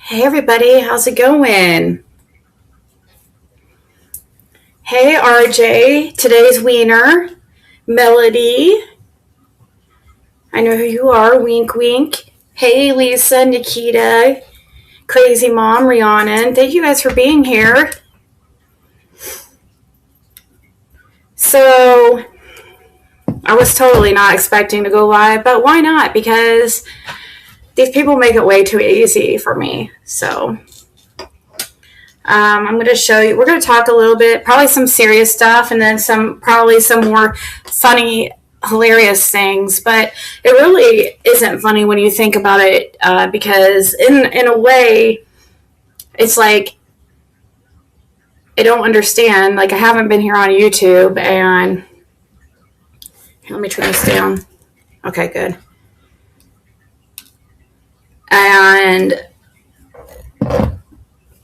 Hey everybody, how's it going? Hey RJ, today's wiener, Melody. I know who you are, wink wink. Hey Lisa, Nikita, Crazy Mom, Rhiannon. Thank you guys for being here. So, I was totally not expecting to go live, but why not? Because these people make it way too easy for me. So, I'm going to show you. We're going to talk a little bit, probably some serious stuff, and then probably some more funny, hilarious things. But it really isn't funny when you think about it, because in a way, it's like I don't understand. Like I haven't been here on YouTube, and let me turn this down. Okay, good. And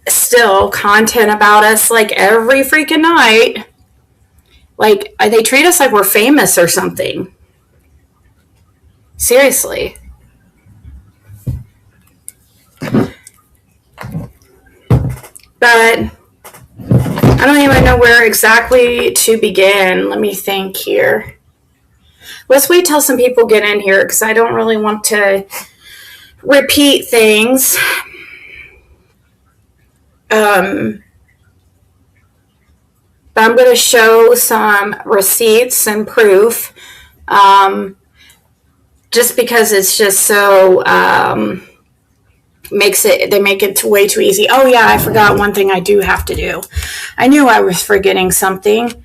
still content about us like every freaking night. Like, they treat us like we're famous or something. Seriously. But I don't even know where exactly to begin. Let me think here. Let's wait till some people get in here because I don't really want to repeat things. But I'm going to show some receipts and proof, just because it's just so they make it way too easy. Oh yeah, I forgot one thing I do have to do. I knew I was forgetting something.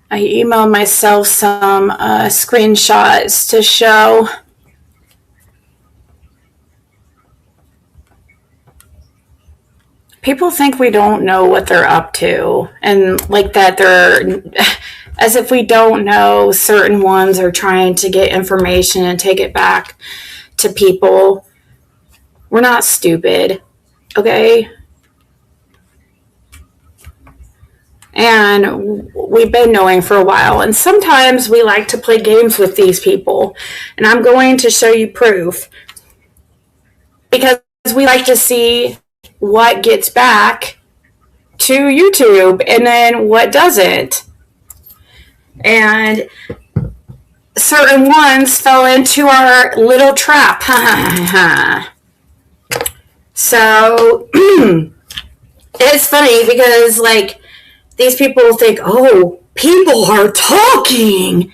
I emailed myself some screenshots to show. People think we don't know what they're up to, and like that they're as if we don't know certain ones are trying to get information and take it back to people. We're not stupid, okay? And we've been knowing for a while, and sometimes we like to play games with these people, and I'm going to show you proof because we like to see what gets back to YouTube and then what doesn't. And certain ones fell into our little trap. So it's funny because like these people think, oh, people are talking.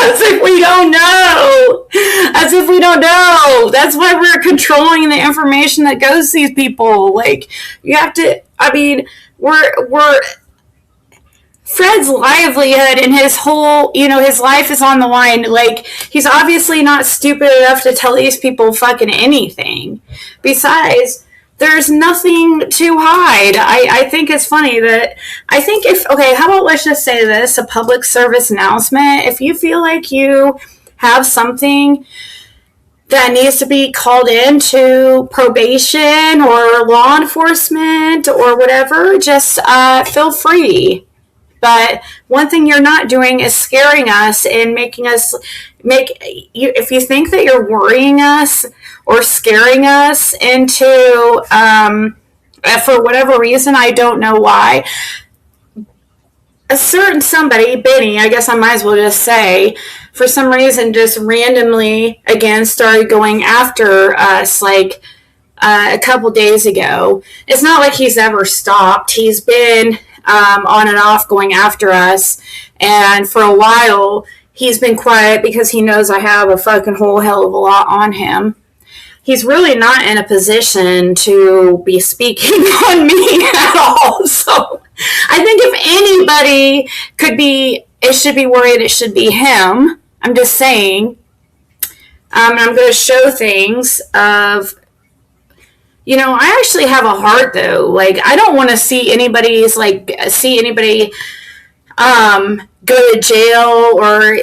As if we don't know. As if we don't know. That's why we're controlling the information that goes to these people. Like, you have to, I mean, we're Fred's livelihood and his whole, his life is on the line. Like, he's obviously not stupid enough to tell these people fucking anything. Besides, there's nothing to hide. I think it's funny that how about let's just say this, a public service announcement. If you feel like you have something that needs to be called into probation or law enforcement or whatever, just feel free. But one thing you're not doing is scaring us and making us if you think that you're worrying us or scaring us into, for whatever reason, I don't know why, a certain somebody, Benny, I guess I might as well just say, for some reason, just randomly, again, started going after us, like, a couple days ago. It's not like he's ever stopped. He's been on and off going after us, and for a while he's been quiet because he knows I have a fucking whole hell of a lot on him. He's really not in a position to be speaking on me at all. So I think if anybody should be worried, it should be him. I'm just saying. And I'm going to show things of, I actually have a heart though. Like, I don't want to see anybody go to jail or,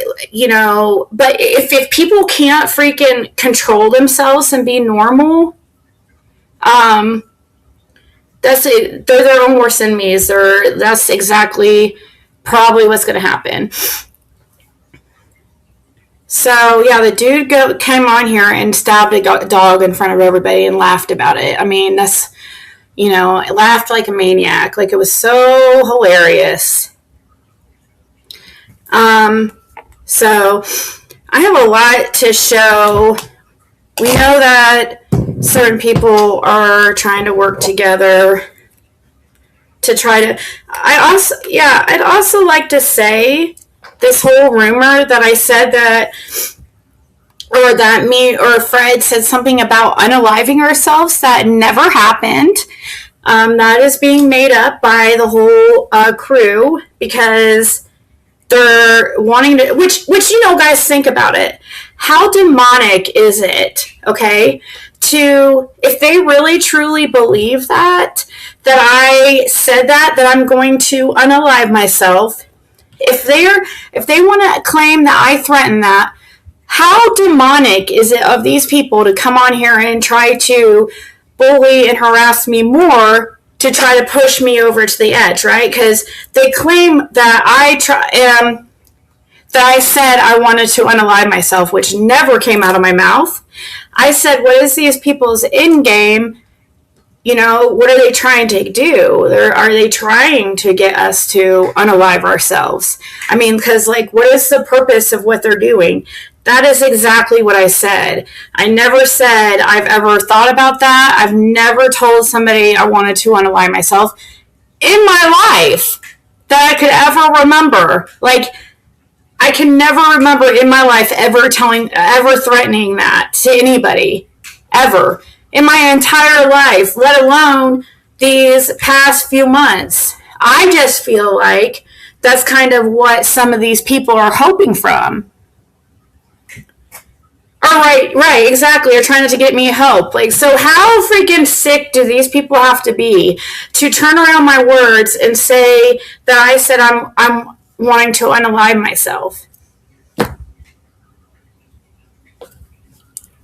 but if people can't freaking control themselves and be normal, that's it. They're their own worst enemies. That's exactly probably what's going to happen. So yeah, the dude came on here and stabbed a dog in front of everybody and laughed about it. I mean, that's, laughed like a maniac. Like, it was so hilarious. So I have a lot to show. We know that certain people are trying to work together to try to. I'd also like to say this whole rumor that I said that, or that me or Fred said something about unaliving ourselves, that never happened. That is being made up by the whole crew, because they're wanting to, which, guys, think about it. How demonic is it, okay, if they really truly believe that I said that I'm going to unalive myself, if they want to claim that I threatened that, how demonic is it of these people to come on here and try to bully and harass me more, to try to push me over to the edge, right? Because they claim that I said I wanted to unalive myself, which never came out of my mouth. I said, what is these people's end game? What are they trying to do? Are they trying to get us to unalive ourselves? I mean, because, what is the purpose of what they're doing? That is exactly what I said. I never said I've ever thought about that. I've never told somebody I wanted to unalive myself in my life that I could ever remember. I can never remember in my life ever threatening that to anybody, ever, in my entire life, let alone these past few months. I just feel like that's kind of what some of these people are hoping from. Oh, right, exactly. They're trying to get me help. So how freaking sick do these people have to be to turn around my words and say that I said I'm wanting to unalive myself?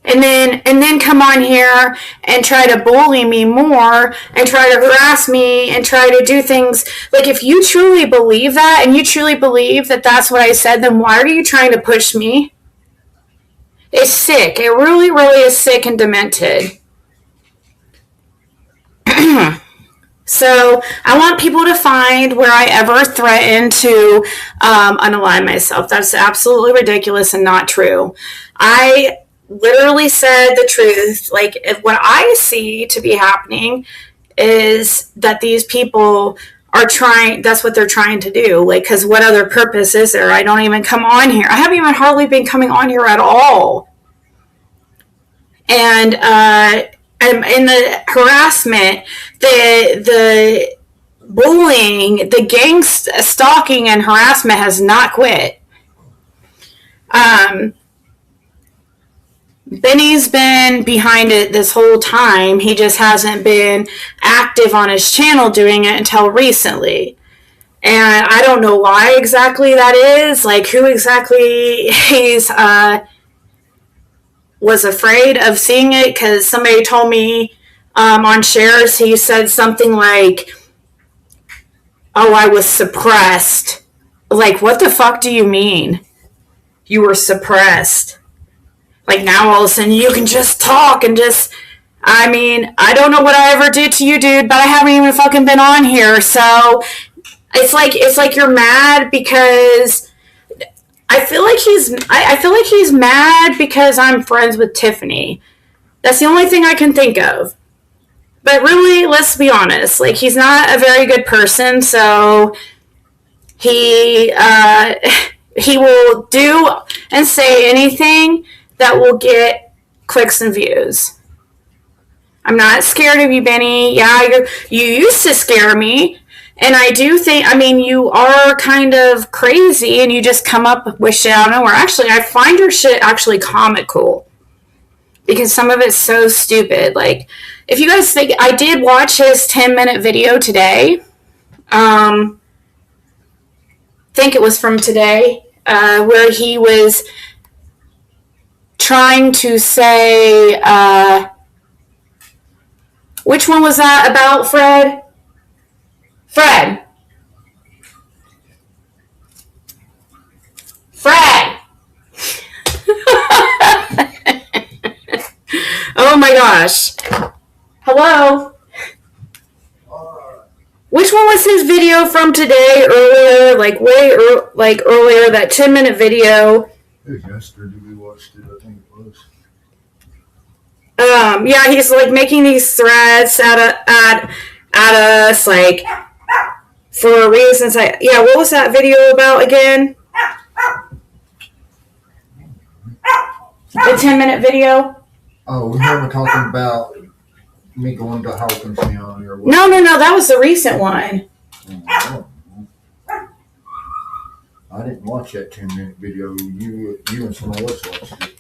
And then come on here and try to bully me more and try to harass me and try to do things. If you truly believe that, and you truly believe that that's what I said, then why are you trying to push me? It's sick. It really, really is sick and demented. So I want people to find where I ever threatened to unalive myself. That's absolutely ridiculous and not true. I literally said the truth. What I see to be happening is that these people are trying, that's what they're trying to do. Because what other purpose is there? I don't even come on here. I haven't even hardly been coming on here at all. And in the harassment, the bullying, the gang stalking and harassment has not quit. Benny's been behind it this whole time. He just hasn't been active on his channel doing it until recently. And I don't know why exactly that is. Who exactly he's was afraid of seeing it, because somebody told me on shares, he said something like, oh, I was suppressed. What the fuck do you mean? You were suppressed? Now all of a sudden you can just talk and just, I mean, I don't know what I ever did to you, dude, but I haven't even fucking been on here. So it's like you're mad because I feel like he's mad because I'm friends with Tiffany. That's the only thing I can think of. But really, let's be honest. He's not a very good person, so he will do and say anything that will get clicks and views. I'm not scared of you, Benny. Yeah, you used to scare me. And I do think, you are kind of crazy and you just come up with shit out of nowhere. Actually, I find your shit actually comical, because some of it's so stupid. If you guys think, I did watch his 10-minute video today. Think it was from today, where he was trying to say, which one was that about, Fred? Oh my gosh. Hello? Which one was his video from today, earlier, like earlier, that 10-minute video? It was yesterday we watched it, I think it was. Yeah, he's like making these threats at us, like, for reasons. What was that video about again? The 10-minute video? Oh, we weren't talking about me going to Hawkins County or what? No, that was the recent one. I didn't watch that 10-minute video. You and someone else watched it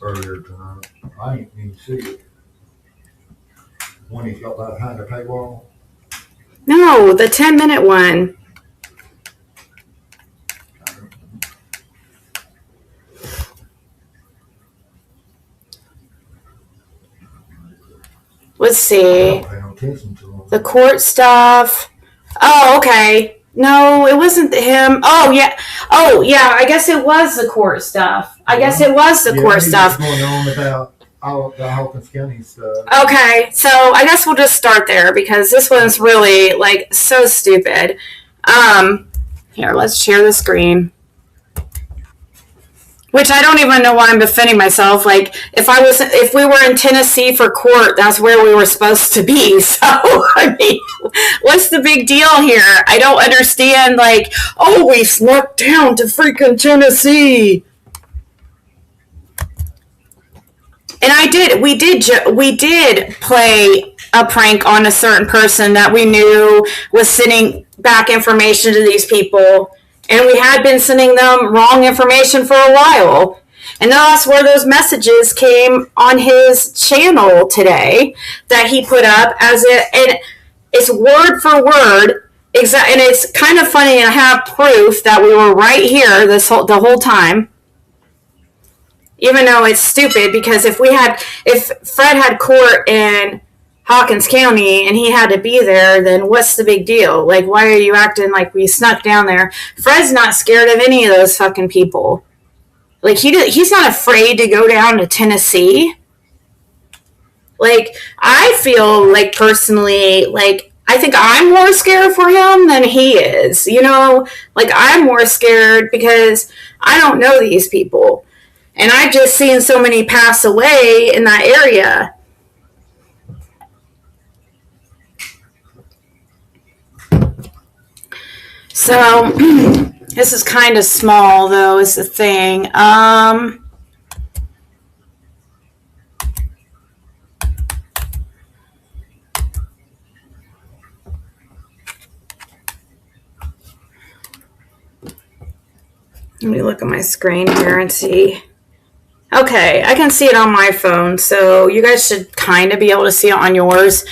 earlier tonight. I didn't even see it. When he got behind the paywall? No, the 10-minute one. Let's see. The court stuff. Oh, okay. No, it wasn't him. Oh, yeah. I guess it was the court stuff. Going on about all the Hawkins County stuff. Okay, so I guess we'll just start there because this one's really, like, so stupid. Here, let's share the screen. Which I don't even know why I'm defending myself. Like, if we were in Tennessee for court, that's where we were supposed to be. So, I mean, what's the big deal here? I don't understand, like, oh, we snuck down to freaking Tennessee. And we did play a prank on a certain person that we knew was sending back information to these people. And we had been sending them wrong information for a while. And that's where those messages came on his channel today that he put up and it's word for word. And it's kind of funny, and I have proof that we were right here the whole time. Even though it's stupid, because if Fred had court in Hawkins County and he had to be there, then what's the big deal? Like, why are you acting like we snuck down there? Fred's not scared of any of those fucking people. Like, he's not afraid to go down to Tennessee. Like, I feel like personally, like, I think I'm more scared for him than he is. You know, like, I'm more scared because I don't know these people. And I've just seen so many pass away in that area. So, this is kind of small, though, is the thing. Let me look at my screen here and see. Okay, I can see it on my phone, so you guys should kind of be able to see it on yours.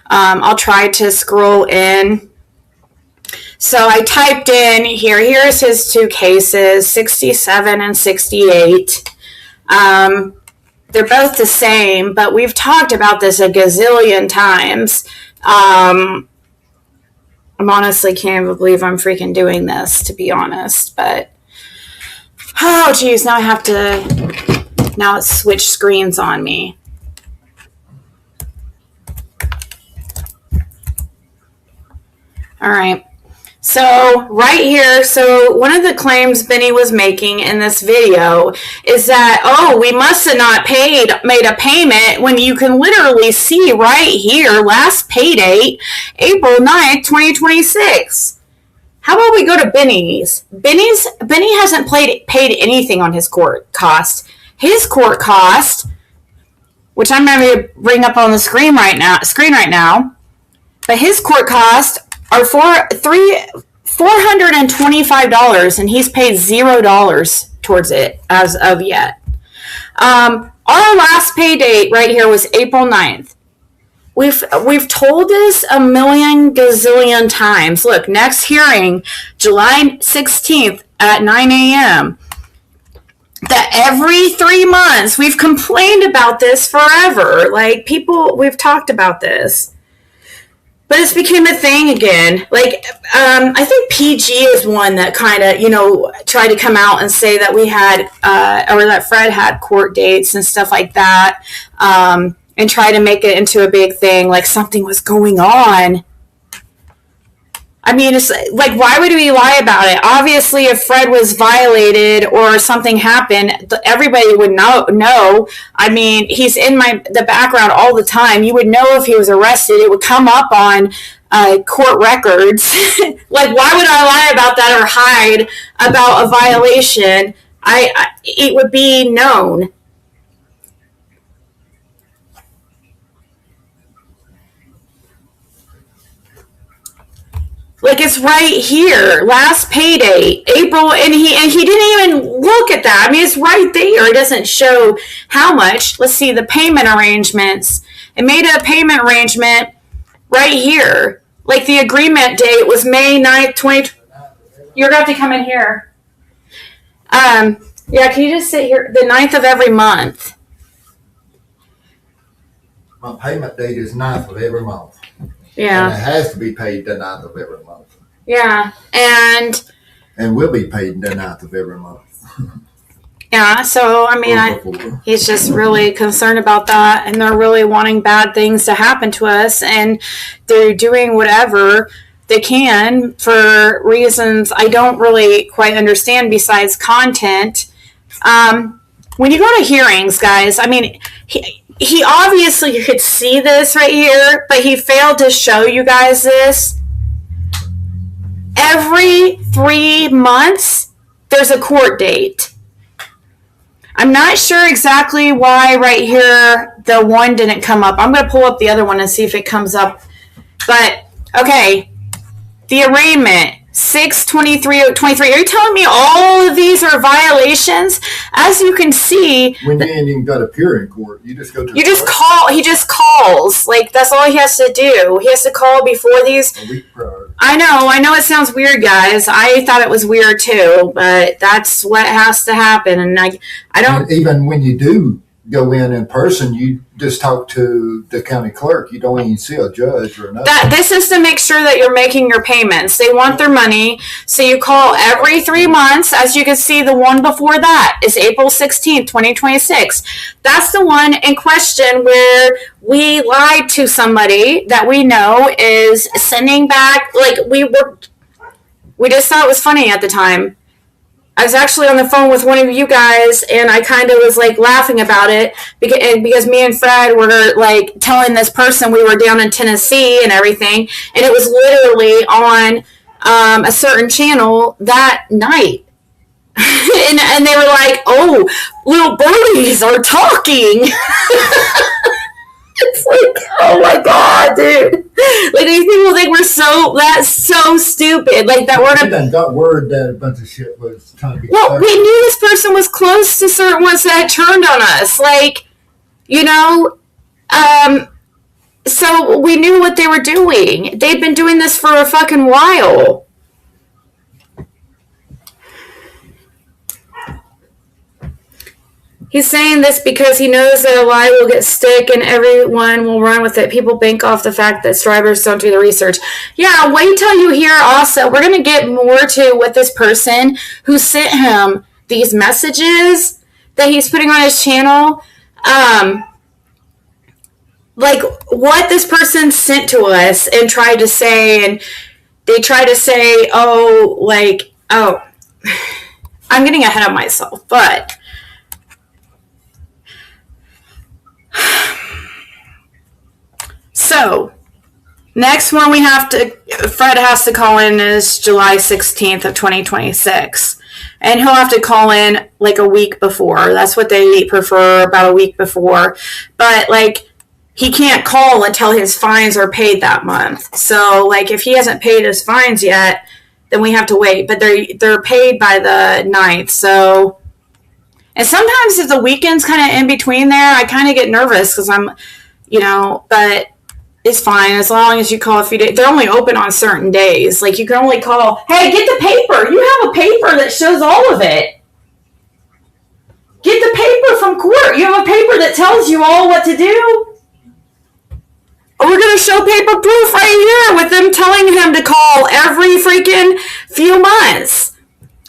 I'll try to scroll in. So I typed in here's his two cases, 67 and 68. They're both the same, but we've talked about this a gazillion times. I honestly can't even believe I'm freaking doing this, to be honest, but oh geez, now it's switched screens on me. All right. So right here, one of the claims Benny was making in this video is that, we must have not made a payment when you can literally see right here, last pay date, April 9th, 2026. How about we go to Benny's? Benny hasn't paid anything on his court cost. His court cost, which I'm going to bring up on the screen right now, but his court cost are $425, and he's paid $0 towards it as of yet. Our last pay date right here was April 9th. We've told this a million gazillion times. Look, next hearing, July 16th at 9 a.m. That every 3 months, we've complained about this forever. Like, we've talked about this. But it's became a thing again. Like, I think PG is one that kind of, tried to come out and say that we had, or that Fred had court dates and stuff like that, and try to make it into a big thing, like something was going on. I mean, it's like, why would we lie about it? Obviously, if Fred was violated or something happened, everybody would know. I mean, he's in the background all the time. You would know if he was arrested. It would come up on court records. Like, why would I lie about that or hide about a violation? It would be known. Like, it's right here, last payday, April, and he didn't even look at that. I mean, it's right there. It doesn't show how much. Let's see, the payment arrangements. It made a payment arrangement right here. Like, the agreement date was May 9th, 20... You're going to have to come in here. Yeah, can you just sit here? The 9th of every month. My payment date is 9th of every month. Yeah. And it has to be paid the 9th of every month. Yeah. And will be paid the 9th of every month. Yeah, so, I mean, he's just really concerned about that, and they're really wanting bad things to happen to us, and they're doing whatever they can for reasons I don't really quite understand besides content. When you go to hearings, guys, I mean, he obviously could see this right here, but he failed to show you guys this. Every 3 months, there's a court date. I'm not sure exactly why right here the one didn't come up. I'm going to pull up the other one and see if it comes up. But, okay, the arraignment, 6/23/23. Are you telling me all of these are violations? As you can see, when you ain't even got to appear in court, you just go to. You just call. He just calls. Like, that's all he has to do. He has to call before these. A week prior. I know. It sounds weird, guys. I thought it was weird too, but that's what has to happen. And I don't. And even when you do go in person, you just talk to the county clerk. You don't even see a judge or nothing. This is to make sure that you're making your payments. They want their money, so you call every 3 months. As you can see, the one before that is April 16th, 2026. That's the one in question where we lied to somebody that we know is sending back, like, we just thought it was funny at the time. I was actually on the phone with one of you guys, and I kind of was, like, laughing about it because me and Fred were, like, telling this person we were down in Tennessee and everything, and it was literally on a certain channel that night. and they were like, oh, little birdies are talking. It's like, oh my God, dude. Like, these people think that's so stupid. Like, that we're gonna. Got word that a bunch of shit was trying to be. Well, we knew this person was close to certain ones that had turned on us. Like, so we knew what they were doing. They'd been doing this for a fucking while. He's saying this because he knows that a lie will get stick and everyone will run with it. People bank off the fact that strivers don't do the research. Yeah, wait till you hear also. We're going to get more to what this person who sent him these messages that he's putting on his channel, like what this person sent to us and tried to say, and they try to say, I'm getting ahead of myself, but so, next one Fred has to call in is July 16th of 2026. And he'll have to call in like a week before. That's what they prefer, about a week before. But, like, he can't call until his fines are paid that month. So, like, if he hasn't paid his fines yet, then we have to wait. But they're paid by the 9th, so. And sometimes if the weekend's kind of in between there, I kind of get nervous because I'm, but it's fine as long as you call a few days. They're only open on certain days. Like, you can only call, hey, get the paper. You have a paper that shows all of it. Get the paper from court. You have a paper that tells you all what to do. We're going to show paper proof right here with them telling him to call every freaking few months.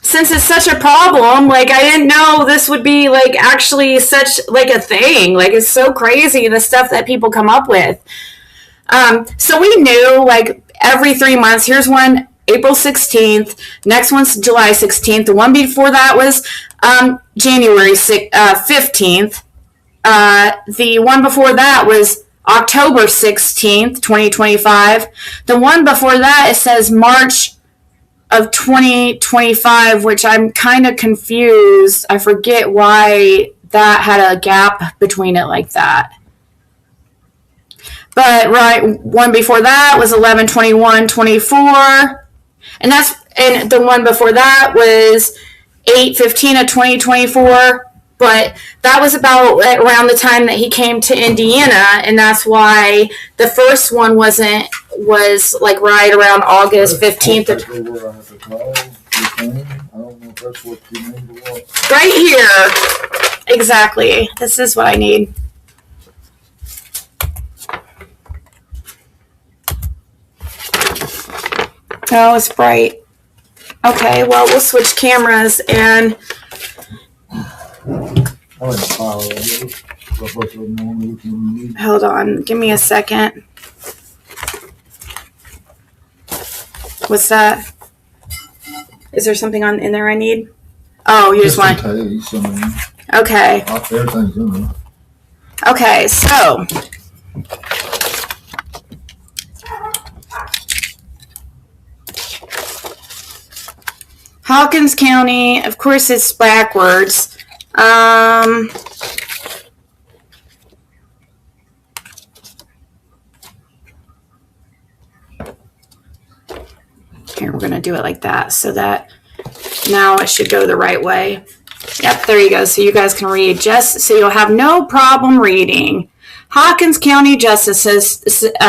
Since it's such a problem, like, I didn't know this would be, like, actually such, like, a thing. Like, it's so crazy, the stuff that people come up with. So we knew, like, every 3 months, here's one April 16th, next one's July 16th, the one before that was January 15th, the one before that was October 16th, 2025, the one before that, it says March of 2025, which I'm kind of confused. I forget why that had a gap between it like that. But right, one before that was 11/21/24, and the one before that was 8/15 of 2024. But that was about around the time that he came to Indiana, and that's why the first one was like right around August 15th. I don't know if that's what you mean. Right here. Exactly. This is what I need. Oh, it's bright. Okay, well, we'll switch cameras and... Hold on. Give me a second. What's that? Is there something in there I need? Oh, you just want... Okay. Everything's in there. Okay, so... Hawkins County, of course it's backwards. Here, we're going to do it like that so that now it should go the right way. Yep, there you go. So you guys can read just so you'll have no problem reading. Hawkins County Justice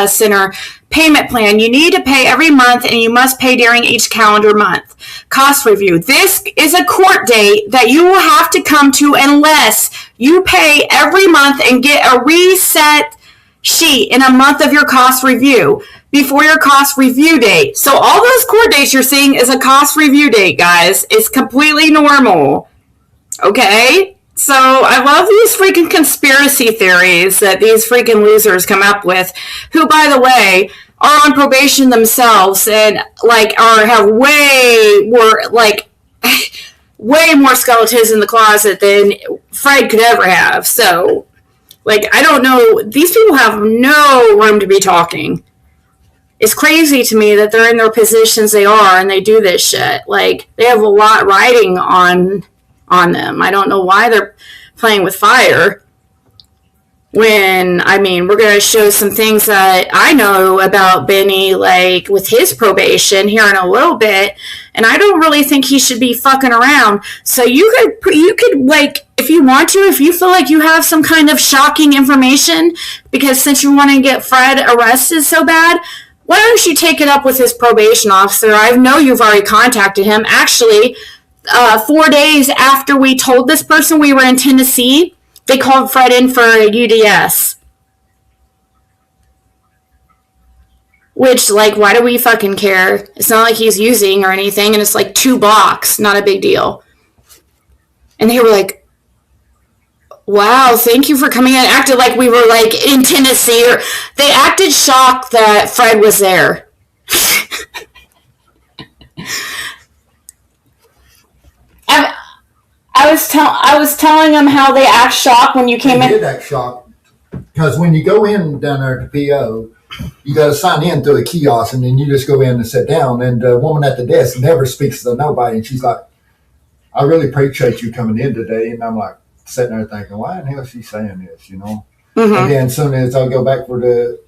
Center payment plan. You need to pay every month and you must pay during each calendar month. Cost review. This is a court date that you will have to come to unless you pay every month and get a reset sheet in a month of your cost review before your cost review date. So all those court dates you're seeing is a cost review date, guys. It's completely normal. Okay? So I love these freaking conspiracy theories that these freaking losers come up with, who, by the way, are on probation themselves and like have way more skeletons in the closet than Fred could ever have. So, like, I don't know. These people have no room to be talking. It's crazy to me that they're in their positions they are and they do this shit. Like, they have a lot riding on them. I don't know why they're playing with fire when, I mean, we're going to show some things that I know about Benny, like with his probation here in a little bit, and I don't really think he should be fucking around. So you could like, if you want to, if you feel like you have some kind of shocking information, because since you want to get Fred arrested so bad, why don't you take it up with his probation officer? I know you've already contacted him. Actually, 4 days after we told this person we were in Tennessee, they called Fred in for a UDS. Which, like, why do we fucking care? It's not like he's using or anything, and it's like 2 blocks, not a big deal. And they were like, wow, thank you for coming in. Acted like we were, like, in Tennessee. Or they acted shocked that Fred was there. I was telling them how they act shocked when you came in. They did act shocked because when you go in down there to PO, you got to sign in through the kiosk, and then you just go in and sit down. And the woman at the desk never speaks to nobody, and she's like, "I really appreciate you coming in today." And I'm like sitting there thinking, "Why in the hell is she saying this?" You know. Mm-hmm. And then as soon as I go back for the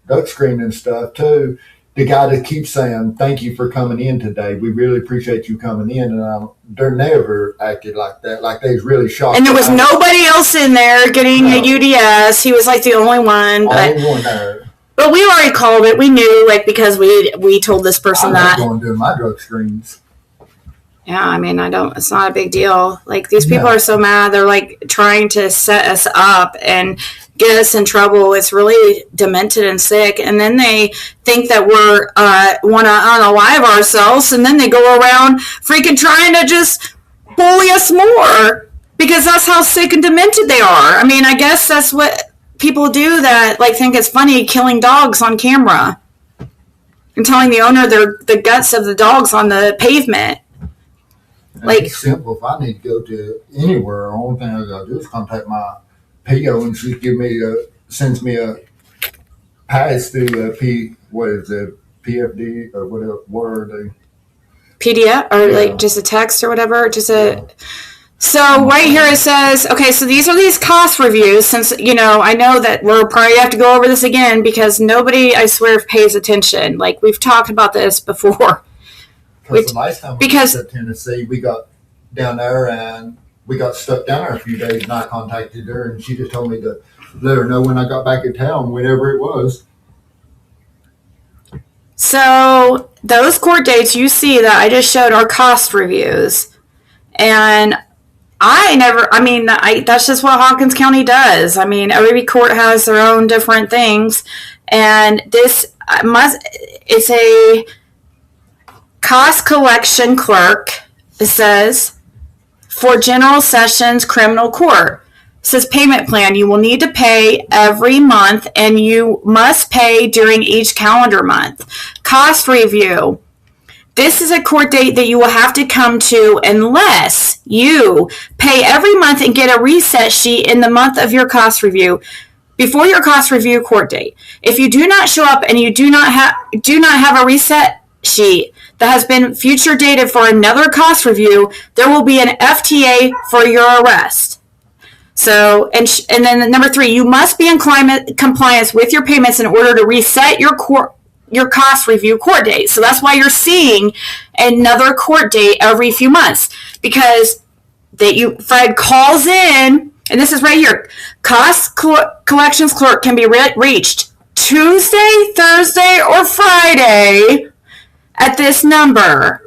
duck screen and stuff too, the guy that keeps saying, "Thank you for coming in today. We really appreciate you coming in." And they're never acted like that. Like they was really shocked. And there was nobody else in there getting a UDS. He was like the only one. Only one there. But we already called it. We knew, like, because we told this person that. I'm going doing my drug screens. Yeah, I mean, it's not a big deal. Like, these people No. are so mad. They're, like, trying to set us up and get us in trouble. It's really demented and sick. And then they think that we're, want to unalive ourselves. And then they go around freaking trying to just bully us more because that's how sick and demented they are. I mean, I guess that's what people do that, like, think it's funny, killing dogs on camera and telling the owner the guts of the dogs on the pavement. And Like, it's simple. If I need to go to anywhere, the only thing I gotta do is contact my PO, and she sends me a pass through what is it, PFD or whatever word they. PDF or Yeah. like just a text or whatever. So right here it says, okay, so these are these cost reviews. Since I know that we'll probably have to go over this again because nobody, I swear, pays attention. Like, we've talked about this before. Because the last time we went to Tennessee, we got down there and we got stuck down there a few days, and I contacted her, and she just told me to let her know when I got back in town, whenever it was. So those court dates you see that I just showed are cost reviews, and that's just what Hawkins County does. I mean, every court has their own different things, and it's a cost collection clerk, it says, for General Sessions Criminal Court. It says payment plan. You will need to pay every month, and you must pay during each calendar month. Cost review. This is a court date that you will have to come to unless you pay every month and get a reset sheet in the month of your cost review before your cost review court date. If you do not show up and you do not have a reset sheet that has been future dated for another cost review, there will be an FTA for your arrest. So, and then number 3, you must be in compliance with your payments in order to reset your cost review court date. So that's why you're seeing another court date every few months, because Fred calls in, and this is right here. Cost collections clerk can be reached Tuesday, Thursday, or Friday at this number.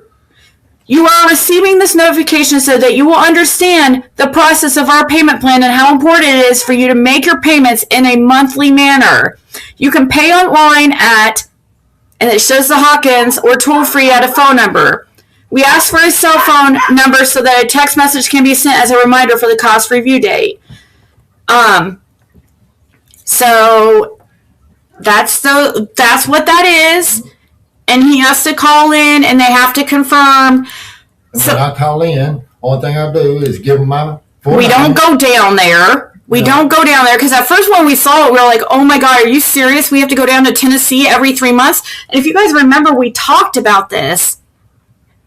You are receiving this notification so that you will understand the process of our payment plan and how important it is for you to make your payments in a monthly manner. You can pay online and it shows the Hawkins, or toll free at a phone number. We ask for a cell phone number so that a text message can be sent as a reminder for the cost review date. So that's what that is. And he has to call in, and they have to confirm. And when I call in, only thing I do is give them my phone. We don't go down there. Don't go down there, because at first when we saw it, we were like, oh my God, are you serious? We have to go down to Tennessee every 3 months? And if you guys remember, we talked about this.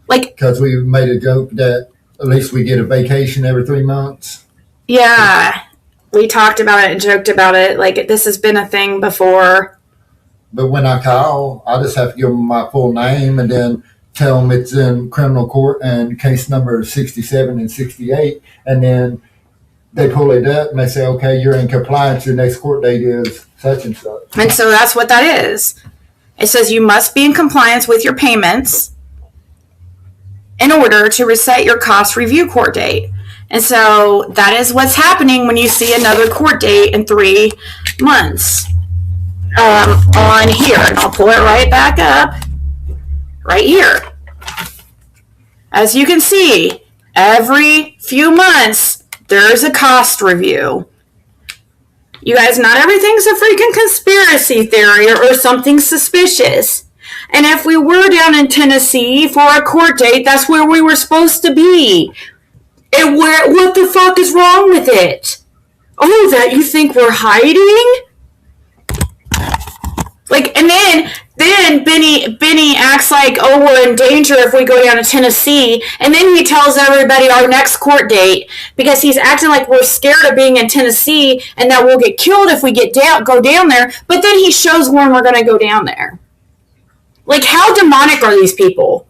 Because we made a joke that at least we get a vacation every 3 months. Yeah, we talked about it and joked about it. Like, this has been a thing before. But when I call, I just have to give them my full name and then tell them it's in criminal court and case number 67 and 68. And then they pull it up and they say, okay, you're in compliance. Your next court date is such and such. And so that's what that is. It says you must be in compliance with your payments in order to reset your cost review court date. And so that is what's happening when you see another court date in 3 months. On here, and I'll pull it right back up right here. As you can see, every few months there's a cost review. You guys, not everything's a freaking conspiracy theory or something suspicious. And if we were down in Tennessee for a court date, that's where we were supposed to be. And what the fuck is wrong with it? Oh, that you think we're hiding? And then Benny acts like, oh, we're in danger if we go down to Tennessee, and then he tells everybody our next court date because he's acting like we're scared of being in Tennessee and that we'll get killed if we go down there. But then he shows when we're going to go down there. How demonic are these people?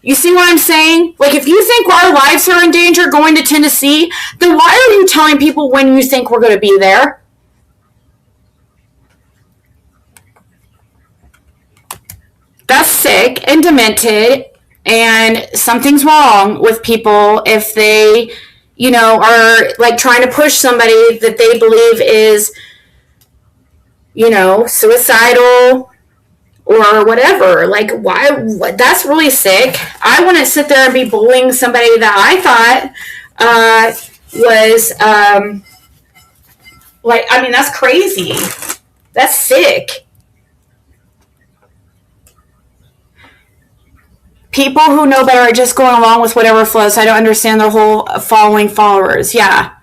You see what I'm saying? If you think our lives are in danger going to Tennessee, then why are you telling people when you think we're going to be there? That's sick and demented And something's wrong with people if they, are like trying to push somebody that they believe is, suicidal or whatever. Like, why? That's really sick. I wouldn't sit there and be bullying somebody that I thought was, that's crazy. That's sick. People who know better are just going along with whatever flows. I don't understand their whole following followers. Yeah.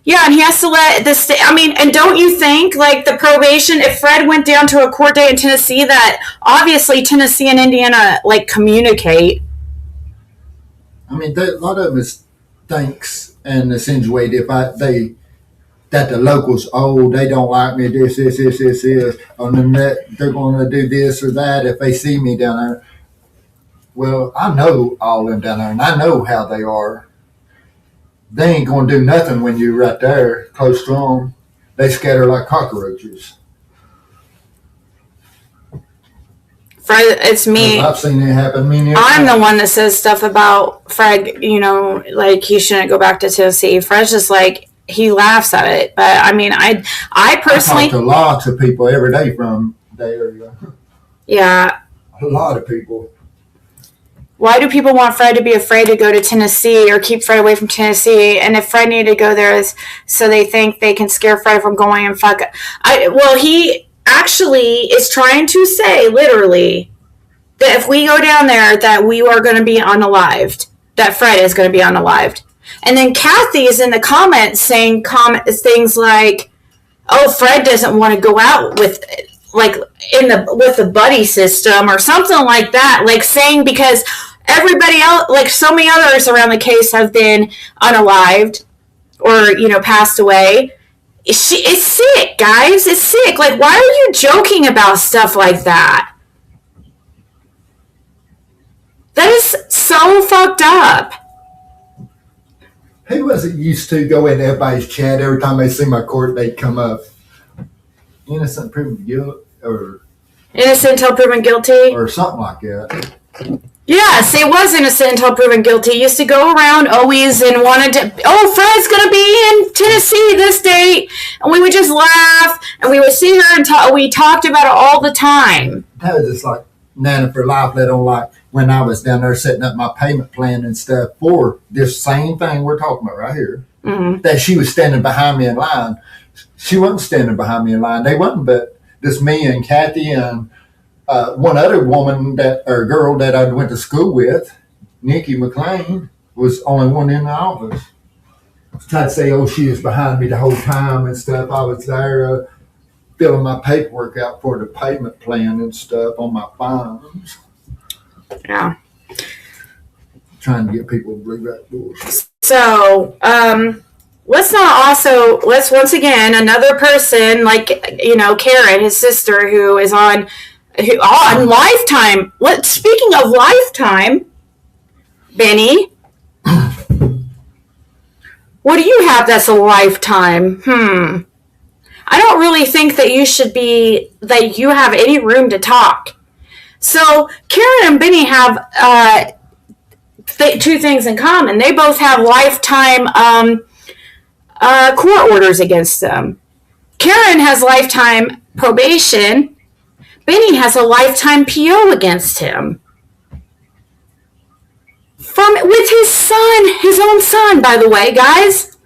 Yeah, and he has to let this. And don't you think, like, the probation, if Fred went down to a court date in Tennessee, that obviously Tennessee and Indiana, like, communicate. A lot of it thinks and insinuate that the locals, they don't like me, this, and then they're going to do this or that if they see me down there. Well, I know all of them down there, and I know how they are. They ain't going to do nothing when you're right there, close to them. They scatter like cockroaches. Fred, it's me. I've seen it happen many times. I'm the one that says stuff about Fred, like he shouldn't go back to Tennessee. Fred's just like, he laughs at it. But, I personally... I talk to lots of people every day from the area. Yeah. A lot of people. Why do people want Fred to be afraid to go to Tennessee or keep Fred away from Tennessee? And if Fred needed to go there, so they think they can scare Fred from going and fuck. He actually is trying to say, literally, that if we go down there, that we are going to be unalived. That Fred is going to be unalived. And then Kathy is in the comments saying things like, "Oh, Fred doesn't want to go out with." Like with the buddy system or something like that, like saying because everybody else, like so many others around the case have been unalived or passed away. It's sick, guys. It's sick. Like, why are you joking about stuff like that? That is so fucked up. Who was it used to go into everybody's chat every time they see my court date come up? Innocent proven guilty, or innocent until proven guilty, or something like that. Yes, it was innocent until proven guilty. He used to go around always and wanted to. Oh, Fred's gonna be in Tennessee this date, and we would just laugh and we would sit here and we talked about it all the time. That was just like Nana for life. Let on like when I was down there setting up my payment plan and stuff for this same thing we're talking about right here. Mm-hmm. That she was standing behind me in line. She wasn't standing behind me in line. They wasn't, but just me and Kathy and one other woman girl that I went to school with, Nikki McLean, was the only one in the office. Tried to say, she was behind me the whole time and stuff. I was there filling my paperwork out for the payment plan and stuff on my phones. Yeah. Trying to get people to believe that bullshit. So, let's once again, another person like, Karen, his sister, who is on Lifetime. Speaking of Lifetime, Benny, what do you have that's a Lifetime? I don't really think that you have any room to talk. So Karen and Benny have two things in common. They both have Lifetime court orders against them. Karen has lifetime probation. Benny has a lifetime PO against him. With his son, his own son, by the way, guys.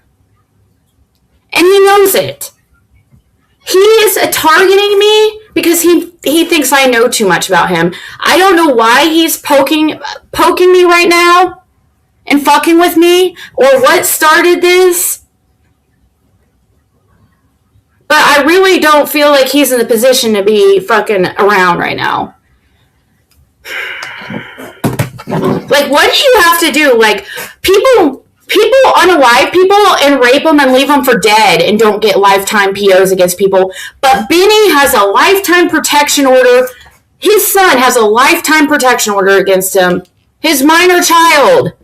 And he knows it. He is targeting me because he thinks I know too much about him. I don't know why he's poking me right now and fucking with me or what started this. But I really don't feel like he's in the position to be fucking around right now. Like, what do you have to do? Like, people unalive people and rape them and leave them for dead and don't get lifetime POs against people. But Benny has a lifetime protection order. His son has a lifetime protection order against him. His minor child.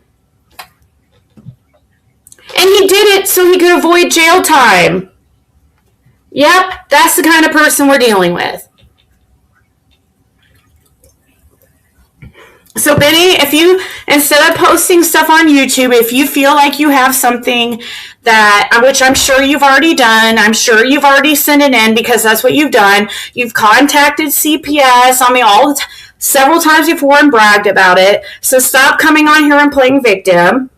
And he did it so he could avoid jail time. Yep, that's the kind of person we're dealing with. So Benny, if you, instead of posting stuff on YouTube, if you feel like you have something that, which I'm sure you've already done, I'm sure you've already sent it in because that's what you've done. You've contacted CPS, several times before and bragged about it. So stop coming on here and playing victim.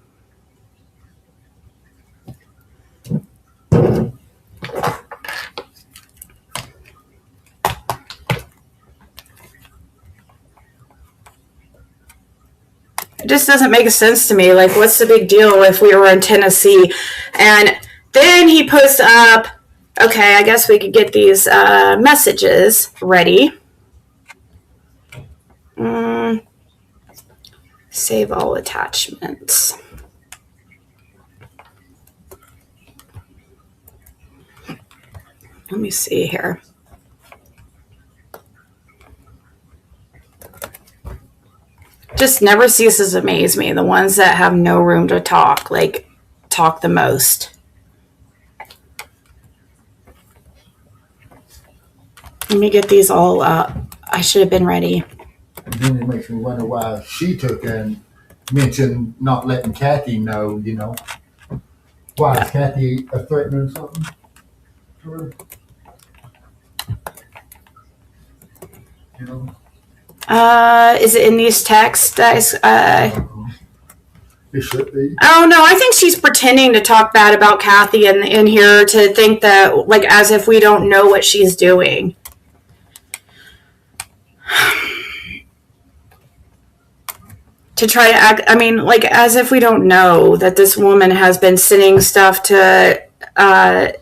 It just doesn't make sense to me. Like, what's the big deal if we were in Tennessee? And then he puts up, okay, I guess we could get these messages ready. Save all attachments. Let me see here. Just never ceases to amaze me. The ones that have no room to talk, like, talk the most. Let me get these all up. I should have been ready. And then it makes me wonder why she took and mentioned not letting Kathy know, Why is Kathy threatening something to her? Is it in these texts? It should be. Oh no, I think she's pretending to talk bad about Kathy in here to think that, like, as if we don't know what she's doing. To try to act, like, as if we don't know that this woman has been sending stuff to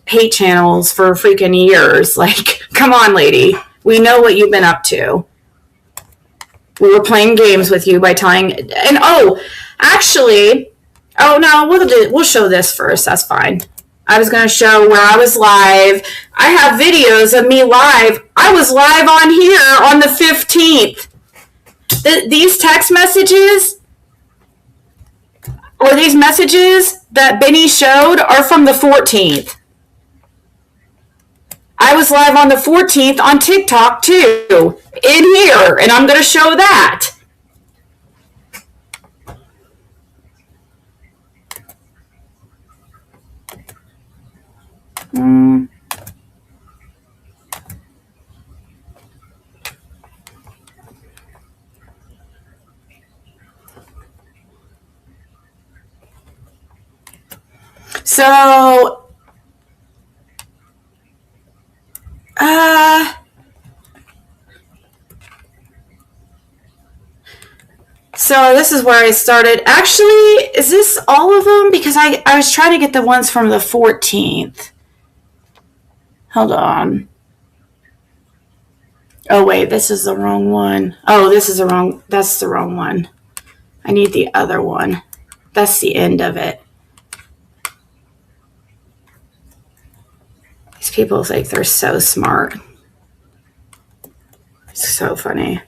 hate channels for freaking years. Like, come on, lady. We know what you've been up to. We were playing games with you by telling, and we'll show this first. That's fine. I was going to show where I was live. I have videos of me live. I was live on here on the 15th. These text messages, or these messages that Benny showed, are from the 14th. I was live on the 14th on TikTok too, in here, and I'm going to show that. So this is where I started. Actually, is this all of them? Because I was trying to get the ones from the 14th. Hold on. Oh, wait, this is the wrong one. Oh, that's the wrong one. I need the other one. That's the end of it. These people think they're so smart. It's so funny.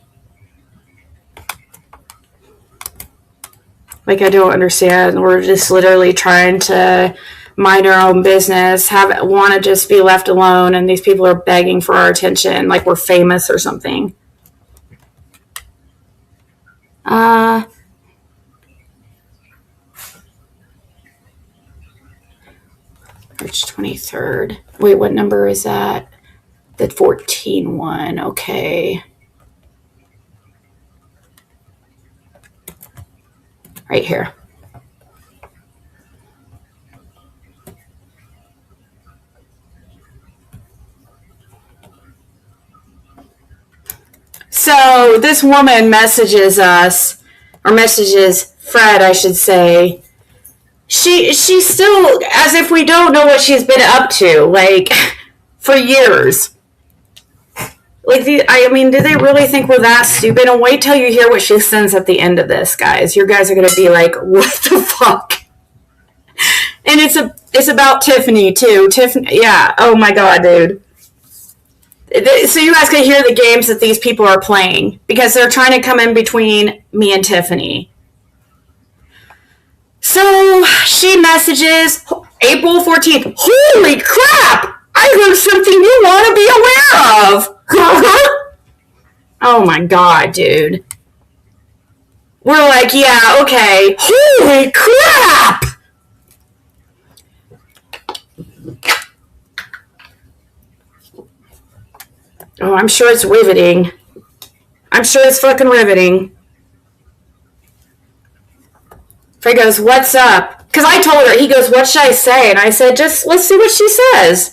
Like, I don't understand. We're just literally trying to mind our own business, want to just be left alone, and these people are begging for our attention like we're famous or something. March 23rd. Wait, what number is that? The 14 one. Okay. Right here. So this woman messages us, or messages Fred, I should say. She's still, as if we don't know what she's been up to, like, for years. Like, do they really think we're that stupid? And wait till you hear what she sends at the end of this, guys. You guys are going to be like, what the fuck? And it's about Tiffany, too. Tiffany, yeah. Oh, my God, dude. So you guys can hear the games that these people are playing, because they're trying to come in between me and Tiffany. So she messages, April 14th, holy crap! I heard something you want to be aware of. Oh my God, dude. We're like, yeah, okay. Holy crap! Oh, I'm sure it's riveting. I'm sure it's fucking riveting. Fred goes, what's up? Because I told her, he goes, what should I say? And I said, just let's see what she says.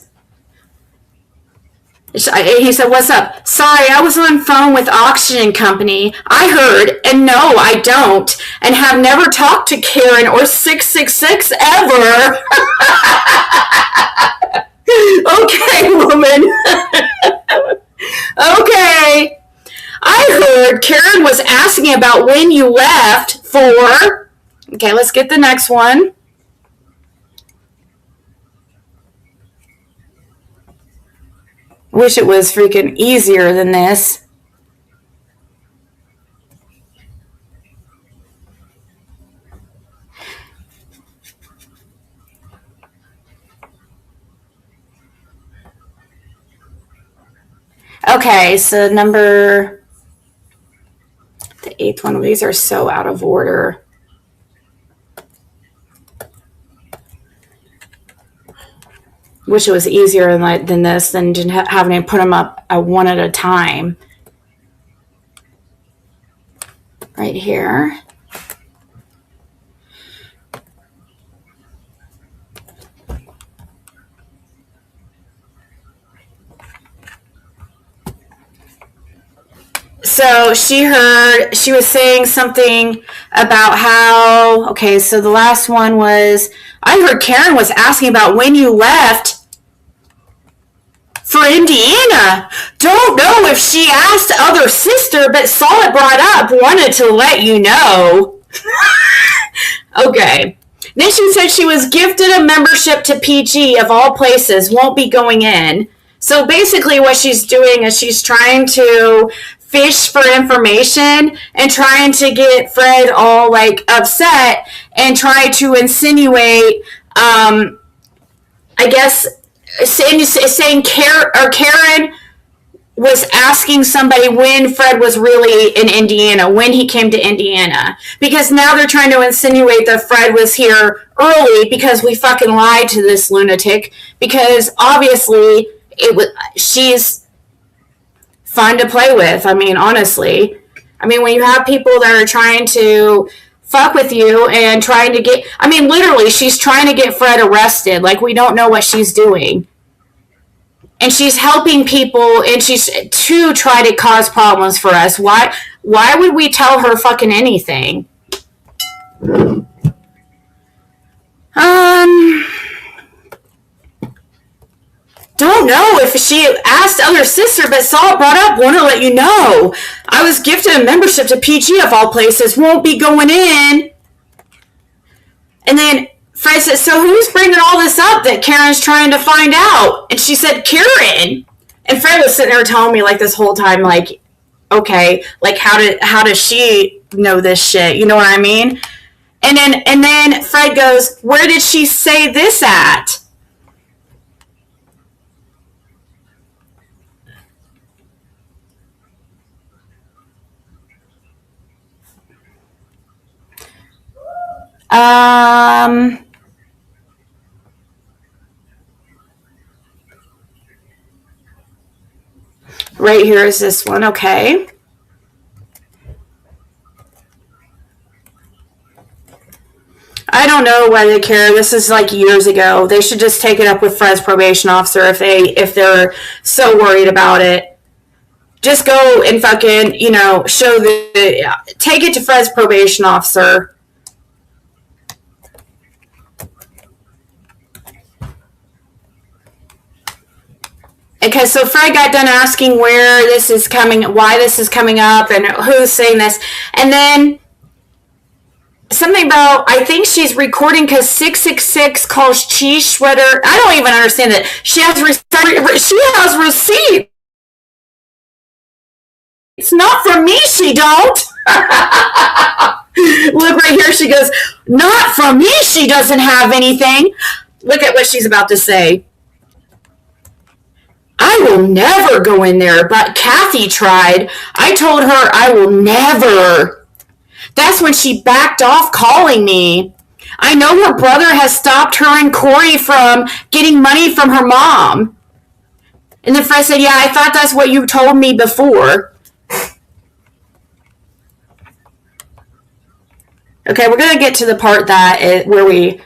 He said, what's up? Sorry, I was on phone with Oxygen Company. I heard, and no, I don't, and have never talked to Karen or 666 ever. Okay, woman. Okay. I heard Karen was asking about when you left for... Okay, let's get the next one. Wish it was freaking easier than this. Okay, so the 8th one. These are so out of order. Wish it was easier than this, than just having to put them up one at a time. Right here. So she was saying something about how, okay, so the last one was, I heard Karen was asking about when you left for Indiana. Don't know if she asked other sister, but saw it brought up, wanted to let you know. Okay. Then she said she was gifted a membership to PG of all places, won't be going in. So basically what she's doing is she's trying to fish for information and trying to get Fred all like upset and try to insinuate, I guess, saying Karen was asking somebody when Fred was really in Indiana, when he came to Indiana. Because now they're trying to insinuate that Fred was here early because we fucking lied to this lunatic. Because obviously she's fun to play with. I mean, honestly. I mean, when you have people that are trying to fuck with you and trying to get... I mean, literally, she's trying to get Fred arrested. Like, we don't know what she's doing. And she's helping people, and she's to try to cause problems for us. Why would we tell her fucking anything? Don't know if she asked other sister, but saw it brought up, want to let you know. I was gifted a membership to PG of all places, won't be going in. And then Fred said, so who's bringing all this up that Karen's trying to find out? And she said, Karen. And Fred was sitting there telling me like this whole time, like, okay, like how does she know this shit? You know what I mean? And then Fred goes, where did she say this at? Right here is this one, okay. I don't know why they care. This is like years ago. They should just take it up with Fred's probation officer if they're so worried about it. Just go and fucking, take it to Fred's probation officer. Okay, so Fred got done asking why this is coming up, and who's saying this, and then something about, I think she's recording because 666 calls cheese shredder. I don't even understand it. She has receipts. It's not from me, she don't. Look right here, she goes, not from me, she doesn't have anything. Look at what she's about to say. I will never go in there, but Kathy tried. I told her I will never. That's when she backed off calling me. I know her brother has stopped her and Corey from getting money from her mom. And then Fred said, yeah, I thought that's what you told me before. Okay, we're going to get to the part where we...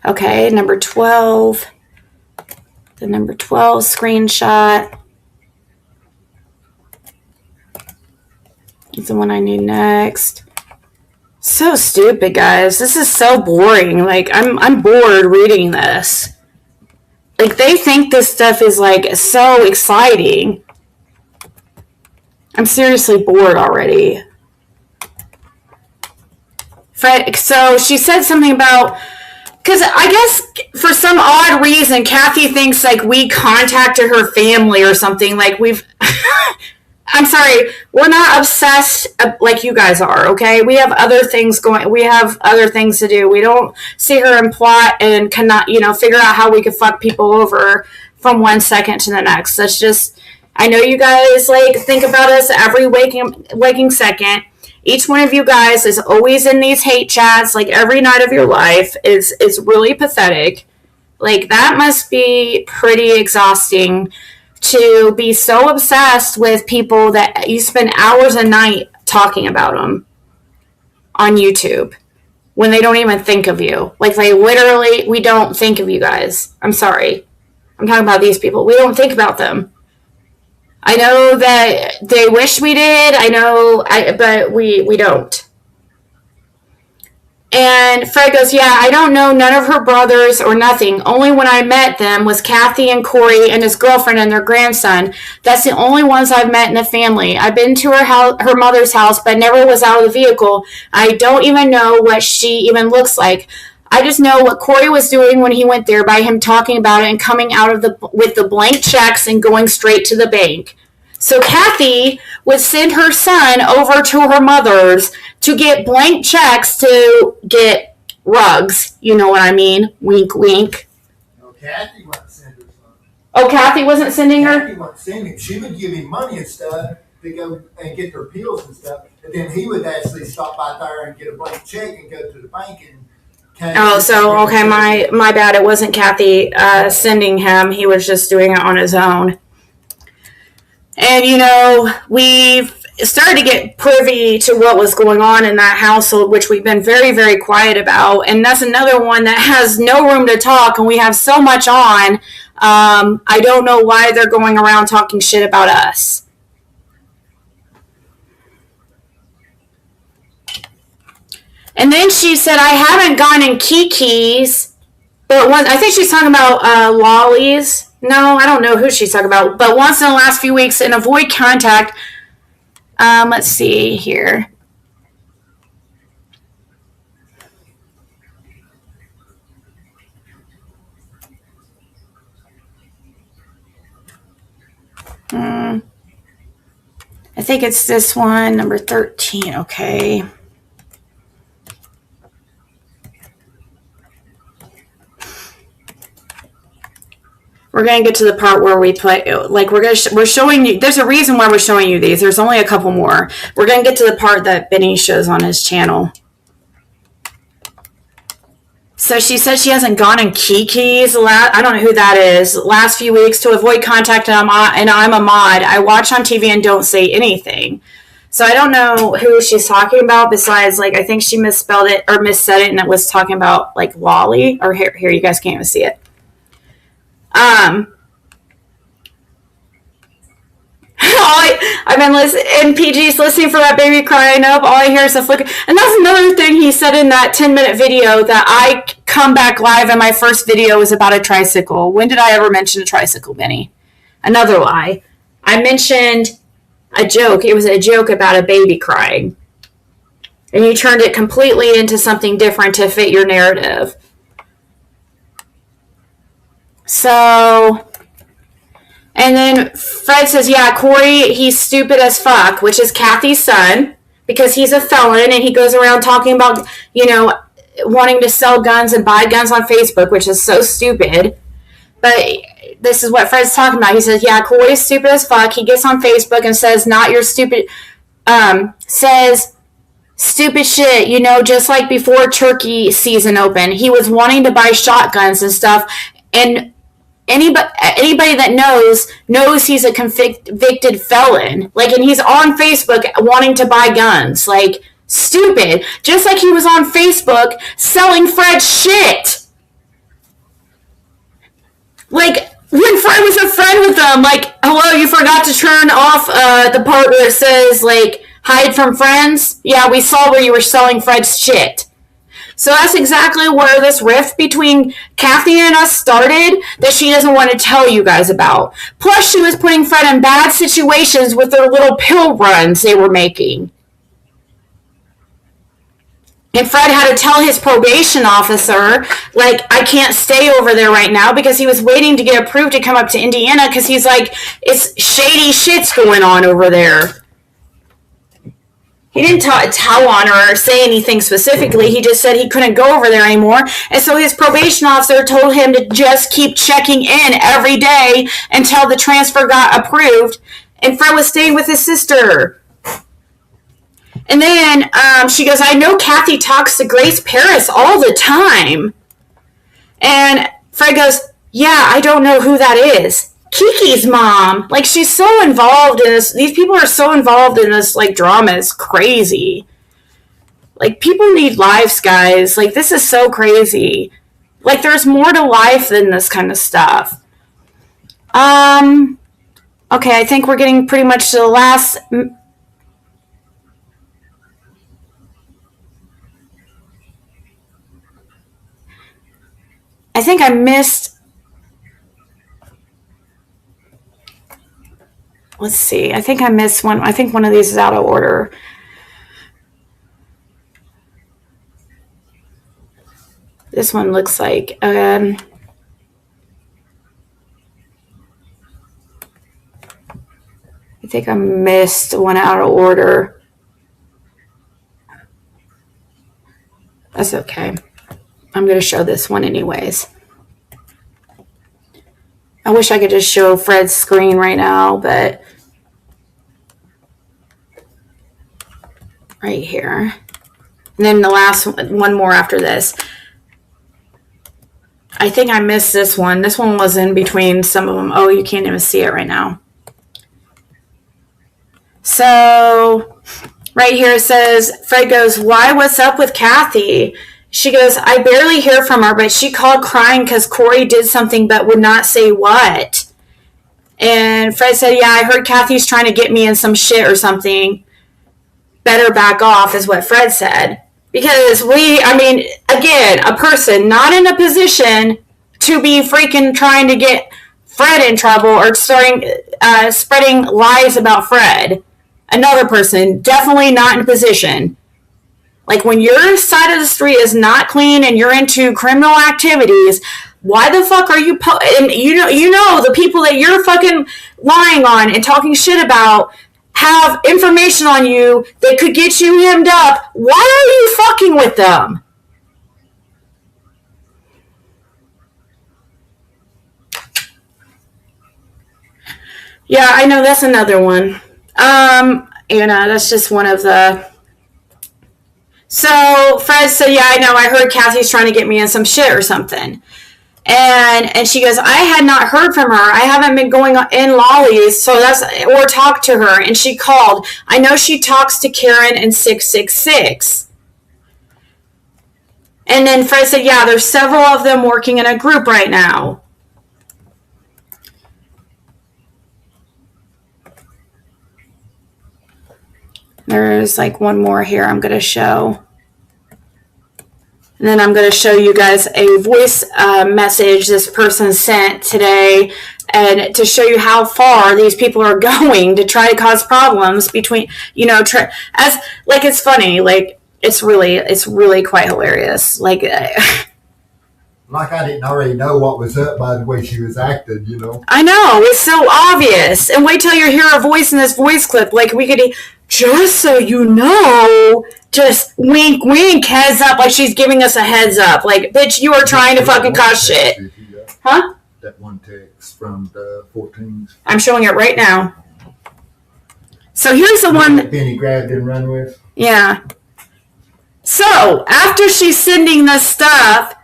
Okay, number 12. The number 12 screenshot. It's the one I need next. So stupid, guys. This is so boring. Like, I'm bored reading this. Like, they think this stuff is, like, so exciting. I'm seriously bored already. So she said something about... Because I guess for some odd reason, Kathy thinks, like, we contacted her family or something. Like, we've... I'm sorry, we're not obsessed like you guys are, okay? We have other things to do. We don't sit here and plot and cannot, figure out how we could fuck people over from one second to the next. That's just, I know you guys, like, think about us every waking second. Each one of you guys is always in these hate chats, like, every night of your life. It's really pathetic. Like, that must be pretty exhausting to be so obsessed with people that you spend hours a night talking about them on YouTube when they don't even think of you. Like, they literally, we don't think of you guys. I'm sorry. I'm talking about these people. We don't think about them. I know that they wish we did. But we don't. And Fred goes, yeah, I don't know none of her brothers or nothing. Only when I met them was Kathy and Corey and his girlfriend and their grandson. That's the only ones I've met in the family. I've been to her mother's house, but never was out of the vehicle. I don't even know what she even looks like. I just know what Corey was doing when he went there by him talking about it and coming out with the blank checks and going straight to the bank. So Kathy would send her son over to her mother's to get blank checks to get rugs. You know what I mean? Wink, wink. No, Kathy wasn't sending her son. Oh, Kathy wasn't sending her? Kathy wasn't sending him. She would give him money and stuff to go and get their pills and stuff. And then he would actually stop by there and get a blank check and go to the bank and... Oh, so, okay, my bad. It wasn't Kathy sending him. He was just doing it on his own. And, we've started to get privy to what was going on in that household, which we've been very, very quiet about. And that's another one that has no room to talk, and we have so much on. I don't know why they're going around talking shit about us. And then she said, I haven't gone in Kiki's, but I think she's talking about lollies. No, I don't know who she's talking about. But once in the last few weeks and avoid contact. Let's see here. I think it's this one, number 13. Okay. We're going to get to the part where we play, like we're showing you, there's a reason why we're showing you these. There's only a couple more. We're going to get to the part that Benny shows on his channel. So she says she hasn't gone in Kiki's. I don't know who that is. Last few weeks to avoid contact, and I'm a mod. I watch on TV and don't say anything. So I don't know who she's talking about besides, like, I think she misspelled it or missaid it, and it was talking about, like, Lolly. Or here, you guys can't even see it. I've been listening, and PG's listening for that baby crying up. All I hear is a flicker. And that's another thing he said in that 10-minute video, that I come back live and my first video was about a tricycle. When did I ever mention a tricycle, Benny? Another lie. I mentioned a joke. It was a joke about a baby crying. And you turned it completely into something different to fit your narrative. So, and then Fred says, yeah, Corey, he's stupid as fuck, which is Kathy's son, because he's a felon and he goes around talking about, wanting to sell guns and buy guns on Facebook, which is so stupid. But this is what Fred's talking about. He says, yeah, Corey's stupid as fuck. He gets on Facebook and says, not your stupid, says stupid shit, just like before turkey season opened. He was wanting to buy shotguns and stuff, and anybody that knows he's a convicted felon. Like, and he's on Facebook wanting to buy guns. Like, stupid. Just like he was on Facebook selling Fred shit. Like, when Fred was a friend with them, like, hello, you forgot to turn off the part where it says, like, hide from friends? Yeah, we saw where you were selling Fred's shit. So that's exactly where this rift between Kathy and us started that she doesn't want to tell you guys about. Plus, she was putting Fred in bad situations with their little pill runs they were making. And Fred had to tell his probation officer, like, I can't stay over there right now, because he was waiting to get approved to come up to Indiana, because he's like, it's shady shit's going on over there. He didn't tell on her or say anything specifically. He just said he couldn't go over there anymore. And so his probation officer told him to just keep checking in every day until the transfer got approved. And Fred was staying with his sister. And then she goes, I know Kathy talks to Grace Paris all the time. And Fred goes, yeah, I don't know who that is. Kiki's mom. Like, she's so involved in this. These people are so involved in this, like, drama. It's crazy. Like, people need lives, guys. Like, this is so crazy. Like, there's more to life than this kind of stuff. Okay, I think we're getting pretty much to the last... I think I missed... Let's see. I think I missed one. I think one of these is out of order. This one looks like... I think I missed one out of order. That's okay. I'm going to show this one anyways. I wish I could just show Fred's screen right now, but right here. And then the last one more after this. I think I missed this one. This one was in between some of them. Oh, you can't even see it right now. So right here it says, Fred goes, why, what's up with Kathy? She goes, I barely hear from her, but she called crying because Corey did something but would not say what. And Fred said, yeah, I heard Kathy's trying to get me in some shit or something. Better back off, is what Fred said. Because again, a person not in a position to be freaking trying to get Fred in trouble or spreading lies about Fred. Another person definitely not in a position. Like, when your side of the street is not clean and you're into criminal activities, why the fuck are you... and you know the people that you're fucking lying on and talking shit about have information on you that could get you hemmed up. Why are you fucking with them? Yeah, I know, that's another one. That's just one of the... So Fred said, yeah, I know, I heard Kathy's trying to get me in some shit or something. And she goes, I had not heard from her. I haven't been going in lollies, or talked to her. And she called. I know she talks to Karen in 666. And then Fred said, yeah, there's several of them working in a group right now. There's like one more here I'm going to show. And then I'm going to show you guys a voice message this person sent today, and to show you how far these people are going to try to cause problems between, it's funny, like, it's really quite hilarious. Like, Like I didn't already know what was up by the way she was acting, you know. I know, it's so obvious. And wait till you hear her voice in this voice clip. Like, we could, just so you know, just wink, wink, heads up, like she's giving us a heads up. Like, bitch, you are trying to fucking cause shit. Huh? That one text from the 14s. I'm showing it right now. So here's the one that Benny grabbed and run with. Yeah. So, after she's sending this stuff,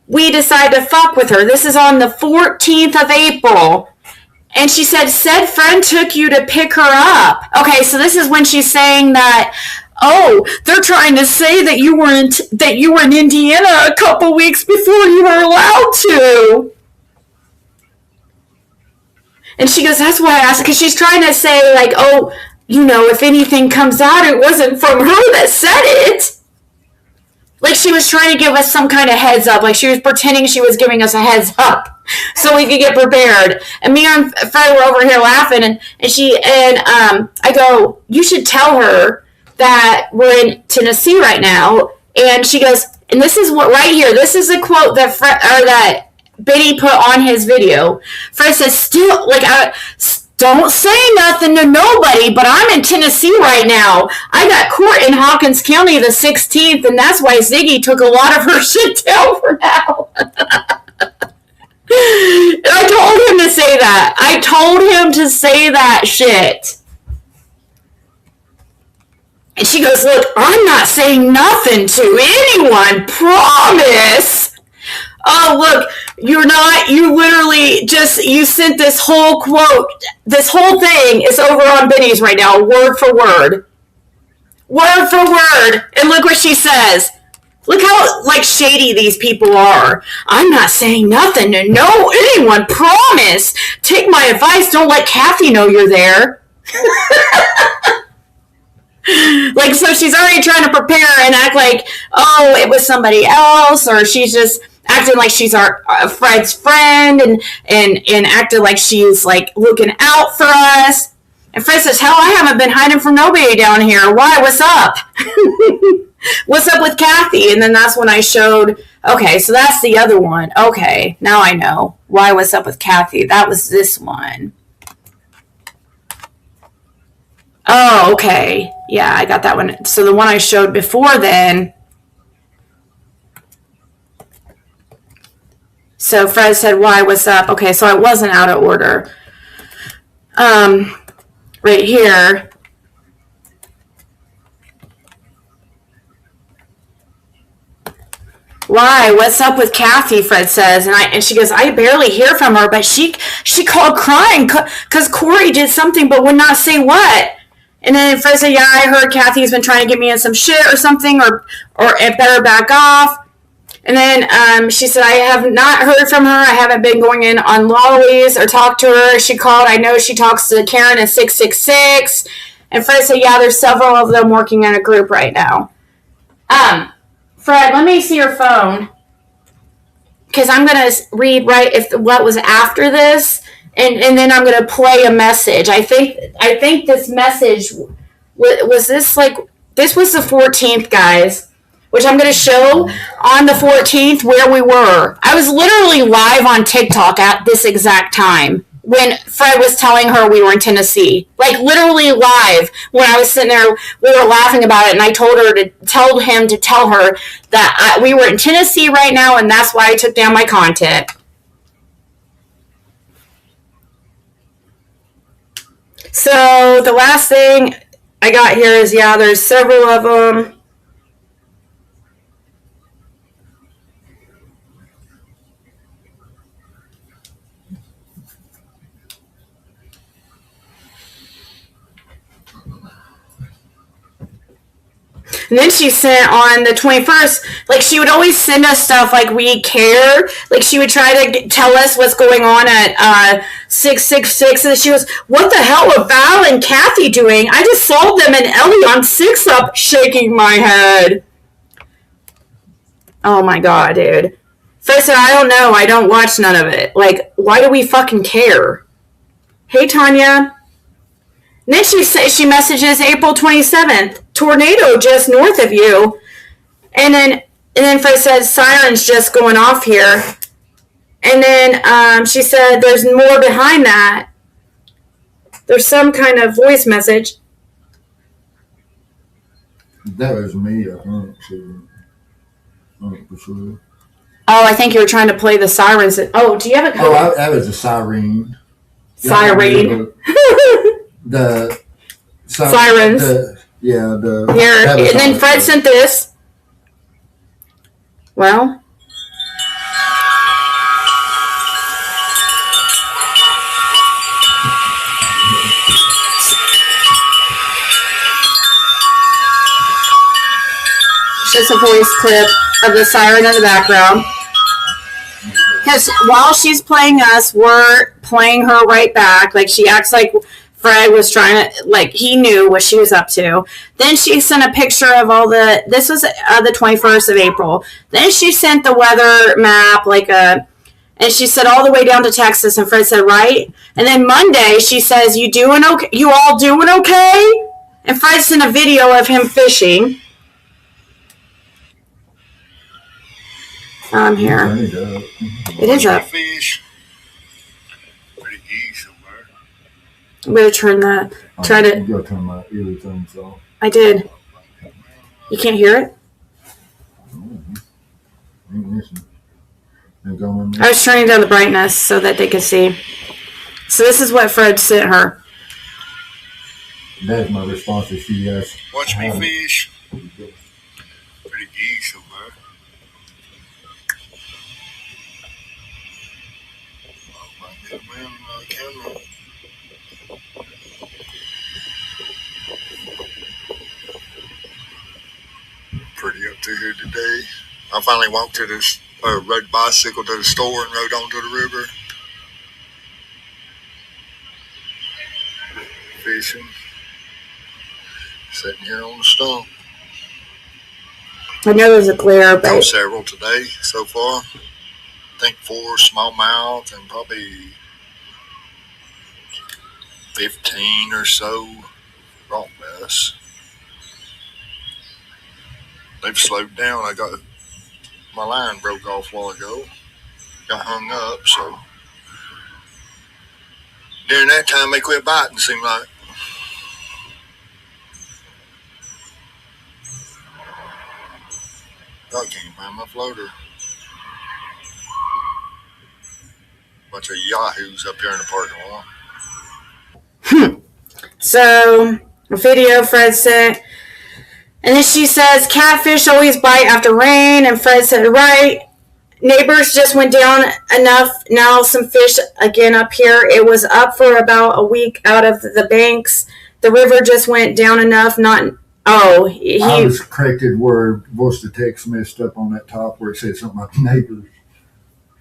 we decide to fuck with her. This is on the 14th of April. And she said friend took you to pick her up. Okay, so this is when she's saying that, oh, they're trying to say that you were in Indiana a couple weeks before you were allowed to. And she goes, that's why I asked, because she's trying to say, like, oh, you know, if anything comes out, it wasn't from her that said it. Like, she was trying to give us some kind of heads up. Like, she was pretending she was giving us a heads up so we could get prepared. And me and Fred were over here laughing, and I go, you should tell her that we're in Tennessee right now. And she goes, and this is what right here. This is a quote that Benny put on his video. Fred says, still, like, don't say nothing to nobody, but I'm in Tennessee right now. I got court in Hawkins County the 16th, and that's why Ziggy took a lot of her shit down for now. And I told him to say that. I told him to say that shit. And she goes, look, I'm not saying nothing to anyone, promise. Oh, look, you literally you sent this whole quote. This whole thing is over on Benny's right now, word for word. Word for word. And look what she says. Look how, like, shady these people are. I'm not saying nothing to anyone, promise. Take my advice, don't let Kathy know you're there. Like, so she's already trying to prepare and act like, oh, it was somebody else, or she's just acting like she's our Fred's friend and acting like she's, like, looking out for us. And Fred says, hell, I haven't been hiding from nobody down here. Why? What's up? What's up with Kathy? And then that's when I showed, okay, so that's the other one. Okay, now I know. Why? What's up with Kathy? That was this one. Oh, okay. Yeah, I got that one. So the one I showed before then. So Fred said, why, what's up? Okay, so I wasn't out of order. Right here. Why? What's up with Kathy? Fred says, and she goes, I barely hear from her, but she called crying because Corey did something but would not say what. And then Fred said, yeah, I heard Kathy's been trying to get me in some shit or something, or it better back off. And then she said, I have not heard from her. I haven't been going in on lollies or talked to her. She called. I know she talks to Karen at 666. And Fred said, yeah, there's several of them working in a group right now. Fred, let me see your phone. Because I'm going to read what was after this. And then I'm going to play a message. I think this message was this, like, this was the 14th, guys. Which I'm going to show on the 14th where we were. I was literally live on TikTok at this exact time when Fred was telling her we were in Tennessee. Like, literally live. When I was sitting there, we were laughing about it, and I told him to tell her that we were in Tennessee right now, and that's why I took down my content. So, the last thing I got here is, yeah, there's several of them. And then she sent on the 21st, like, she would always send us stuff like we care. Like, she would try to tell us what's going on at 666. And she was, what the hell are Val and Kathy doing? I just saw them and Ellie on 6-Up, shaking my head. Oh my God, dude. First said, I don't know. I don't watch none of it. Like, why do we fucking care? Hey, Tanya. And then she messages April 27th, tornado just north of you. And then And then Fred said, sirens just going off here. And then she said, there's more behind that. There's some kind of voice message. That was me, I think. For sure. Oh, I think you were trying to play the sirens. Oh, do you have a... Oh, that was a siren. Siren. The sirens. Here. And then Fred sent this. Well... Just a voice clip of the siren in the background. Because while she's playing us, we're playing her right back. Like, she acts like Fred was trying to, like, he knew what she was up to. Then she sent a picture of all the, this was the 21st of April. Then she sent the weather map, and she said all the way down to Texas, and Fred said, right? And then Monday, she says, you doing okay? You all doing okay? And Fred sent a video of him fishing. I'm here. It is up. I'm going to turn the... Try to... You got to turn my earphones off. I did. You can't hear it? I was turning down the brightness so that they could see. So this is what Fred sent her. That's my response to she asked. Watch me fish. Pretty geese over there. Camera. Pretty up to here today. I finally walked to this, rode bicycle to the store and rode onto the river. Fishing. Sitting here on the stump. I know there's a glare, but... Caught several today so far. I think 4 smallmouth and probably 15 or so rock bass. They've slowed down. I got my line broke off a while ago. Got hung up, so during that time they quit biting, seemed like. I can't find my floater. Bunch of yahoos up here in the parking lot. So, a video Fred sent. And then she says, catfish always bite after rain. And Fred said, right. Neighbors just went down enough. Now some fish again up here. It was up for about a week out of the banks. The river just went down enough. I was corrected where voice to text messed up on that top where it said something about neighbors.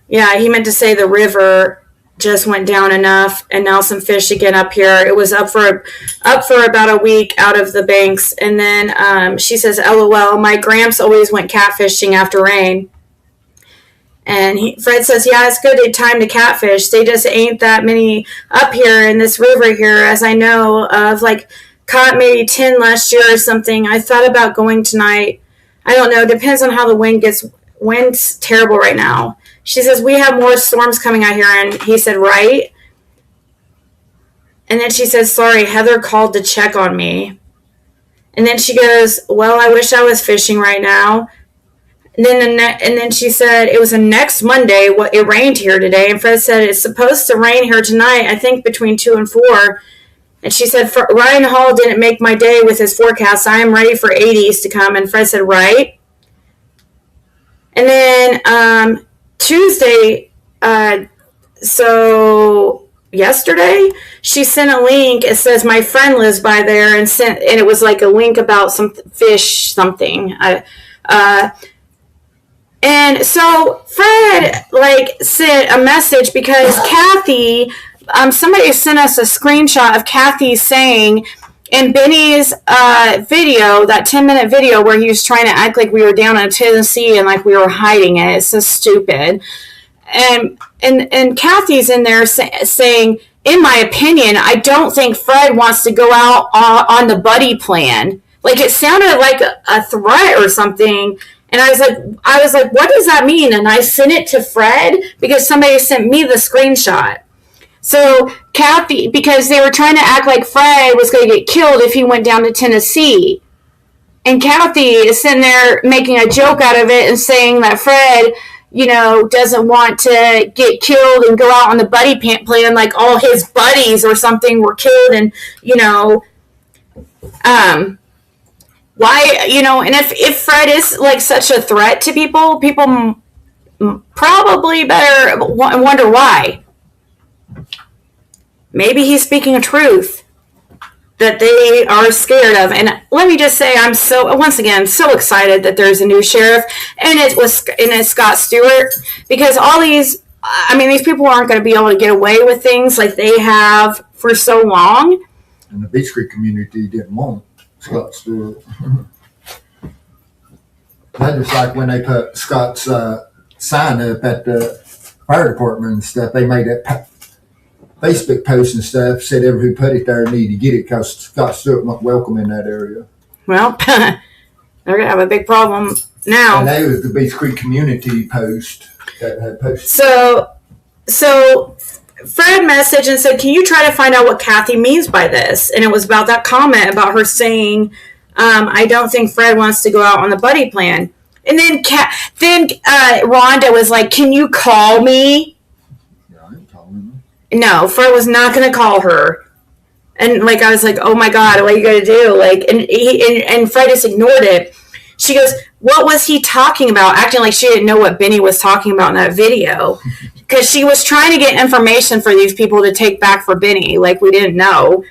Yeah, he meant to say the river just went down enough, and now some fish again up here. It was up for about a week out of the banks. And then she says, LOL, my gramps always went catfishing after rain. And Fred says, yeah, it's good time to catfish. They just ain't that many up here in this river here, as I know of. Like, caught maybe 10 last year or something. I thought about going tonight. I don't know. Depends on how the wind gets. Wind's terrible right now. She says, we have more storms coming out here. And he said, right. And then she says, sorry, Heather called to check on me. And then she goes, well, I wish I was fishing right now. And then she said, it was the next Monday. It rained here today. And Fred said, it's supposed to rain here tonight, I think between 2 and 4. And she said, Ryan Hall didn't make my day with his forecast. I am ready for 80s to come. And Fred said, right. And then Tuesday, so yesterday, she sent a link. It says my friend lives by there, and it was like a link about some fish something. And so Fred sent a message because Kathy, somebody sent us a screenshot of Kathy saying in Benny's video, that 10-minute video where he was trying to act like we were down in Tennessee and like we were hiding it. It's so stupid. And Kathy's in there saying, in my opinion, I don't think Fred wants to go out on the buddy plan. Like, it sounded like a threat or something. And I was like, what does that mean? And I sent it to Fred because somebody sent me the screenshot. So Kathy, because they were trying to act like Fred was going to get killed if he went down to Tennessee. And Kathy is sitting there making a joke out of it and saying that Fred, doesn't want to get killed and go out on the buddy plan like all his buddies or something were killed. And, why, and if Fred is like such a threat to people probably better wonder why. Maybe he's speaking a truth that they are scared of. And let me just say, I'm so excited that there's a new sheriff, and it's Scott Stewart, because all these people aren't going to be able to get away with things like they have for so long. And the Beach Creek community didn't want Scott Stewart. That just like when they put Scott's sign up at the fire department and stuff, they made that Facebook post and stuff, said everyone who put it there needed to get it because Scott Stewart wasn't welcome in that area. Well, they're going to have a big problem now. And that was the Beach Creek community post that had posted. So Fred messaged and said, can you try to find out what Kathy means by this? And it was about that comment about her saying, I don't think Fred wants to go out on the buddy plan. And then Rhonda was like, can you call me? Yeah, I ain't calling him. No, Fred was not going to call her. And like, I was like, oh my God, what are you going to do? Like, and Fred just ignored it. She goes, what was he talking about? Acting like she didn't know what Benny was talking about in that video. Because she was trying to get information for these people to take back for Benny. Like, we didn't know.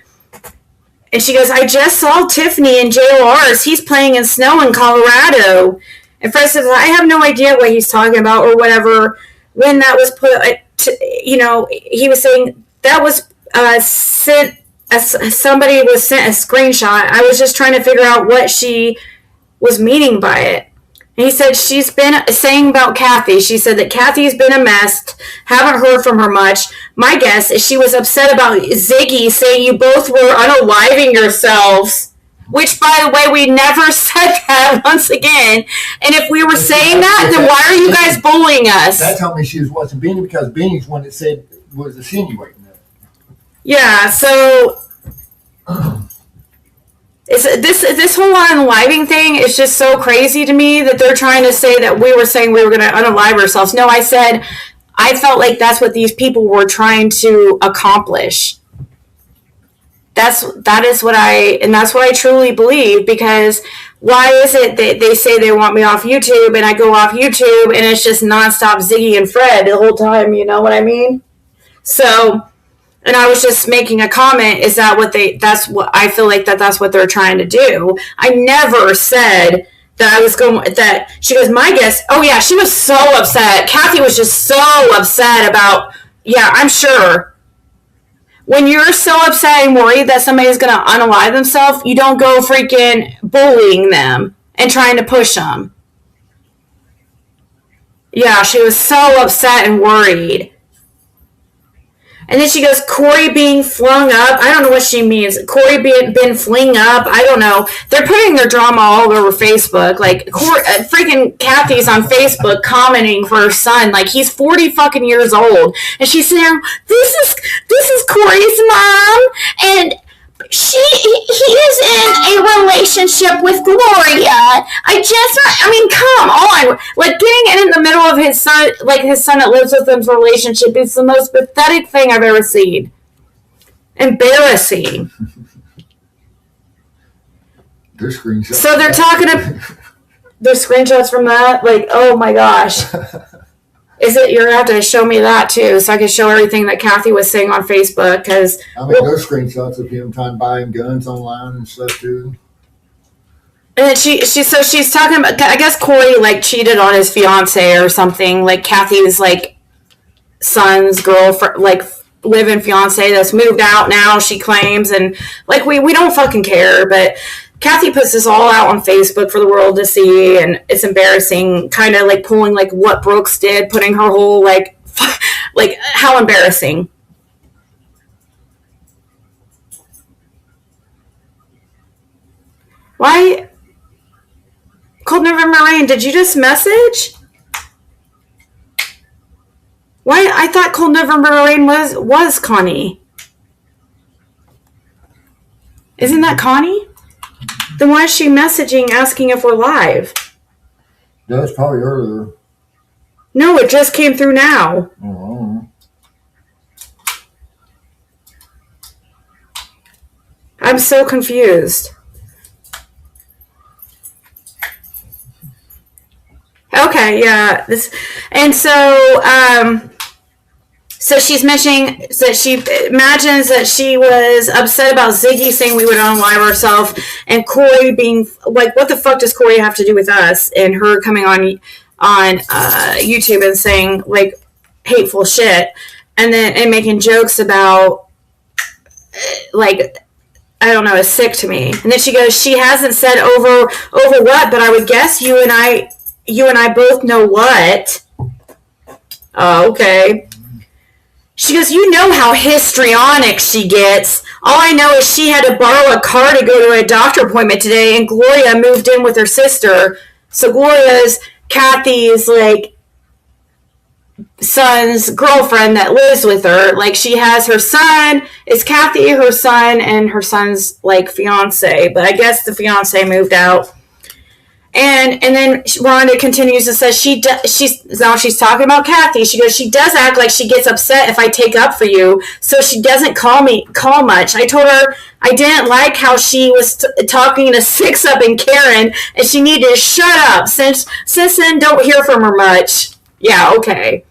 And she goes, I just saw Tiffany in JORs. He's playing in snow in Colorado. And Fred says, I have no idea what he's talking about or whatever. When that was put, he was saying that was sent, somebody was sent a screenshot. I was just trying to figure out what she was meaning by it. And he said she's been saying about Kathy. She said that Kathy's been a mess. Haven't heard from her much. My guess is she was upset about Ziggy saying you both were unaliving yourselves. Which, by the way, we never said that once again. And if we were saying that, then why are you guys bullying us? That told me she was watching Benny because Benny's one that said was insinuating that. Yeah, so this whole unaliving thing is just so crazy to me that they're trying to say that we were saying we were going to unalive ourselves. No, I said I felt like that's what these people were trying to accomplish. That's what I truly believe, because why is it that they say they want me off YouTube and I go off YouTube and it's just nonstop Ziggy and Fred the whole time, you know what I mean? So, and I was just making a comment, is that that's what I feel like that's what they're trying to do. I never said that she goes, my guess, oh yeah, she was so upset. Kathy was just so upset about, yeah, I'm sure. When you're so upset and worried that somebody's going to unalive themselves, you don't go freaking bullying them and trying to push them. Yeah, she was so upset and worried. And then she goes, Corey being flung up. I don't know what she means. Corey been fling up. I don't know. They're putting their drama all over Facebook. Like, freaking Kathy's on Facebook commenting for her son. Like, he's 40 fucking years old. And she's saying, this is Corey's mom. And he is in a relationship with Gloria. Come on. Like, getting in the middle of his son, like his son that lives with him's relationship is the most pathetic thing I've ever seen. Embarrassing. Their screenshots. So they're talking about the screenshots from that. Like, oh my gosh. You're going to have to show me that too, so I can show everything that Kathy was saying on Facebook. Because there's screenshots of him trying to buy him guns online and stuff too. And then she's talking about, I guess Corey like cheated on his fiance or something. Like Kathy's like son's girlfriend, like live-in fiance that's moved out now, she claims, and like we don't fucking care, but Kathy puts this all out on Facebook for the world to see, and it's embarrassing, kind of like pulling like what Brooks did, putting her whole like how embarrassing. Why? Cold November Rain, Ryan, did you just message? Why? I thought Cold November Rain was Connie. Isn't that Connie? Then why is she messaging asking if we're live? That was probably earlier. No, it just came through now. Oh. I'm so confused. Okay, yeah. So she's mentioning that she imagines that she was upset about Ziggy saying we would unalive ourselves, and Corey being like, "What the fuck does Corey have to do with us?" And her coming on YouTube and saying like hateful shit, and making jokes about like, I don't know, is sick to me. And then she goes, "She hasn't said over what, but I would guess you and I both know what." Oh, okay. She goes, "You know how histrionic she gets. All I know is she had to borrow a car to go to a doctor appointment today, and Gloria moved in with her sister." So Gloria's Kathy's like son's girlfriend that lives with her. Like, she has her son, is Kathy, her son, and her son's like fiance. But I guess the fiance moved out. And then Rhonda continues and says she's talking about Kathy. She goes, "She does act like she gets upset if I take up for you, so she doesn't call much. I told her I didn't like how she was talking to Six Up and Karen, and she needed to shut up. Since then, don't hear from her much." Yeah, okay.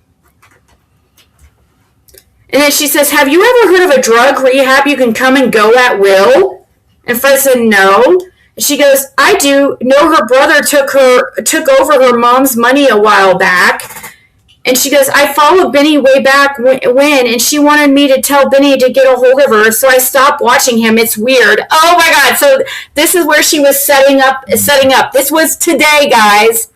And then she says, "Have you ever heard of a drug rehab you can come and go at will?" And Fred said, "No." She goes, "I do know her brother took over her mom's money a while back." And she goes, "I followed Benny way back when, and she wanted me to tell Benny to get a hold of her, so I stopped watching him. It's weird." Oh my God. So this is where she was setting up. This was today, guys.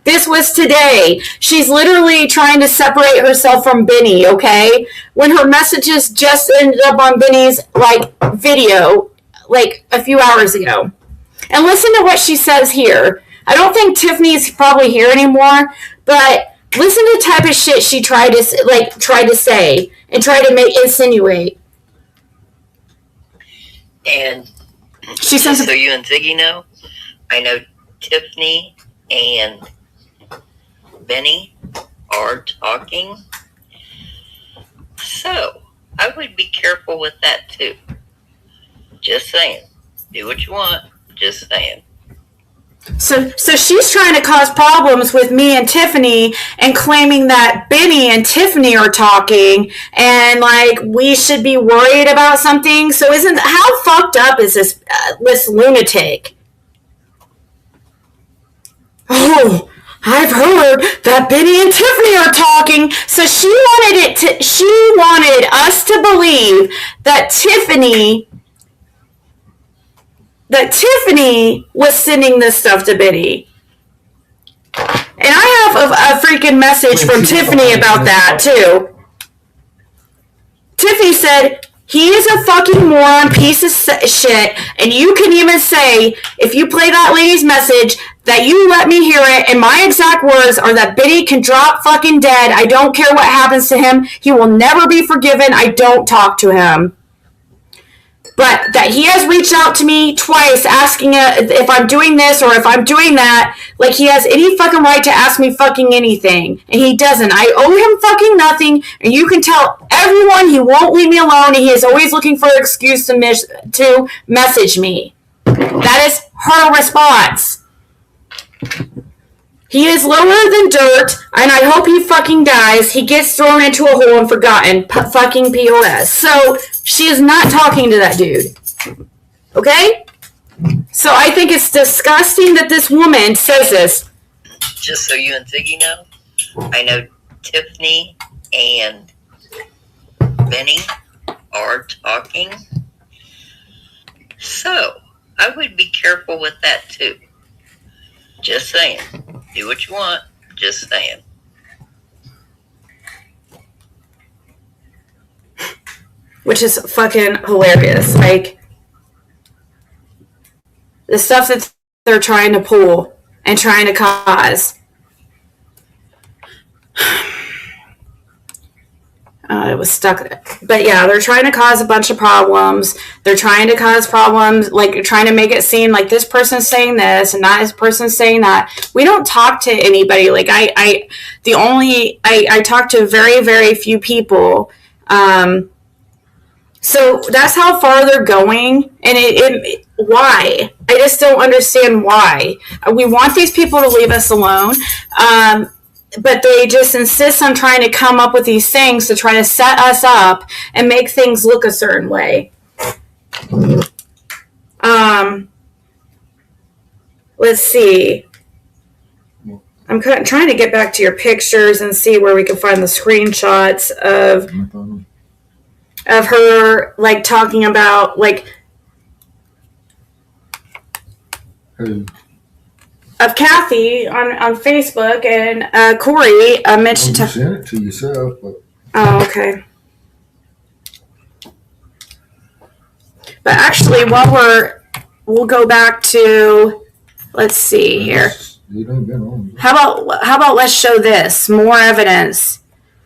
This was today. She's literally trying to separate herself from Benny, okay? When her messages just ended up on Benny's like video like a few hours ago. And listen to what she says here. I don't think Tiffany's probably here anymore, but listen to the type of shit she tried to say and try to insinuate. And she says, so you and Ziggy know, I know Tiffany and Benny are talking. So I would be careful with that too. Just saying. Do what you want. Just saying. So she's trying to cause problems with me and Tiffany and claiming that Benny and Tiffany are talking and like we should be worried about something. So how fucked up is this lunatic? "Oh, I've heard that Benny and Tiffany are talking." So she wanted us to believe that Tiffany was sending this stuff to Benny. And I have a freaking message from Tiffany about that, too. Tiffany said, "He is a fucking moron piece of shit, and you can even say, if you play that lady's message, that you let me hear it, and my exact words are that Benny can drop fucking dead. I don't care what happens to him. He will never be forgiven. I don't talk to him. But that he has reached out to me twice asking if I'm doing this or if I'm doing that. Like he has any fucking right to ask me fucking anything. And he doesn't. I owe him fucking nothing. And you can tell everyone he won't leave me alone. And he is always looking for an excuse to message me." That is her response. "He is lower than dirt, and I hope he fucking dies. He gets thrown into a hole and forgotten. Fucking POS. So she is not talking to that dude. Okay? So I think it's disgusting that this woman says this. Just so you and Ziggy know, I know Tiffany and Benny are talking. So I would be careful with that too. Just saying. Do what you want. Just saying. Which is fucking hilarious. Like, the stuff that they're trying to pull and trying to cause. It was stuck. But yeah, they're trying to cause a bunch of problems. They're trying to cause problems, like trying to make it seem like this person's saying this and that this person's saying that. We don't talk to anybody. Like I talk to very, very few people. So that's how far they're going. And why? I just don't understand why. We want these people to leave us alone. But they just insist on trying to come up with these things to try to set us up and make things look a certain way. Let's see. I'm trying to get back to your pictures and see where we can find the screenshots of her, like, talking about, like, of Kathy on Facebook, and Corey mentioned. You sent it to yourself, but. Oh, okay. But actually, we'll go back to. Let's see here. How about let's show this more evidence.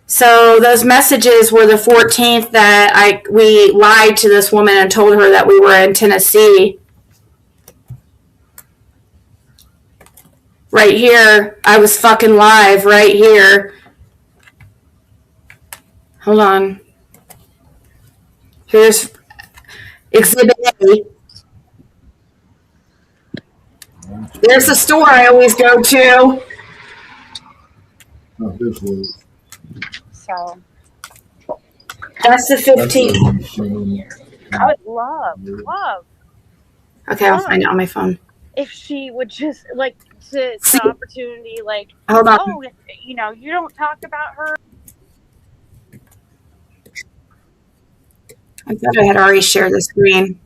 So those messages were the 14th that we lied to this woman and told her that we were in Tennessee. Right here, I was fucking live right here. Hold on. Here's Exhibit A. There's the store I always go to. Not this way. So that's the 15th. I would love. Okay, I'll find it on my phone. If she would just like to the opportunity, like, hold on. Oh, you know, you don't talk about her. I thought I had already shared the screen.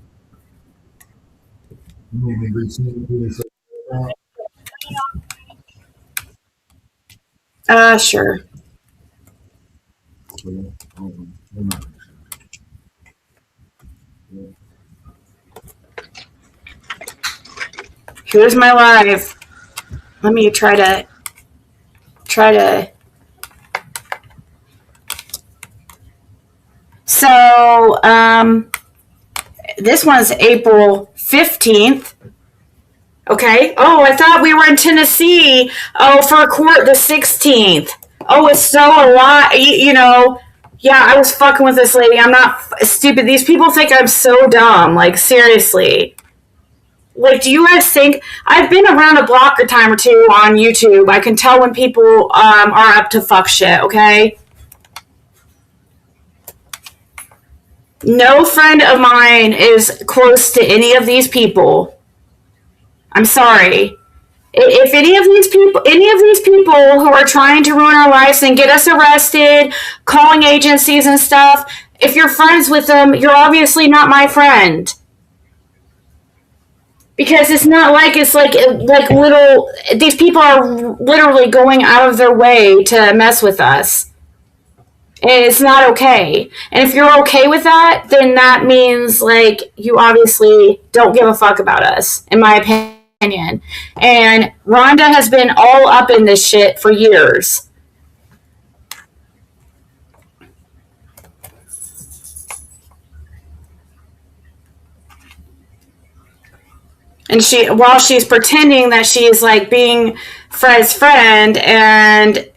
Sure. Here's my live. Let me try to. So, this one's April 15th. Okay. Oh, I thought we were in Tennessee. Oh, for court the 16th. Oh, it's so a lot. You know, yeah, I was fucking with this lady. I'm not stupid. These people think I'm so dumb. Like, seriously. Like, do you guys think... I've been around a block or time or two on YouTube. I can tell when people are up to fuck shit, okay? No friend of mine is close to any of these people. I'm sorry. If any of these people who are trying to ruin our lives and get us arrested, calling agencies and stuff, if you're friends with them, you're obviously not my friend. Because it's not like it's like little... These people are literally going out of their way to mess with us. And it's not okay. And if you're okay with that, then that means, like, you obviously don't give a fuck about us, in my opinion. And Rhonda has been all up in this shit for years. And while she's pretending that she's, like, being Fred's friend and,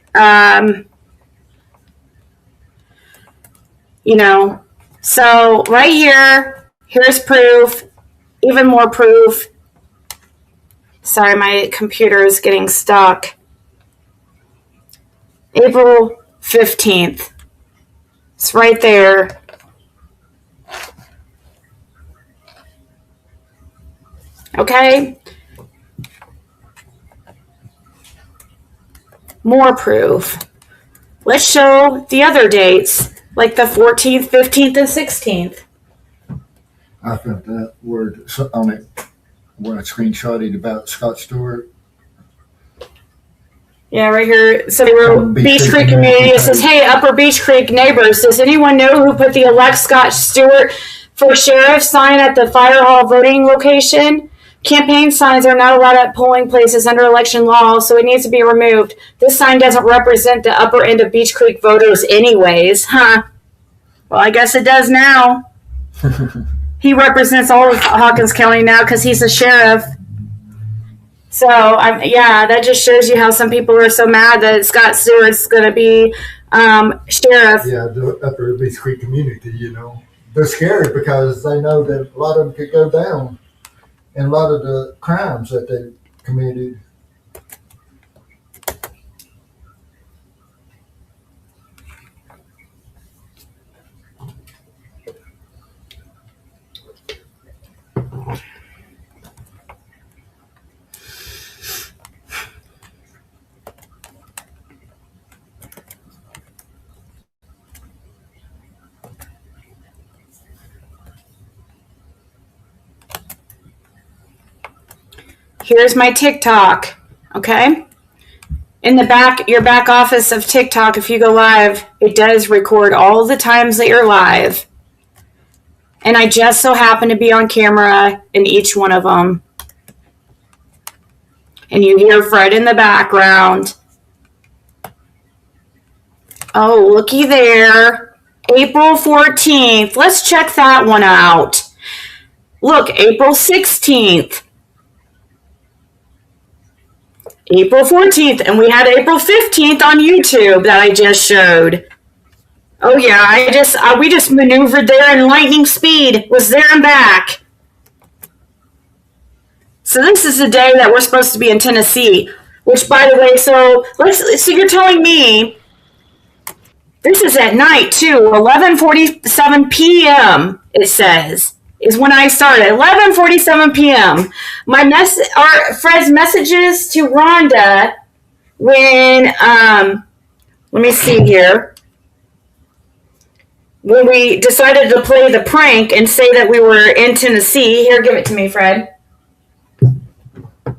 you know, so right here's proof, even more proof. Sorry, my computer is getting stuck. April 15th. It's right there. Okay? More proof. Let's show the other dates, like the 14th, 15th, and 16th. I found that word on it when I screenshotted about Scott Stewart. Yeah, right here. So they wrote Beach Creek Community. It says, hey, Upper Beach Creek neighbors, does anyone know who put the elect Scott Stewart for sheriff sign at the fire hall voting location? Campaign signs are not allowed at polling places under election law, so it needs to be removed. This sign doesn't represent the upper end of Beech Creek voters anyways. Huh. Well, I guess it does now. He represents all of Hawkins County now because he's the sheriff. So, that just shows you how some people are so mad that Scott Stewart's going to be sheriff. Yeah, the upper Beech Creek community, you know. They're scared because they know that a lot of them could go down and a lot of the crimes that they committed. Here's my TikTok, okay? In the back, your back office of TikTok, if you go live, it does record all the times that you're live. And I just so happen to be on camera in each one of them. And you hear Fred in the background. Oh, looky there. April 14th. Let's check that one out. Look, April 16th. April 14th, and we had April 15th on YouTube that I just showed. Oh yeah, we just maneuvered there in lightning speed, was there and back. So this is the day that we're supposed to be in Tennessee, which by the way, so you're telling me this is at night too, 11:47 p.m. it says. Is when I started, 11:47 p.m. Fred's messages to Rhonda when, let me see here, when we decided to play the prank and say that we were in Tennessee. Here, give it to me, Fred. I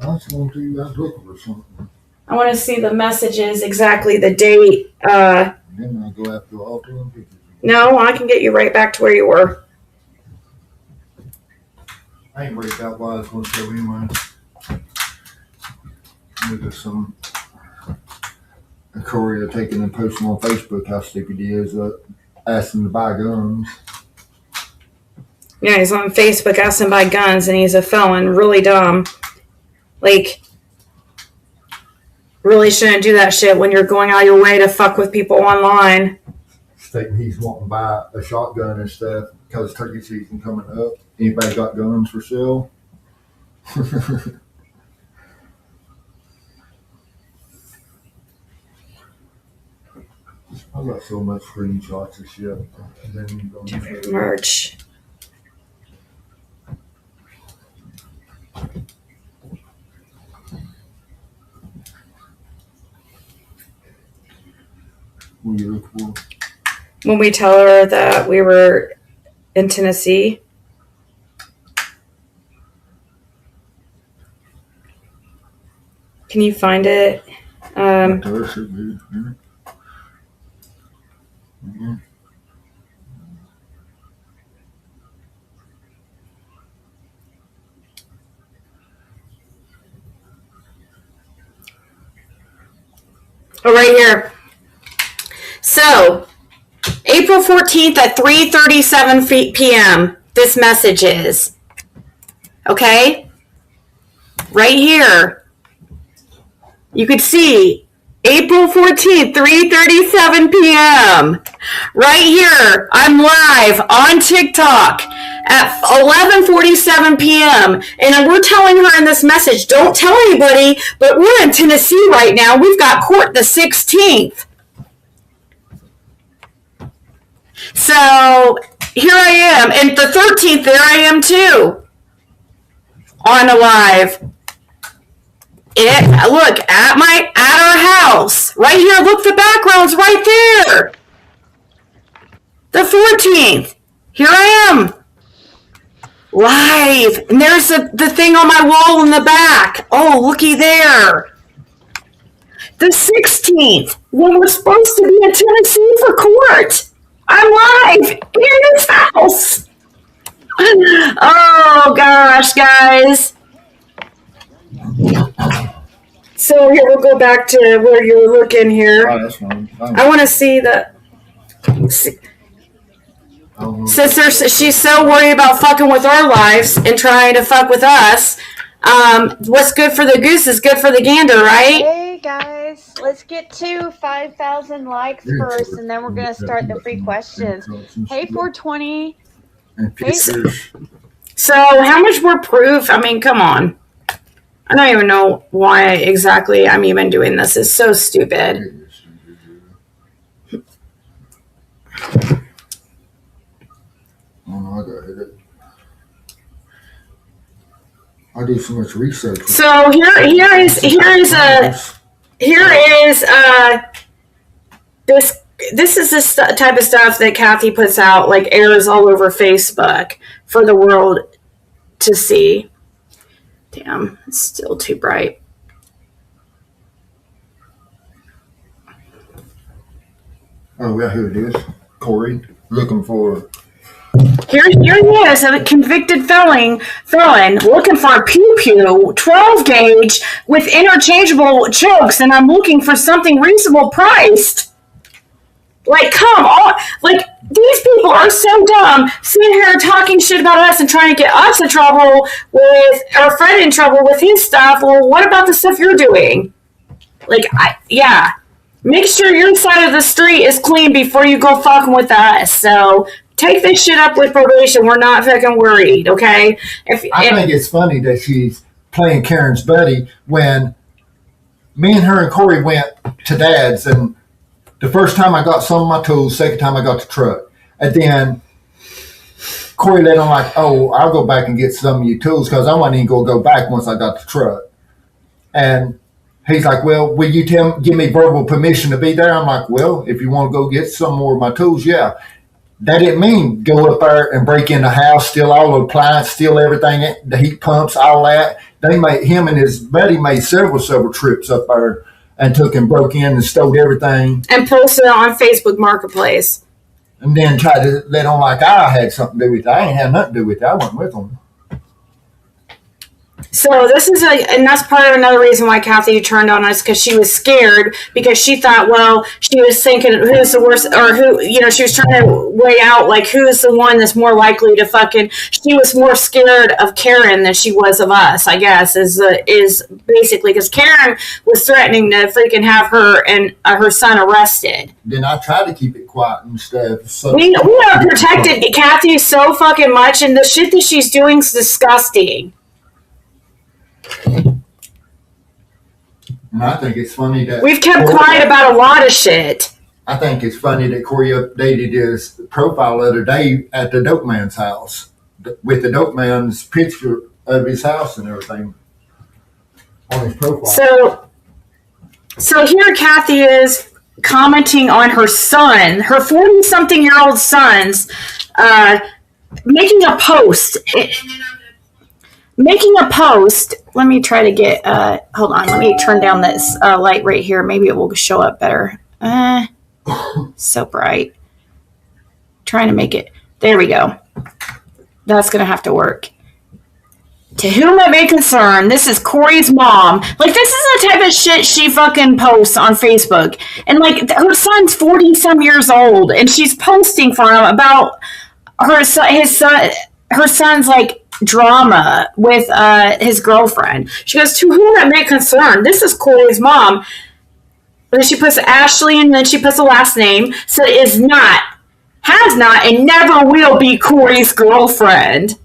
was going to you guys looking for something. I want to see the messages, exactly the date. Then I'll go after all the pictures. No, I can get you right back to where you were. I ain't worried about what I was going to show anyway. There's some courier taking and posting on Facebook how stupid he is, asking to buy guns. Yeah, he's on Facebook asking to buy guns, and he's a felon. Really dumb. Like, really shouldn't do that shit when you're going out of your way to fuck with people online. Stating he's wanting to buy a shotgun and stuff because turkey season coming up. Anybody got guns for sale? I got so much screenshots of shit. Different merch. What you look for? When we tell her that we were in Tennessee. Can you find it? Should be. Mm-hmm. Oh, right here. So, April 14th at 3:37 p.m. This message is. Okay? Right here. You could see April 14th, 3:37 p.m. Right here, I'm live on TikTok at 11:47 p.m. And we're telling her in this message, don't tell anybody, but we're in Tennessee right now. We've got court the 16th. So here I am. And the 13th, there I am too. On a live. Look, at our house. Right here, look, the background's right there. The 14th. Here I am. Live. And there's the thing on my wall in the back. Oh, looky there. The 16th, when we're supposed to be in Tennessee for court. I'm live in this house. Oh, gosh, guys. So here we'll go back to where you're looking here. Oh, that's fine. I want to see the. Since she's so worried about fucking with our lives and trying to fuck with us, what's good for the goose is good for the gander, right? Hey guys, let's get to 5,000 likes first, and then we're gonna start the free questions. Hey 420. And pictures. So how much more proof? I mean, come on. I don't even know why exactly I'm even doing this. It's so stupid. Oh no, I got it. I do so much research. So here is this is this type of stuff that Kathy puts out, like airs all over Facebook for the world to see. Damn, it's still too bright. Oh yeah, here it is. Corey looking for. Here he is, a convicted felon looking for a pew 12 gauge with interchangeable chokes, and I'm looking for something reasonable priced. Like, come on. Like, these people are so dumb, sitting here talking shit about us and trying to get us in trouble with, or Fred in trouble with his stuff. Well, what about the stuff you're doing? Like, yeah. Make sure your side of the street is clean before you go fucking with us. So, take this shit up with probation. We're not fucking worried, okay? I think it's funny that she's playing Karen's buddy when me and her and Corey went to Dad's, and the first time I got some of my tools, second time I got the truck. And then Corey let on like, oh, I'll go back and get some of your tools because I wasn't even going to go back once I got the truck. And he's like, well, will you give me verbal permission to be there? I'm like, well, if you want to go get some more of my tools, yeah. That didn't mean go up there and break in the house, steal all the appliances, steal everything, the heat pumps, all that. Him and his buddy made several trips up there and took and broke in and stole everything. And posted it on Facebook Marketplace. And then tried to let on like I had something to do with it. I ain't had nothing to do with it. I wasn't with them. So this is and that's part of another reason why Kathy turned on us, because she was scared, because she thought, well, she was thinking who's the worst, or who, she was trying to weigh out like who's the one that's more likely to fucking. She was more scared of Karen than she was of us, I guess, is basically because Karen was threatening to freaking have her and her son arrested. Then I tried to keep it quiet and stuff. So we have protected Kathy so fucking much, and the shit that she's doing is disgusting. And I think it's funny that we've kept quiet about a lot of shit. I think it's funny that Corey updated his profile the other day at the dope man's house with the dope man's picture of his house and everything on his profile. So here Kathy is commenting on her son, her 40-something-year-old son's making a post. Let me try to get, hold on, let me turn down this light right here. Maybe it will show up better. So bright. Trying to make it, there we go. That's going to have to work. To whom it may concern, this is Corey's mom. Like, this is the type of shit she fucking posts on Facebook. And, like, her son's 40-some years old, and she's posting for him about her son's, like, drama with his girlfriend. She goes, to whom it may concern, this is Corey's mom. And then she puts Ashley, and then she puts the last name. So it is not, has not, and never will be Corey's girlfriend.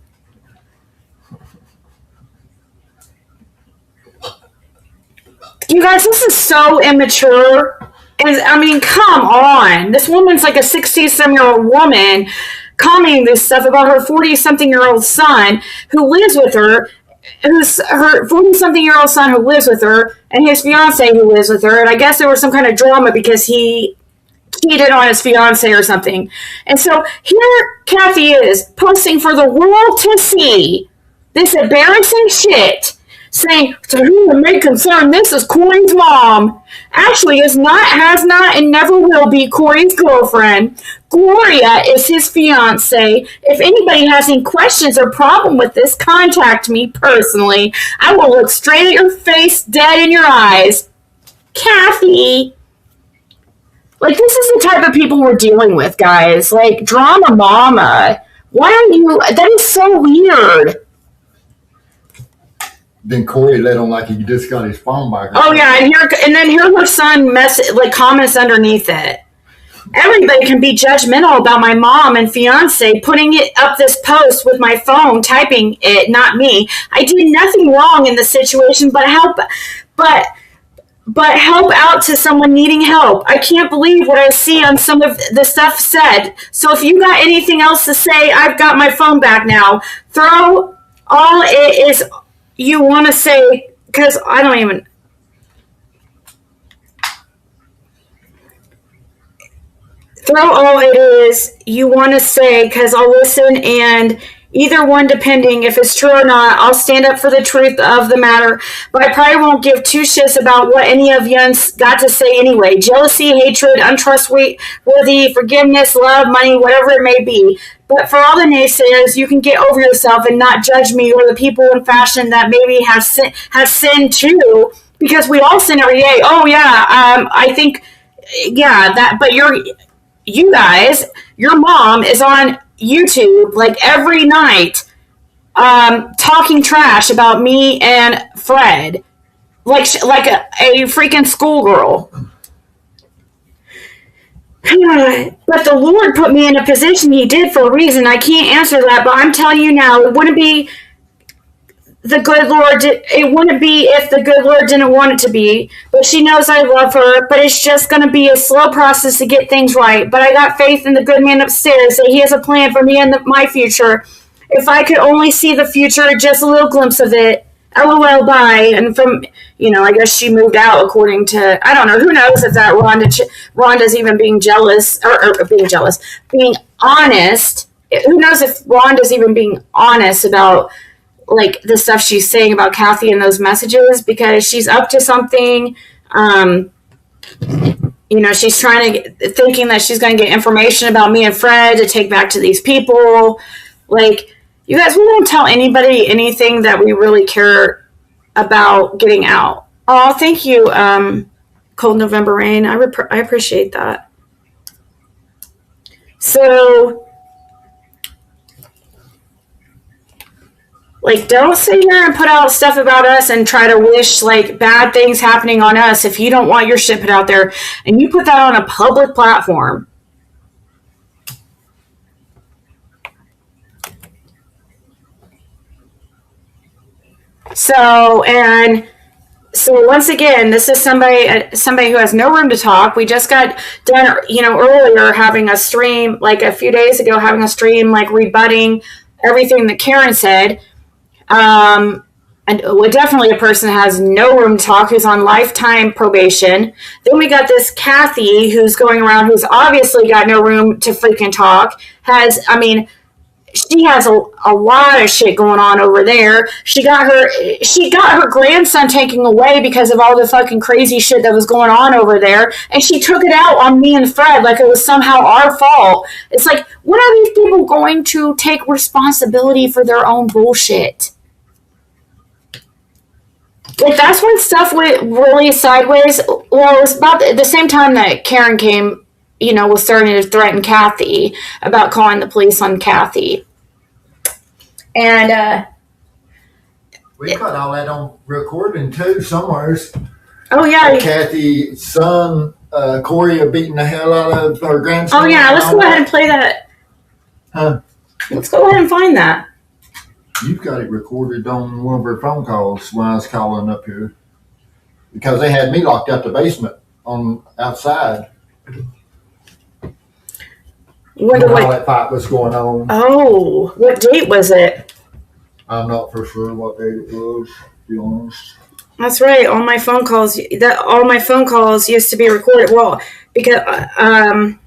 You guys, this is so immature. And I mean, come on. This woman's like a 60-some-year-old woman commenting this stuff about her 40-something-year-old son who lives with her, who's her 40-something-year-old son who lives with her, and his fiance who lives with her. And I guess there was some kind of drama because he cheated on his fiance or something. And so here Kathy is posting for the world to see this embarrassing shit. saying, to whom it may concern, this is Corey's mom. Ashley is not, has not, and never will be Corey's girlfriend. Gloria is his fiance. If anybody has any questions or problem with this, contact me personally. I will look straight at your face, dead in your eyes. Kathy. Like, this is the type of people we're dealing with, guys. Like, drama mama. Why are you... That is so weird. Then Corey let on like he just got his phone back. Oh, yeah, and then here her son comments underneath it. Everybody can be judgmental about my mom and fiance putting it up this post with my phone, typing it, not me. I did nothing wrong in the situation, but help out to someone needing help. I can't believe what I see on some of the stuff said. So if you got anything else to say, I've got my phone back now. Throw all it is you want to say, because I don't even... Throw all it is you want to say, because I'll listen, and either one, depending if it's true or not, I'll stand up for the truth of the matter, but I probably won't give two shits about what any of yuns got to say anyway. Jealousy, hatred, untrustworthy, forgiveness, love, money, whatever it may be. But for all the naysayers, you can get over yourself and not judge me or the people in fashion that maybe have sinned too, because we all sin every day. Oh yeah, I think, yeah, that, but you guys, your mom is on YouTube like every night talking trash about me and Fred like a freaking schoolgirl. But the Lord put me in a position he did for a reason. I can't answer that, but I'm telling you now, it wouldn't be the good Lord. It wouldn't be if the good Lord didn't want it to be. But she knows I love her. But it's just going to be a slow process to get things right. But I got faith in the good man upstairs that he has a plan for me and my future. If I could only see the future, just a little glimpse of it. LOL, bye. And from, I guess she moved out according to, I don't know, who knows if that Rhonda's even being jealous, or being honest. Who knows if Rhonda's even being honest about like the stuff she's saying about Kathy in those messages, because she's up to something. She's thinking that she's going to get information about me and Fred to take back to these people. Like, you guys, we won't tell anybody anything that we really care about getting out. Oh, thank you, Cold November Rain. I appreciate that. So, like, don't sit here and put out stuff about us and try to wish, like, bad things happening on us if you don't want your shit put out there. And you put that on a public platform. So once again, this is somebody who has no room to talk. We just got done, earlier having a stream, like a few days ago, having a stream, like, rebutting everything that Karen said. And definitely a person that has no room to talk, who's on lifetime probation. Then we got this Kathy who's going around, who's obviously got no room to freaking talk. She has a lot of shit going on over there. She got her grandson taken away because of all the fucking crazy shit that was going on over there, and she took it out on me and Fred like it was somehow our fault. It's like, when are these people going to take responsibility for their own bullshit? Like, that's when stuff went really sideways. Well, it was about the same time that Karen came, was starting to threaten Kathy about calling the police on Kathy. And, we got all that on recording too, somewheres. Oh, yeah. Kathy's son, Corey, beating the hell out of her grandson. Oh, yeah, let's go ahead and play that. Huh? Let's go ahead and find that. You've got it recorded on one of her phone calls when I was calling up here, because they had me locked out the basement outside. When all that fight was going on. Oh, what date was it? I'm not for sure what date it was, to be honest. That's right. All my phone calls used to be recorded. Well, because that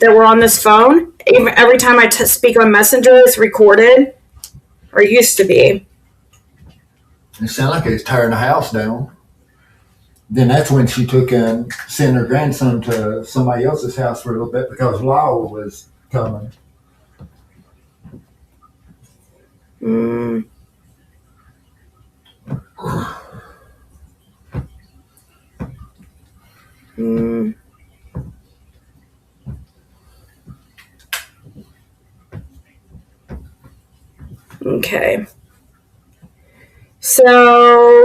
were on this phone. Every time I speak on Messenger, it's recorded. Or used to be. It sounded like it was tearing the house down. Then that's when she took and sent her grandson to somebody else's house for a little bit because Lyle was coming. Mm. Mm. Okay. So,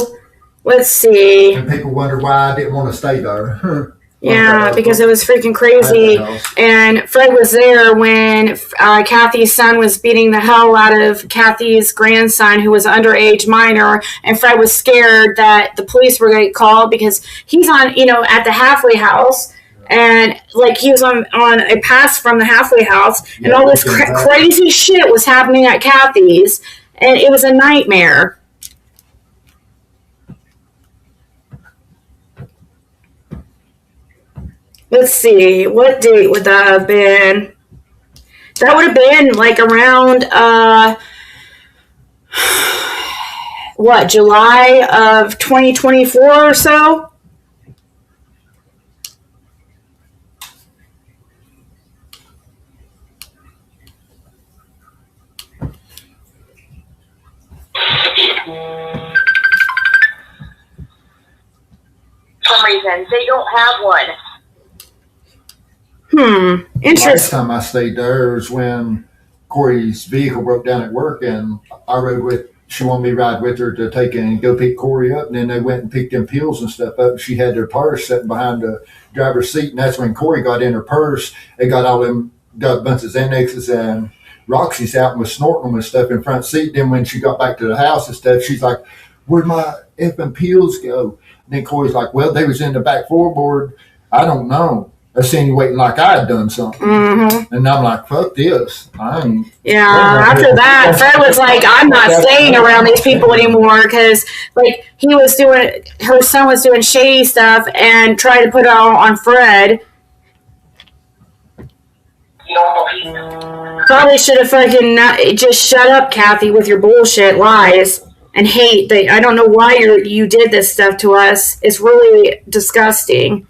let's see. And people wonder why I didn't want to stay there. Yeah, because it was freaking crazy. And Fred was there when Kathy's son was beating the hell out of Kathy's grandson, who was an underage minor. And Fred was scared that the police were going to get called because he's on, at the halfway house. And like he was on a pass from the halfway house, and all this crazy shit was happening at Kathy's, and it was a nightmare. Let's see, what date would that have been? That would have been like around July of 2024 or so. some reason. They don't have one. Interesting. Last time I stayed there was when Corey's vehicle broke down at work, and I rode with. She wanted me to ride with her to take and go pick Corey up, and then they went and picked them pills and stuff up. She had their purse sitting behind the driver's seat, and that's when Corey got in her purse. They got a bunch of Xanaxes and Roxy's out and was snorting them and stuff in front seat. Then when she got back to the house and stuff, she's like, "Where'd my effing pills go?" And then Corey's like, "Well, they was in the back floorboard. I don't know." Insinuating like I had done something. Mm-hmm. And I'm like, fuck this. After that, Fred was like, I'm not staying around these people anymore, because like her son was doing shady stuff and tried to put it all on Fred. Probably should have fucking just shut up, Kathy, with your bullshit lies and hate. I don't know why you did this stuff to us. It's really disgusting.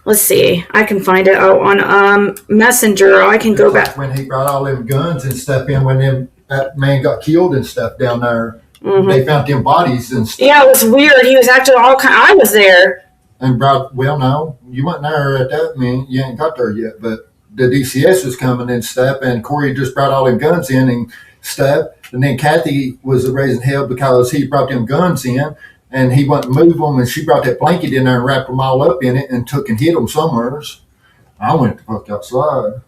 Let's see. I can find it out on Messenger. I can go back. When he brought all them guns and stuff in, when that man got killed and stuff down there, they found them bodies and stuff. Yeah, it was weird. He was acting all kind. I was there. And no, you weren't there at that. I mean, you ain't got there yet, but the DCS was coming and stuff, and Corey just brought all them guns in and stuff. And then Kathy was raising hell because he brought them guns in, and he went to move them, and she brought that blanket in there and wrapped them all up in it and took and hid them somewhere. I went the fuck outside.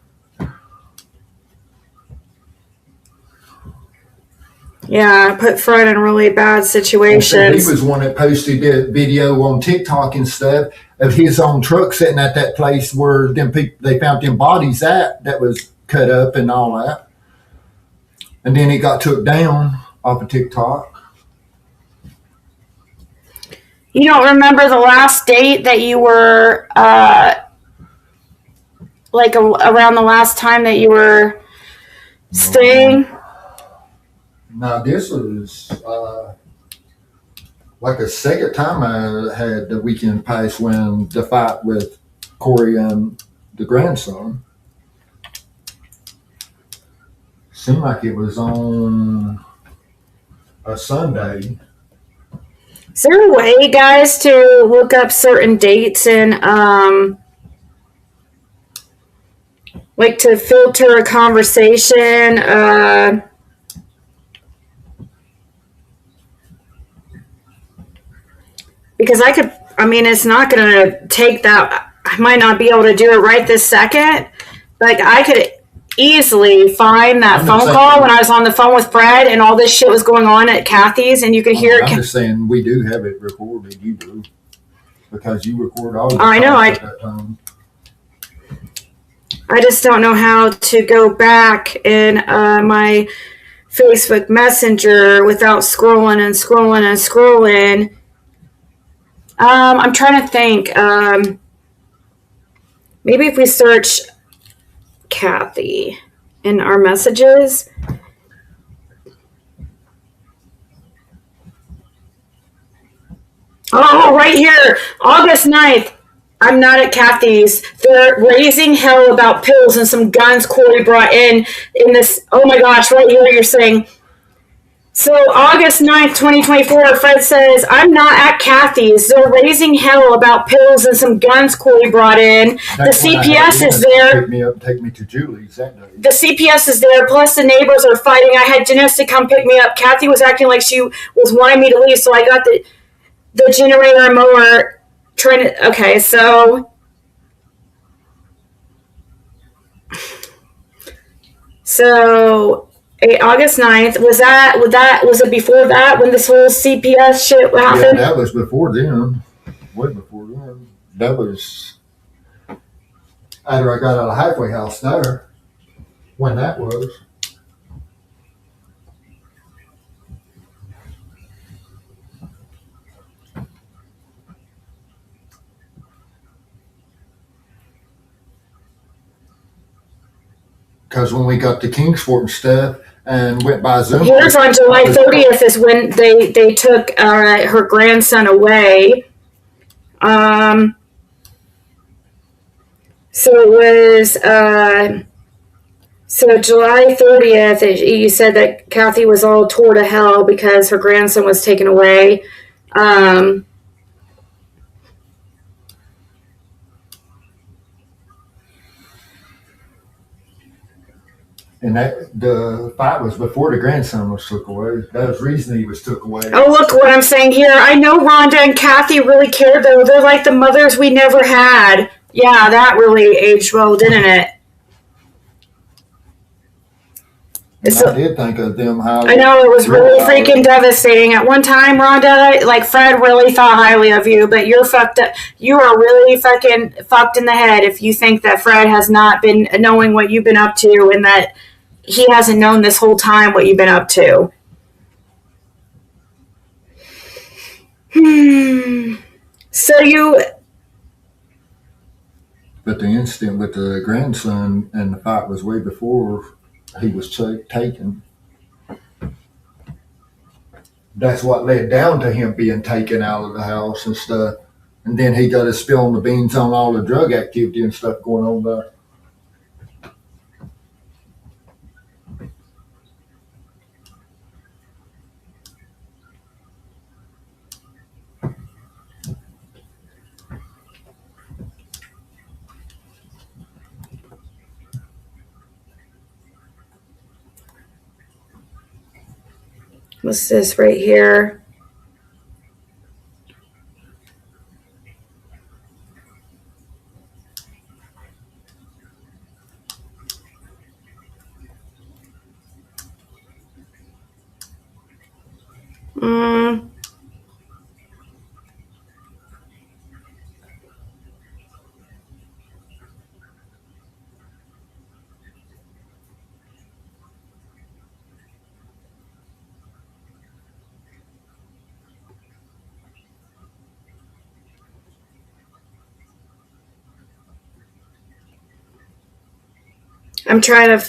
Yeah, put Fred in really bad situations. He was one that posted that video on TikTok and stuff of his own truck sitting at that place where them people, they found them bodies that was cut up and all that. And then it got took down off of TikTok. You don't remember the last date that you were, around the last time that you were staying? No, this was like a second time I had the weekend pass when the fight with Corey and the grandson. Seemed like it was on a Sunday. Is there a way, guys, to look up certain dates and, to filter a conversation? Because it's not going to take that. I might not be able to do it right this second. Like, I could easily find that phone call when I was on the phone with Fred and all this shit was going on at Kathy's, and you could hear. I'm just saying we do have it recorded. You do, because you record all. I know. At that time. I just don't know how to go back in my Facebook Messenger without scrolling and scrolling and scrolling. I'm trying to think. Maybe if we search Kathy. in our messages. Oh, right here, August 9th. I'm not at Kathy's. They're raising hell about pills and some guns Corey brought in this. Oh my gosh, right here you're saying. So August 9th, 2024, Fred says, I'm not at Kathy's. They're raising hell about pills and some guns Corey brought in. That's the when I CPS had is Dennis there. Pick me up and take me to Julie's that day. The CPS is there, plus the neighbors are fighting. I had Dennis to come pick me up. Kathy was acting like she was wanting me to leave, so I got the generator and mower trying to. Okay, so August 9th, was it before that when this whole CPS shit happened? Yeah, that was before then. Way before then. That was after I got out of halfway house there. When that was. Because when we got to Kingsport and stuff and went by Zoom. Here's on July 30th is when they took her grandson away. So it was so July 30th. You said that Kathy was all tore to hell because her grandson was taken away. And the fight was before the grandson was took away. That was the reason he was took away. Oh, look what I'm saying here. I know Rhonda and Kathy really cared, though. They're like the mothers we never had. Yeah, that really aged well, didn't it? I did think of them highly. I know, it was really freaking devastating. At one time, Rhonda, like Fred really thought highly of you, but you're fucked up. You are really fucking fucked in the head if you think that Fred has not been knowing what you've been up to and that he hasn't known this whole time what you've been up to. But the incident with the grandson and the fight was way before he was taken. That's what led down to him being taken out of the house and stuff. And then he got to spilling the beans on all the drug activity and stuff going on there. What's this right here? I'm trying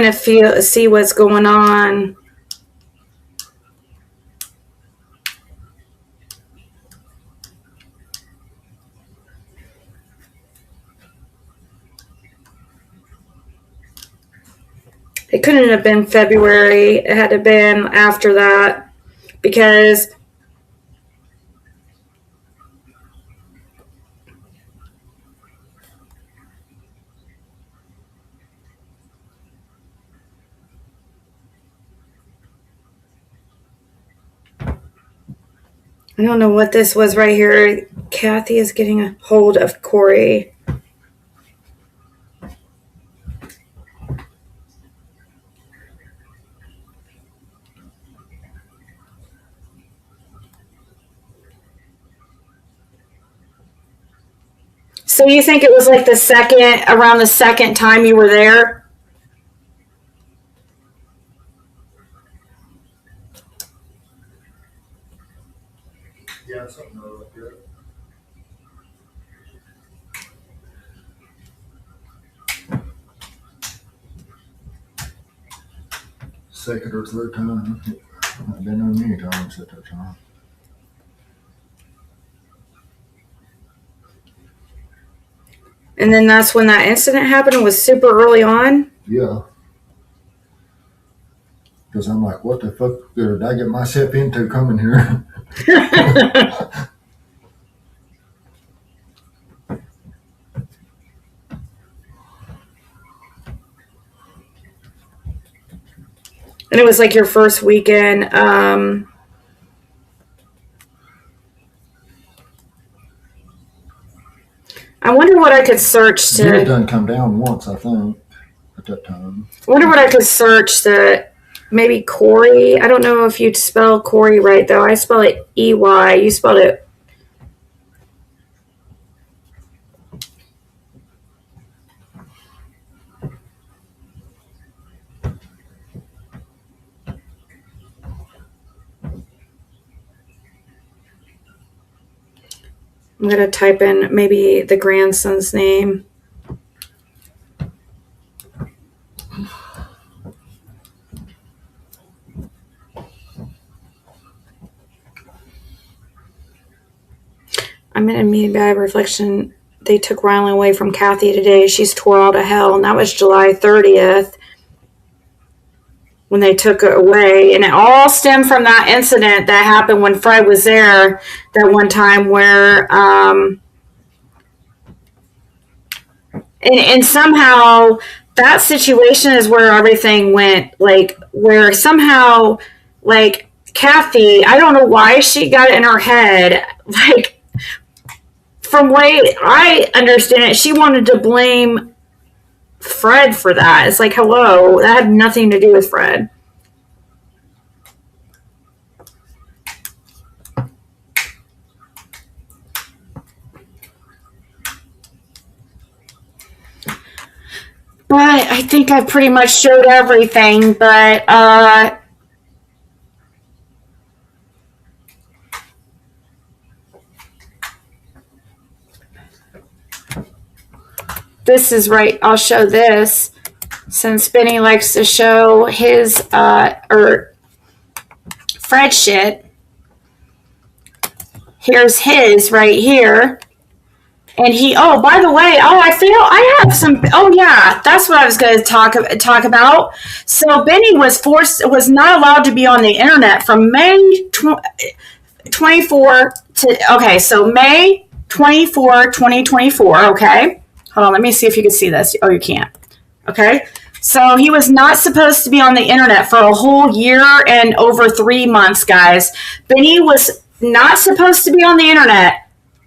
to see what's going on. It couldn't have been February. It had to have been after that because I don't know what this was right here. Kathy is getting a hold of Corey. So you think it was like around the second time you were there? Yeah, something like that. Second or third time. I've been on many times at that time. And then that's when that incident happened. It was super early on. Yeah. Because I'm like, what the fuck did I get myself into coming here? And it was like your first weekend. I wonder what I could search It to. done come down once, I think, at that time. I wonder what I could search that. Maybe Corey. I don't know if you'd spell Corey right though. I spell it EY. You spelled it. I'm gonna type in maybe the grandson's name. I'm in a mean bad reflection. They took Rylan away from Kathy today. She's tore all to hell, and that was July 30th when they took it away. And it all stemmed from that incident that happened when Fred was there that one time where and somehow that situation is where everything went, like where somehow like Kathy, I don't know why she got it in her head, like from way I understand it, she wanted to blame Fred for that. It's like, hello, that had nothing to do with Fred. But I think I pretty much showed everything, but this is right. I'll show this since Benny likes to show his or Fred shit. Here's his right here. And he, oh, by the way, I have some, oh yeah, that's what I was going to talk about. So Benny was not allowed to be on the internet from May 24 to, okay, so May 24, 2024, okay? Hold on, let me see if you can see this. Oh, you can't. Okay? So he was not supposed to be on the internet for a whole year and over 3 months, guys. Benny was not supposed to be on the internet.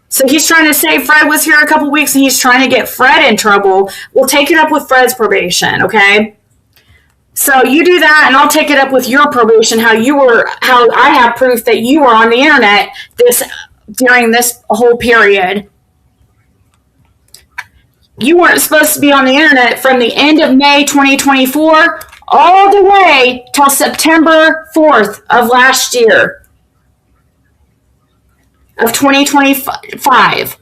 So he's trying to say Fred was here a couple weeks and he's trying to get Fred in trouble. We'll take it up with Fred's probation, okay? So you do that and I'll take it up with your probation, how I have proof that you were on the internet during this whole period. You weren't supposed to be on the internet from the end of May 2024 all the way till September 4th of last year. Of 2025.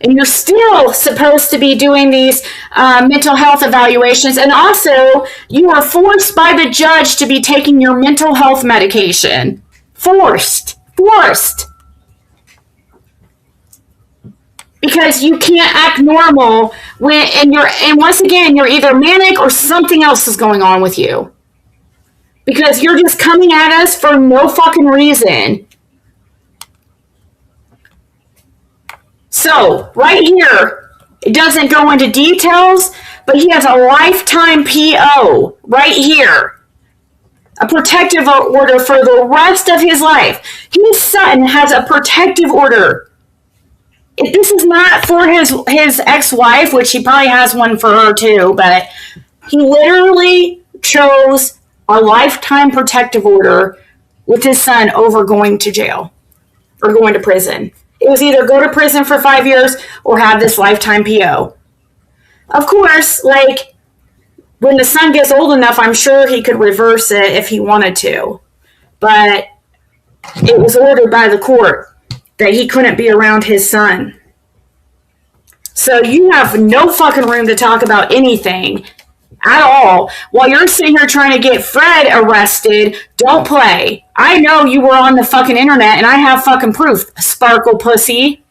And you're still supposed to be doing these mental health evaluations. And also, you are forced by the judge to be taking your mental health medication. Forced. Because you can't act normal and once again, you're either manic or something else is going on with you. Because you're just coming at us for no fucking reason. So, right here, it doesn't go into details, but he has a lifetime PO right here. A protective order for the rest of his life. His son has a protective order. This is not for his ex-wife, which he probably has one for her too, but he literally chose a lifetime protective order with his son over going to jail or going to prison. It was either go to prison for 5 years or have this lifetime PO. Of course, like, when the son gets old enough, I'm sure he could reverse it if he wanted to. but it was ordered by the court that he couldn't be around his son. So you have no fucking room to talk about anything at all while you're sitting here trying to get Fred arrested. Don't play. I know you were on the fucking internet and I have fucking proof, sparkle pussy.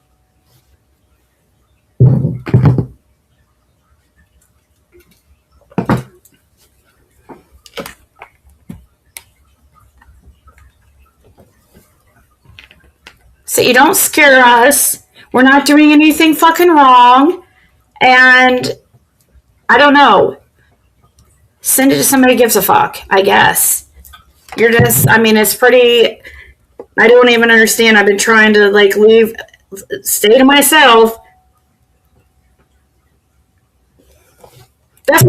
So you don't scare us. We're not doing anything fucking wrong. And I don't know. Send it to somebody who gives a fuck, I guess. You're just, I mean, it's pretty, I don't even understand. I've been trying to, like, stay to myself. That's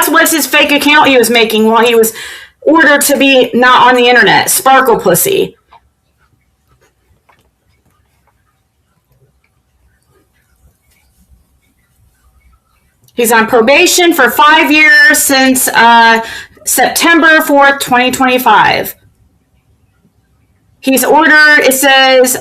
what's his fake account he was making while he was ordered to be not on the internet. Sparkle pussy. He's on probation for 5 years since September 4th, 2025. He's ordered, it says,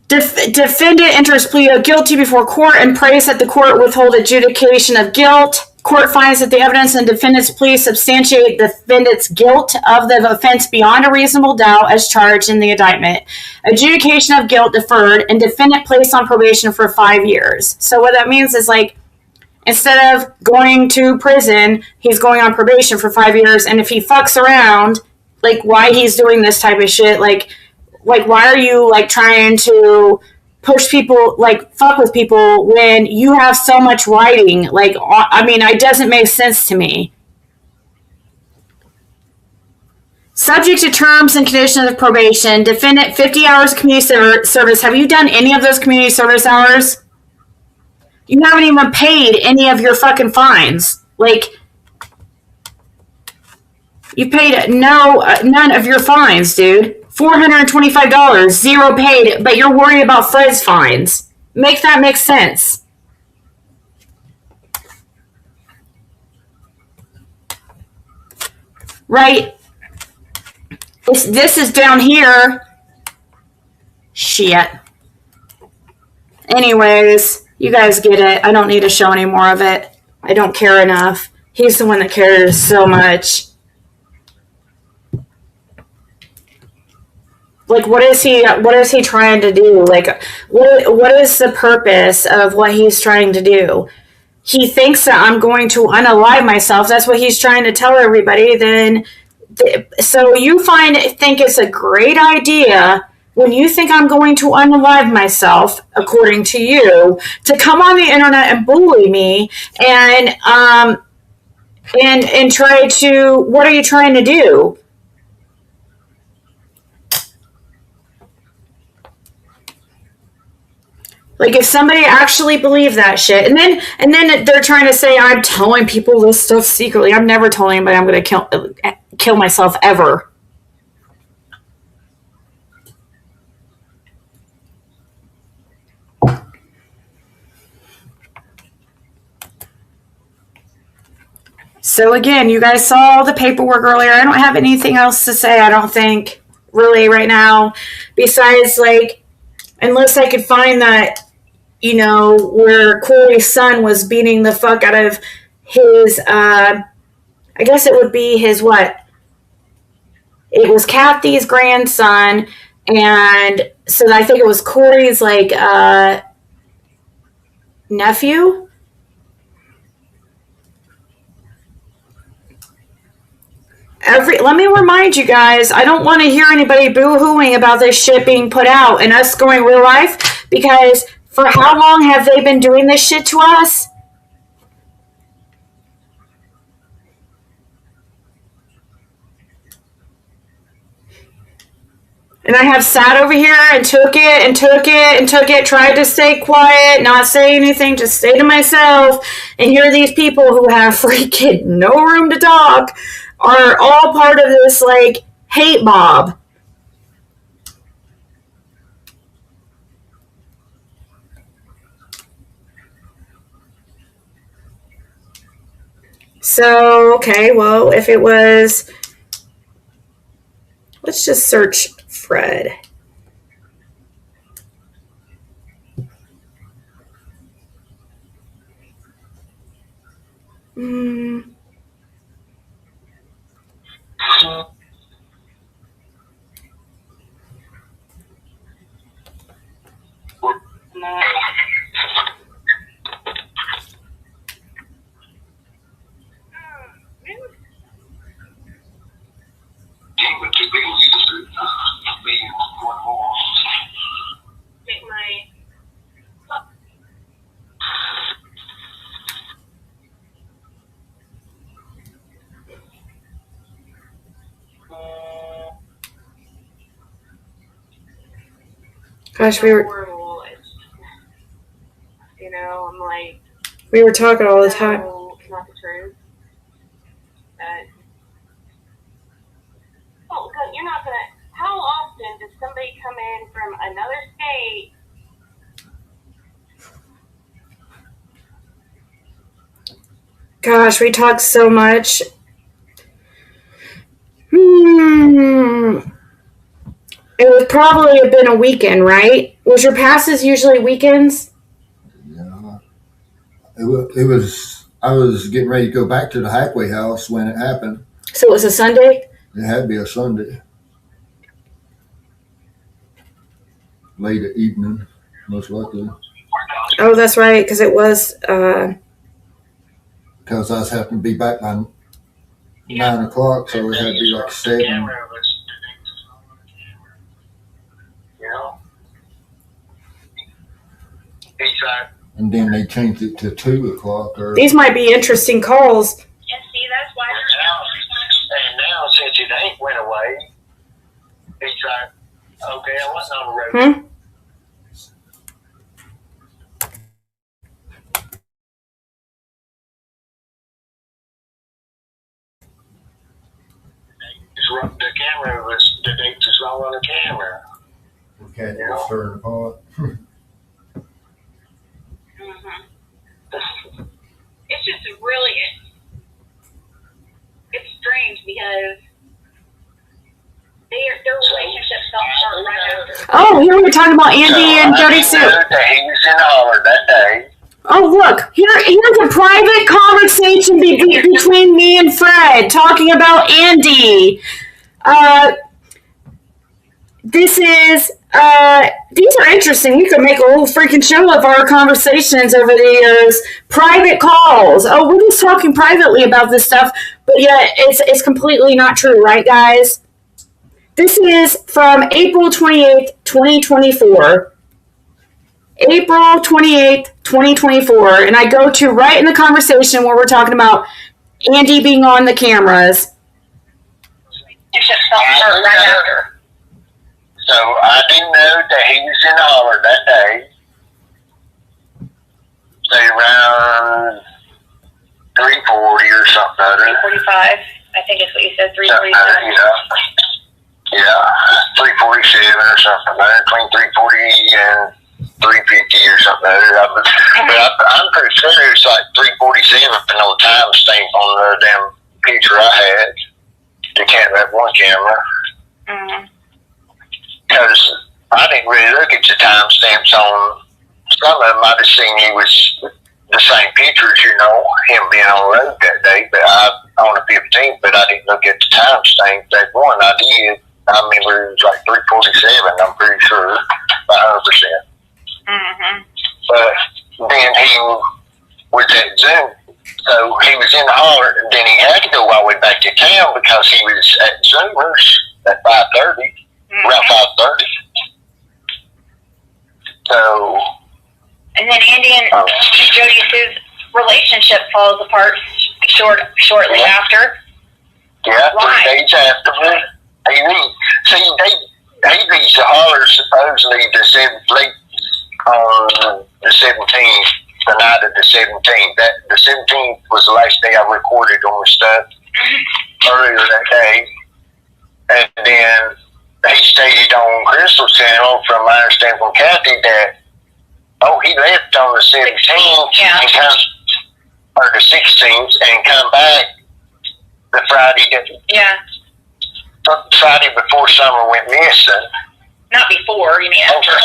defendant enters plea of guilty before court and prays that the court withhold adjudication of guilt. Court finds that the evidence in defendant's plea substantiate the defendant's guilt of the offense beyond a reasonable doubt as charged in the indictment. Adjudication of guilt deferred and defendant placed on probation for 5 years. So what that means is, like, instead of going to prison, he's going on probation for 5 years. And if he fucks around, like, why he's doing this type of shit, like why are you, like, trying to push people, like, fuck with people when you have so much writing? Like, I mean, it doesn't make sense to me. Subject to terms and conditions of probation, defendant 50 hours of community service. Have you done any of those community service hours? You haven't even paid any of your fucking fines. Like, you paid none of your fines, dude. $425, 0 paid, but you're worried about Fred's fines. Make that make sense. Right? This is down here. Shit. Anyways, you guys get it. I don't need to show any more of it. I don't care enough. He's the one that cares so much. Like, what is he trying to do? Like, what is the purpose of what he's trying to do? He thinks that I'm going to unalive myself. That's what he's trying to tell everybody. Then, so you think it's a great idea when you think I'm going to unalive myself, according to you, to come on the internet and bully me and try to, what are you trying to do? Like, if somebody actually believed that shit, and then they're trying to say I'm telling people this stuff secretly. I'm never telling anybody I'm going to kill myself ever. So again, you guys saw the paperwork earlier. I don't have anything else to say, I don't think, really, right now, besides, like, unless I could find that, you know, where Corey's son was beating the fuck out of his, I guess it would be his what? It was Kathy's grandson, and so I think it was Corey's, like, nephew? Let me remind you guys, I don't want to hear anybody boo-hooing about this shit being put out and us going real life, because for how long have they been doing this shit to us? And I have sat over here and took it, tried to stay quiet, not say anything, just stay to myself, and here these people who have freaking no room to talk are all part of this, like, hate mob. So, okay, well, if it was Let's just search Fred. Gosh, we were talking all the time. It's not the truth. You're not gonna. How often does somebody come in from another state? Gosh, we talk so much. It would probably have been a weekend, right? Was your passes usually weekends? Yeah. It was. I was getting ready to go back to the halfway house when it happened. So it was a Sunday? It had to be a Sunday. Late evening, most likely. Oh, that's right, because it was... Because I was having to be back by 9 o'clock, so it had to be like 7. And then they changed it to 2 o'clock. These might be interesting calls. Yeah, see, that's why. And now, since it ain't went away, he's like, okay, I wasn't on the road. The camera was, the date was wrong on the camera. Okay, they were stirring the pot. It's just really, it's strange because their relationship fell apart right after. Oh, here we were talking about Andy and Jody Sue. He was in the holler that day. Oh, look, here's a private conversation between me and Fred talking about Andy. These are interesting. We could make a whole freaking show of our conversations over the years. Private calls. Oh, we're just talking privately about this stuff, but yet it's completely not true, right, guys? This is from April 28th, 2024. April 28th, 2024. And I go to right in the conversation where we're talking about Andy being on the cameras. So I didn't know that he was in the holler that day. Say around 3:40 or something. 3:45, I think is what you said, 3:47. Yeah, 3:47 or something. Between 3:40 and 3:50 or something. But I'm pretty sure it's like 3:47 and no time stamp on the damn picture I had. You can't have one camera. Because I didn't really look at the time stamps on some of them. I just seen he was the same pictures, him being on the road that day, but on the 15th, but I didn't look at the time stamp. That one I did. I remember it was like 3:47, I'm pretty sure, 100%. But then he was at Zoom, so he was in the holler, and then he had to go all the way back to town because he was at Zoomers at 5:30, around 5:30. So. And then Andy and Jody Sue's relationship falls apart shortly after. Yeah, Why? 3 days after me. He reached the holler supposedly late on the 17th, the night of the 17th. The 17th was the last day I recorded on the stuff earlier that day. And then he stated on Crystal's channel, from my understanding from Kathy, that he left on the 17th and or the 16th and come back the Friday. Friday before Summer went missing. Not before, you mean after?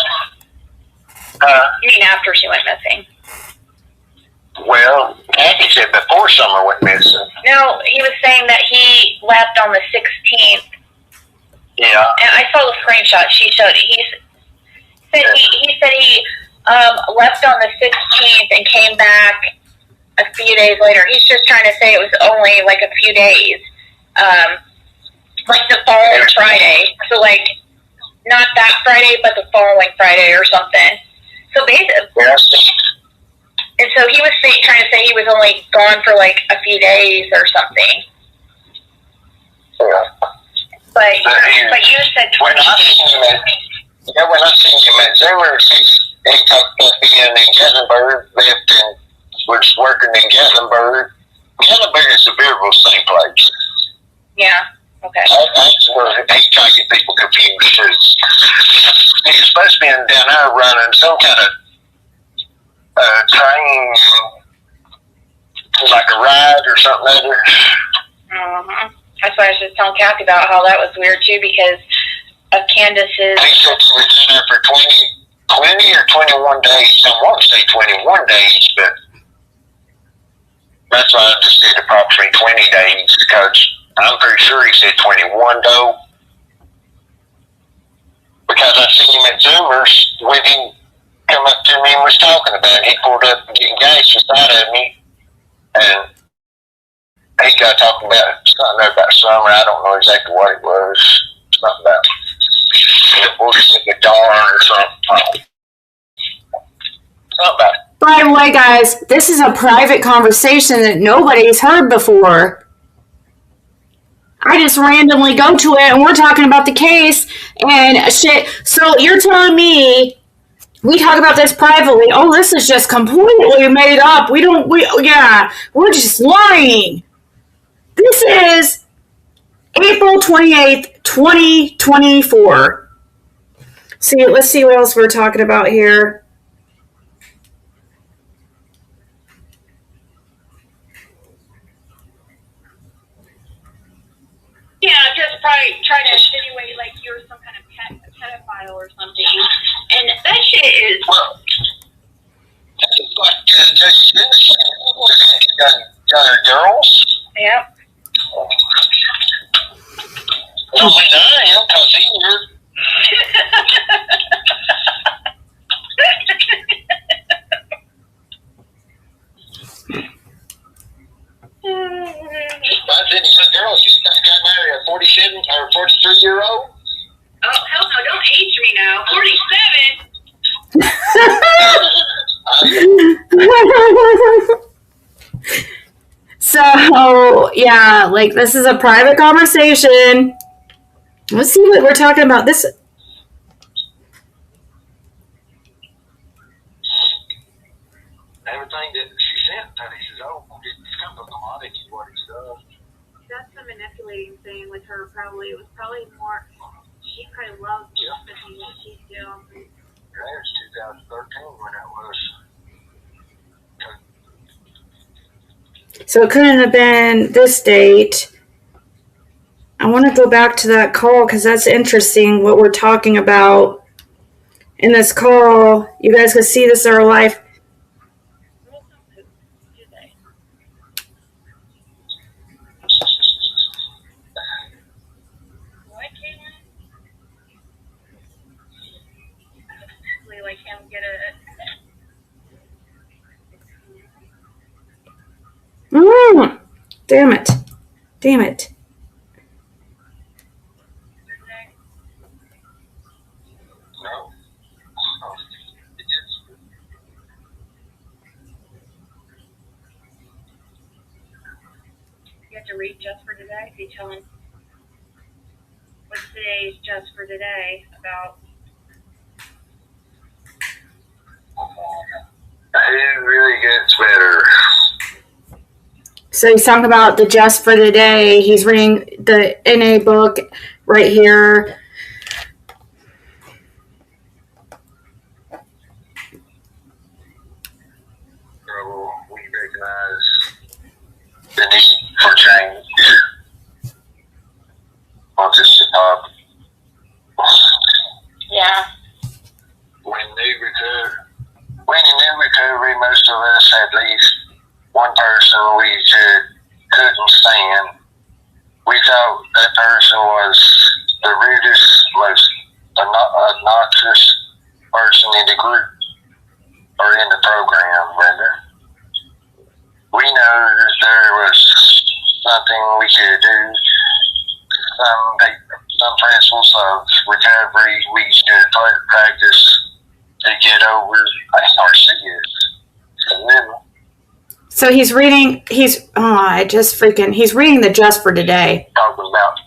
You mean after she went missing? Well, Kathy said before Summer went missing. No, he was saying that he left on the 16th. Yeah. And I saw the screenshot she showed. He said he left on the 16th and came back a few days later. He's just trying to say it was only like a few days. Like the following Friday. So like, not that Friday, but the following Friday or something. So basically, and so he was trying to say he was only gone for like a few days or something. Yeah. But you said when I seen him at Zoomer, he talked about being in Gatlinburg, left and was working in Gatlinburg. Gatlinburg and Sevierville, same place. Yeah. Okay. That's where they try to get people confused. He was supposed to be down there running some kind of train, like a ride or something other. Uh-huh. That's why I was just telling Kathy about how that was weird too, because of Candace's. He said he was in there for 20 or 21 days. I want to say 21 days, but that's why I just did approximately 20 days, because I'm pretty sure he said 21 though. Because I seen him at Zoomers with him come up to me and was talking about it. He pulled up getting gas beside of me, and he got talking about something about Summer. I don't know exactly what it was. Something about the darn or something. Something about it. By the way, guys, this is a private conversation that nobody's heard before. I just randomly go to it and we're talking about the case and shit. So you're telling me we talk about this privately? Oh, this is just completely made up. We're just lying. This is April 28th, 2024. Let's see what else we're talking about here. Yeah, just probably trying to insinuate like you're some kind of pedophile or something. And that shit is. Well, it's like got girls. Yeah. Don't mean I am, because he's here. I said, some girls just got married a 47 or 43-year-old. Oh, hell no, don't age me now. 47? So, yeah, like, this is a private conversation. Let's see what we're talking about. This. Everything that she sent, he says, oh, it's come from the money, what he does. That's the manipulating thing with her. Probably it was probably more. She probably loved the thing that she's doing. That was 2013 when that was. So it couldn't have been this date. I want to go back to that call because that's interesting what we're talking about in this call. You guys can see this in our life. Like him get Damn it. Damn it. No. You have to read just for today? If you tell him what's today's just for today about. It really gets better. So he's talking about the just for the day. He's reading the NA book right here. So we recognize the need for change. Once it's we thought that person was the rudest, most obnoxious person in the group or in the program, rather. We know that there was something we could do, some principles of recovery we should practice to get over narcissists. So he's reading, he's reading the Just for Today. Talking about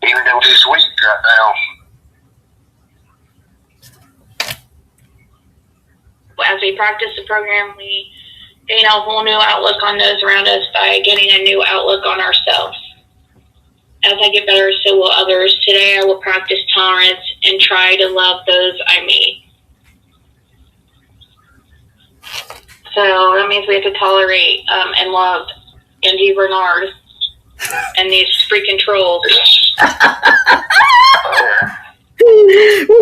even though this week right now, as we practice the program, we gain a whole new outlook on those around us by getting a new outlook on ourselves. As I get better, so will others. Today I will practice tolerance and try to love those I meet. So that means we have to tolerate and love Andy Bernard and these freaking trolls. We're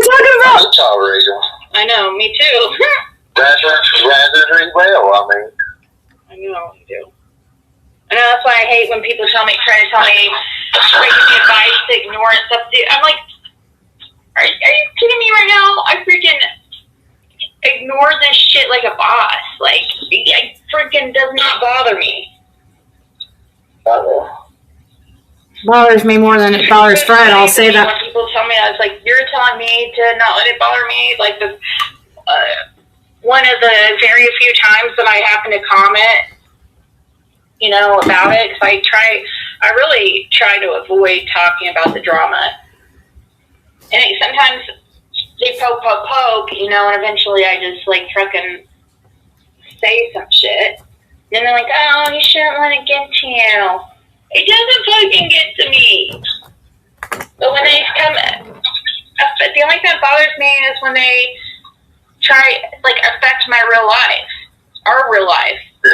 talking about. I tolerate them. I know, me too. Rather well, I mean. I know, you do. I know, that's why I hate when people try to tell me freaking advice to ignore and stuff. I'm like, are you kidding me right now? I freaking ignore this shit like a boss. Like, it freaking does not bother me. Bothers me more than it bothers Fred, I'll say that. When people tell me that, it's like, you're telling me to not let it bother me. Like, one of the very few times that I happen to comment, about it, because I really try to avoid talking about the drama. And sometimes they poke, and eventually I just, fucking say some shit. And they're like, oh, you shouldn't let it get to you. It doesn't fucking get to me. But when they come, the only thing that bothers me is when they try, affect my real life, our real life. Yeah.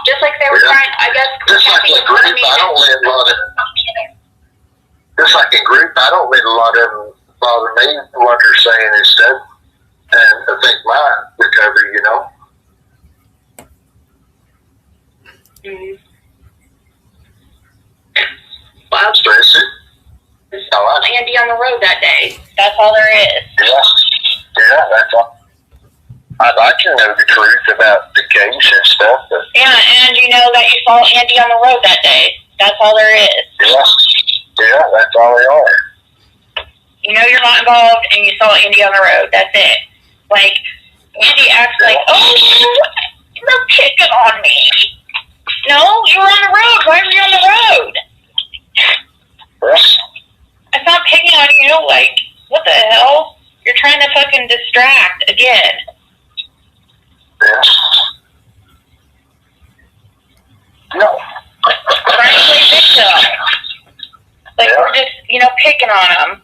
Just like they were trying, I guess. Just like in group, I don't let a lot of. Just like in group, I don't let a lot of them bother me what they're saying and stuff, and affect my recovery. Mm-hmm. Well, Stress it. Andy on the road that day. That's all there is. Yeah, that's all. I'd like to know the truth about the case and stuff. But yeah, and you know that you saw Andy on the road that day. That's all there is. Yeah, that's all they are. You know you're not involved, and you saw Andy on the road. That's it. Andy acts like, oh, you're picking on me. No, you were on the road. Why were you on the road? I'm not picking on you. What the hell? You're trying to fucking distract again. Yeah. No. Trying to play victim. We're just, picking on him.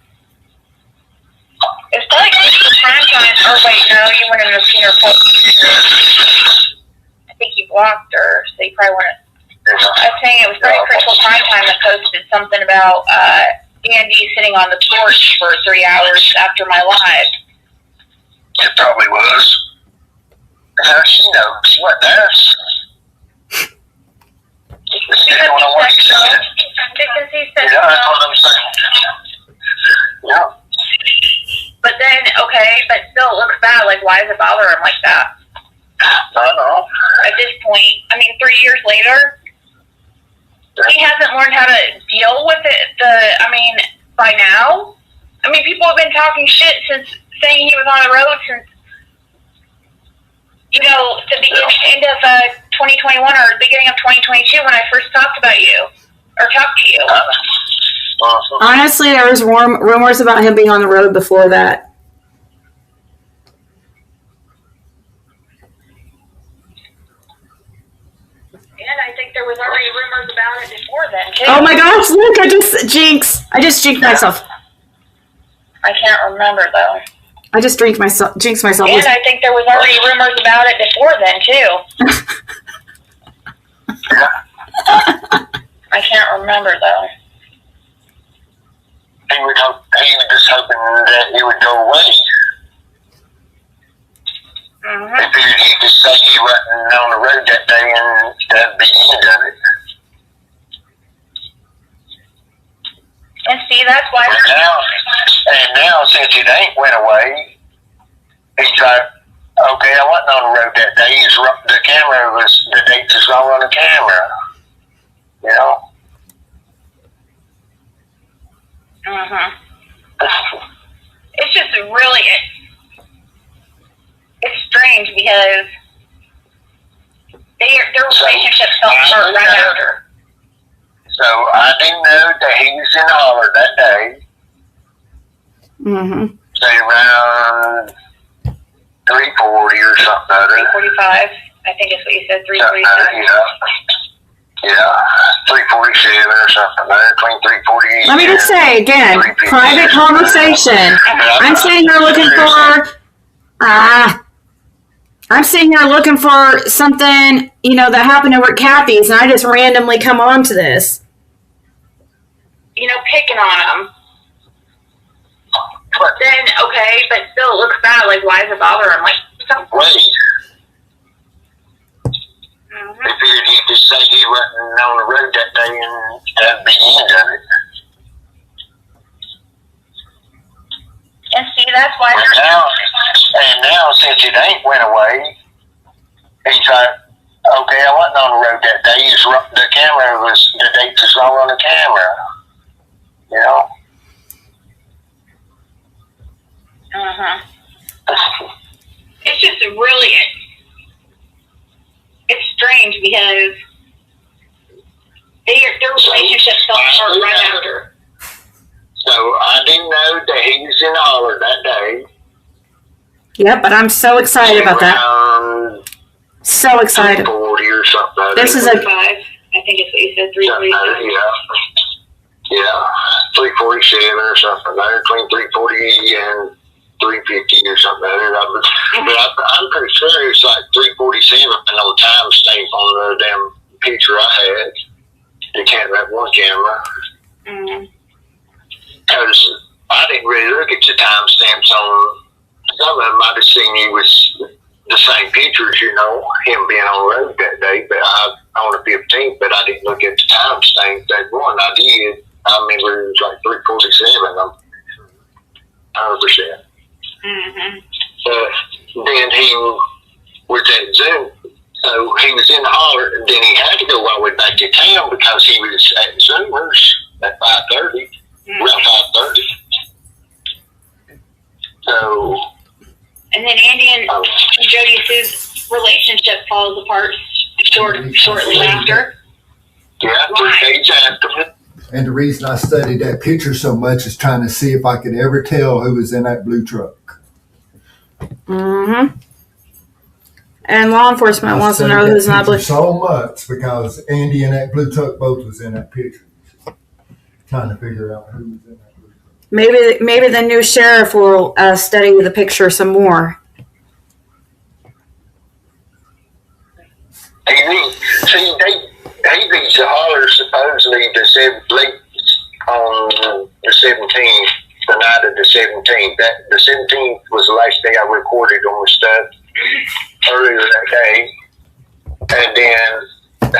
It's probably going to be prime time. Oh, wait, no, you wouldn't have seen her post. I think you blocked her, so you probably wouldn't. I was saying it was pretty critical prime time that posted something about Andy sitting on the porch for 3 hours after my live. It probably was. How she knows? She wasn't there. Because he said yeah, that's what I'm saying. Yeah. But then, okay, but still it looks bad. Why does it bother him like that? I know. At this point, 3 years later, he hasn't learned how to deal with it. By now, people have been talking shit since saying he was on the road since, the end of 2021 or the beginning of 2022 when I first talked about you or talked to you. Honestly, there was rumors about him being on the road before that. And I think there was already rumors about it before then, too. Oh my gosh, look, I just jinxed myself. I can't remember, though. I just jinxed myself. And I think there was already rumors about it before then, too. I can't remember, though. He was just hoping that it would go away. Mm-hmm. If he just said he wasn't on the road that's why. And now, since it ain't went away, he's like, okay, I wasn't on the road that day. The date was wrong on the camera. You know? It's just really, it's strange because their relationship fell apart right after. So I didn't know that he was in the holler that day. Say around 3:40 or something. 3:45, I think is what you said. 3:47. Yeah, 3:47 or something. Between 3:48. Let me just say again, private conversation. I'm sitting here looking for, I'm sitting here looking for something, that happened over at Kathy's, and I just randomly come on to this. Picking on him. But then, okay, but still it looks bad. Like, why does it bother him? Like, stop. Wait. They figured he'd just say he wasn't on the road that day and that'd be the end of it. And see, that's why. And now, since it ain't went away, he's like, okay, I wasn't on the road that day. The date was wrong on the camera. You know? It's just really, it's strange because their relationship fell apart right after. So I didn't know that he was in the holler that day. Yep, but I'm so excited about that. So excited. 40 or something. This is a 5, I think it's what you said, 3:47. Yeah, 3:47 or something. Between 3:40 and 3:50 or something. I'm pretty sure it's like 3:47 and no time stamp on the damn picture I had. You can't have one camera. Because I didn't really look at the time stamps on. Some of them might have seen he was the same pictures, him being on the road that day, but on the 15th, but I didn't look at the time stamp. That one I did. I remember it was like 3:47. 100%. Then he was at Zoom, so he was in the holler, and then he had to go all the way back to town because he was at Zoomers at 5:30, around 5:30. So. And then Andy and Jody Sue's relationship falls apart shortly after. Yeah, 3 days after. And the reason I studied that picture so much is trying to see if I could ever tell who was in that blue truck. And law enforcement wants to know who's in that blue truck. So much because Andy and that blue truck both was in that picture. Trying to figure out who was in that blue truck. Maybe the new sheriff will study the picture some more. He reached the holler supposedly late on the 17th, the night of the 17th. The 17th was the last day I recorded on the stuff earlier that day. And then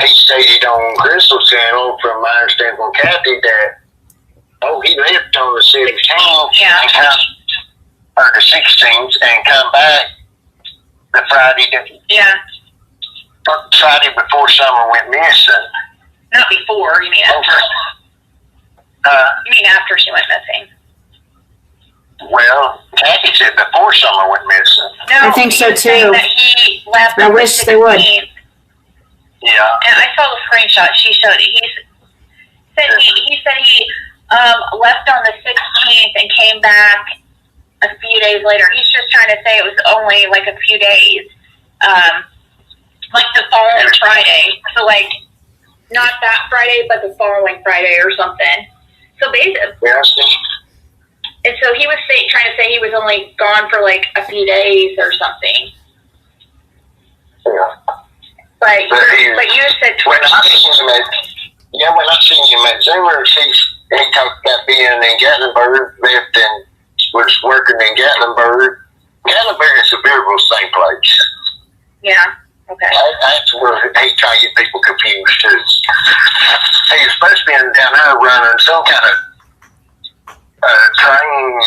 he stated on Crystal Channel, from my understanding from Kathy, that, he left on the 17th, or the 16th, and come back the Friday before Summer went missing. Not before, you mean after? You mean after she went missing? Well, Kathy said before Summer went missing. No, I think so too. That he left. I wish they would. Yeah. And I saw the screenshot. She showed it. He said he left on the 16th and came back a few days later. He's just trying to say it was only like a few days. Like the following Friday. So like not that Friday, but the following Friday or something. So basically, and so he was trying to say he was only gone for like a few days or something. Yeah. But you said when I seen him at Zoomers, he talked about being in Gatlinburg, lived and was working in Gatlinburg. Gatlinburg is a beautiful same place. Yeah. Okay. That's where he trying to get people confused too. He was supposed to be down there running some kind of train,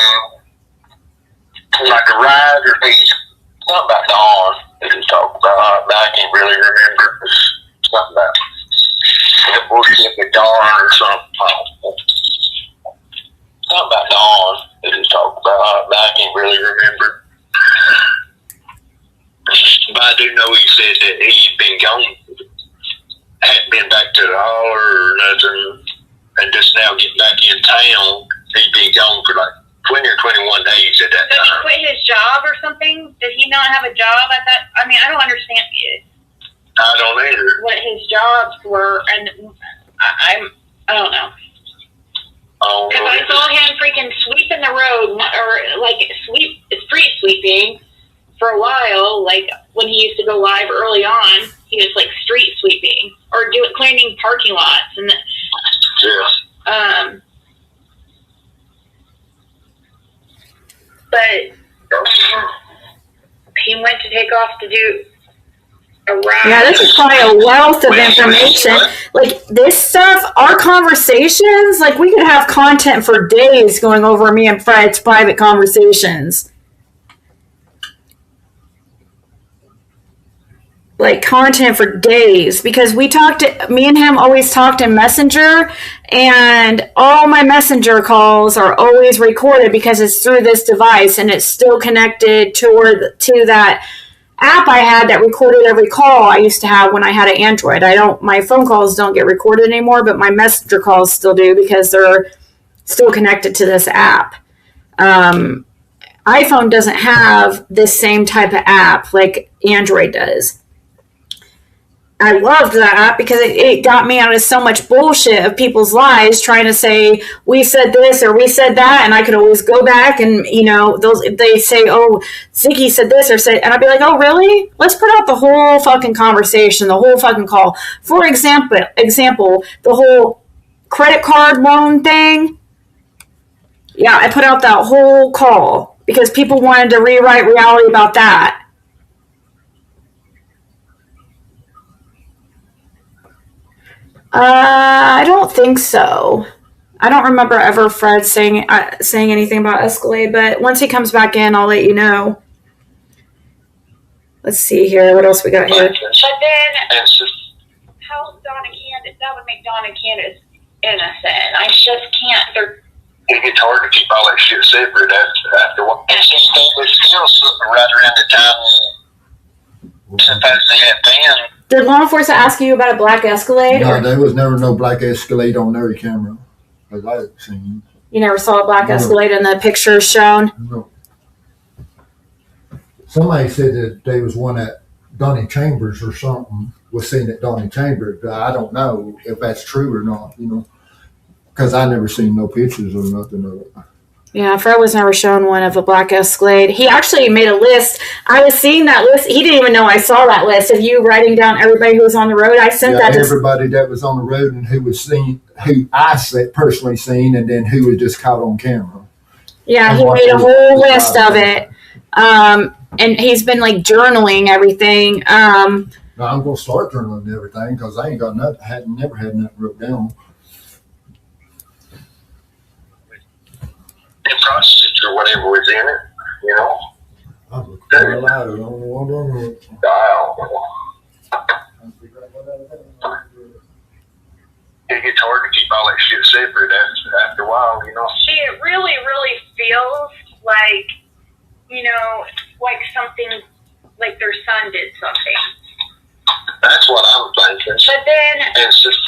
like a ride or something about Dawn. They just talk about, I can't really remember. Something about the bullshit with Dawn or something. Something about Dawn. They just talk about, I can't really remember. But I do know he said that he'd been gone, hadn't been back to the holler or nothing, and just now getting back in town. He'd been gone for like 20 or 21 days at that Did he time. quit his job or something? Did he not have a job at that? I mean, I don't understand I don't either. what his jobs were, and I don't know. Because I saw him freaking sweeping the road, or like street sweeping for a while. Like when he used to go live early on, he was like street sweeping or cleaning parking lots, and but he went to take off to do a ride. Yeah, this is probably a wealth of information. Like this stuff, our conversations, like we could have content for days going over me and Fred's private conversations. Like content for days, because me and him always talked in Messenger, and all my Messenger calls are always recorded because it's through this device and it's still connected to that app I had that recorded every call I used to have when I had an Android. My phone calls don't get recorded anymore, but my Messenger calls still do because they're still connected to this app. iPhone doesn't have this same type of app like Android does. I loved that app because it got me out of so much bullshit of people's lies trying to say, we said this or we said that, and I could always go back and, they say, oh, Ziggy said this or said, and I'd be like, oh, really? Let's put out the whole fucking conversation, the whole fucking call. For example, the whole credit card loan thing. Yeah, I put out that whole call because people wanted to rewrite reality about that. I don't think so. I don't remember ever Fred saying anything about Escalade, but once he comes back in, I'll let you know. Let's see here. What else we got here? But then, how Donna Candace? That would make Donna Candace innocent. I just can't. It's hard to keep all that shit separate after what. And she was still sitting right around the time supposedly at then. Did law enforcement ask you about a black Escalade? No, there was never no black Escalade on their camera, as I've seen. You never saw a black Escalade in the pictures shown? No. Somebody said that there was one at Donnie Chambers or something, was seen at Donnie Chambers, but I don't know if that's true or not, because I never seen no pictures or nothing of it. Yeah, Fred was never shown one of a black Escalade. He actually made a list. I was seeing that list. He didn't even know I saw that list of you writing down everybody who was on the road. I sent that to everybody that was on the road and who was seen, who I personally seen, and then who was just caught on camera. Yeah, he made a whole list of it. And he's been like journaling everything. Now I'm gonna start journaling everything because I ain't got nothing. Never had nothing wrote down. Prostitutes or whatever was in it, I look for a lighter. I don't know what I'm doing. It gets hard to keep all that shit separate after a while, See, it really, really feels like, like something, like their son did something. That's what I'm thinking. But then, it's just,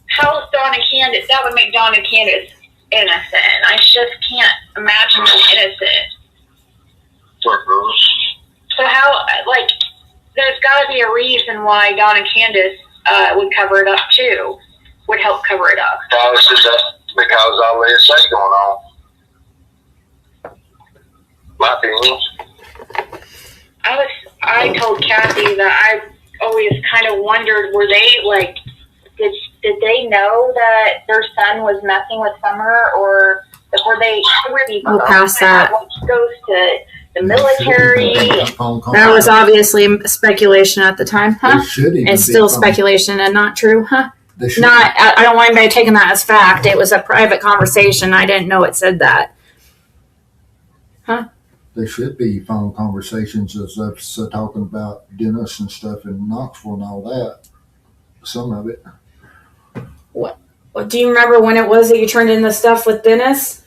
how's Donna Candace? That would make Donna Candace innocent. I just can't imagine them innocent. So how, there's got to be a reason why Donna Candace would cover it up too, would help cover it up. It's just because all this is going on. My opinion. I told Kathy that I always kind of wondered, were they did they know that their son was messing with Summer, or were people past that? Goes to the military. That was obviously speculation at the time, huh? It's still speculation and not true, huh? I don't want anybody taking that as fact. It was a private conversation. I didn't know it said that. Huh? There should be phone conversations as us talking about Dennis and stuff in Knoxville and all that. Some of it. What? Do you remember when it was that you turned in the stuff with Dennis?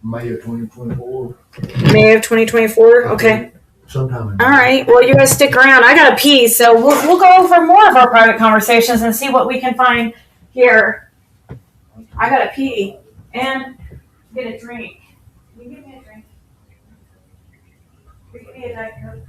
May of 2024. May of 2024. Okay. Sometime in All right. Well, you guys stick around. I gotta pee, so we'll go over more of our private conversations and see what we can find here. I gotta pee and get a drink. Can you give me a drink? Can you give me a Diet Coke?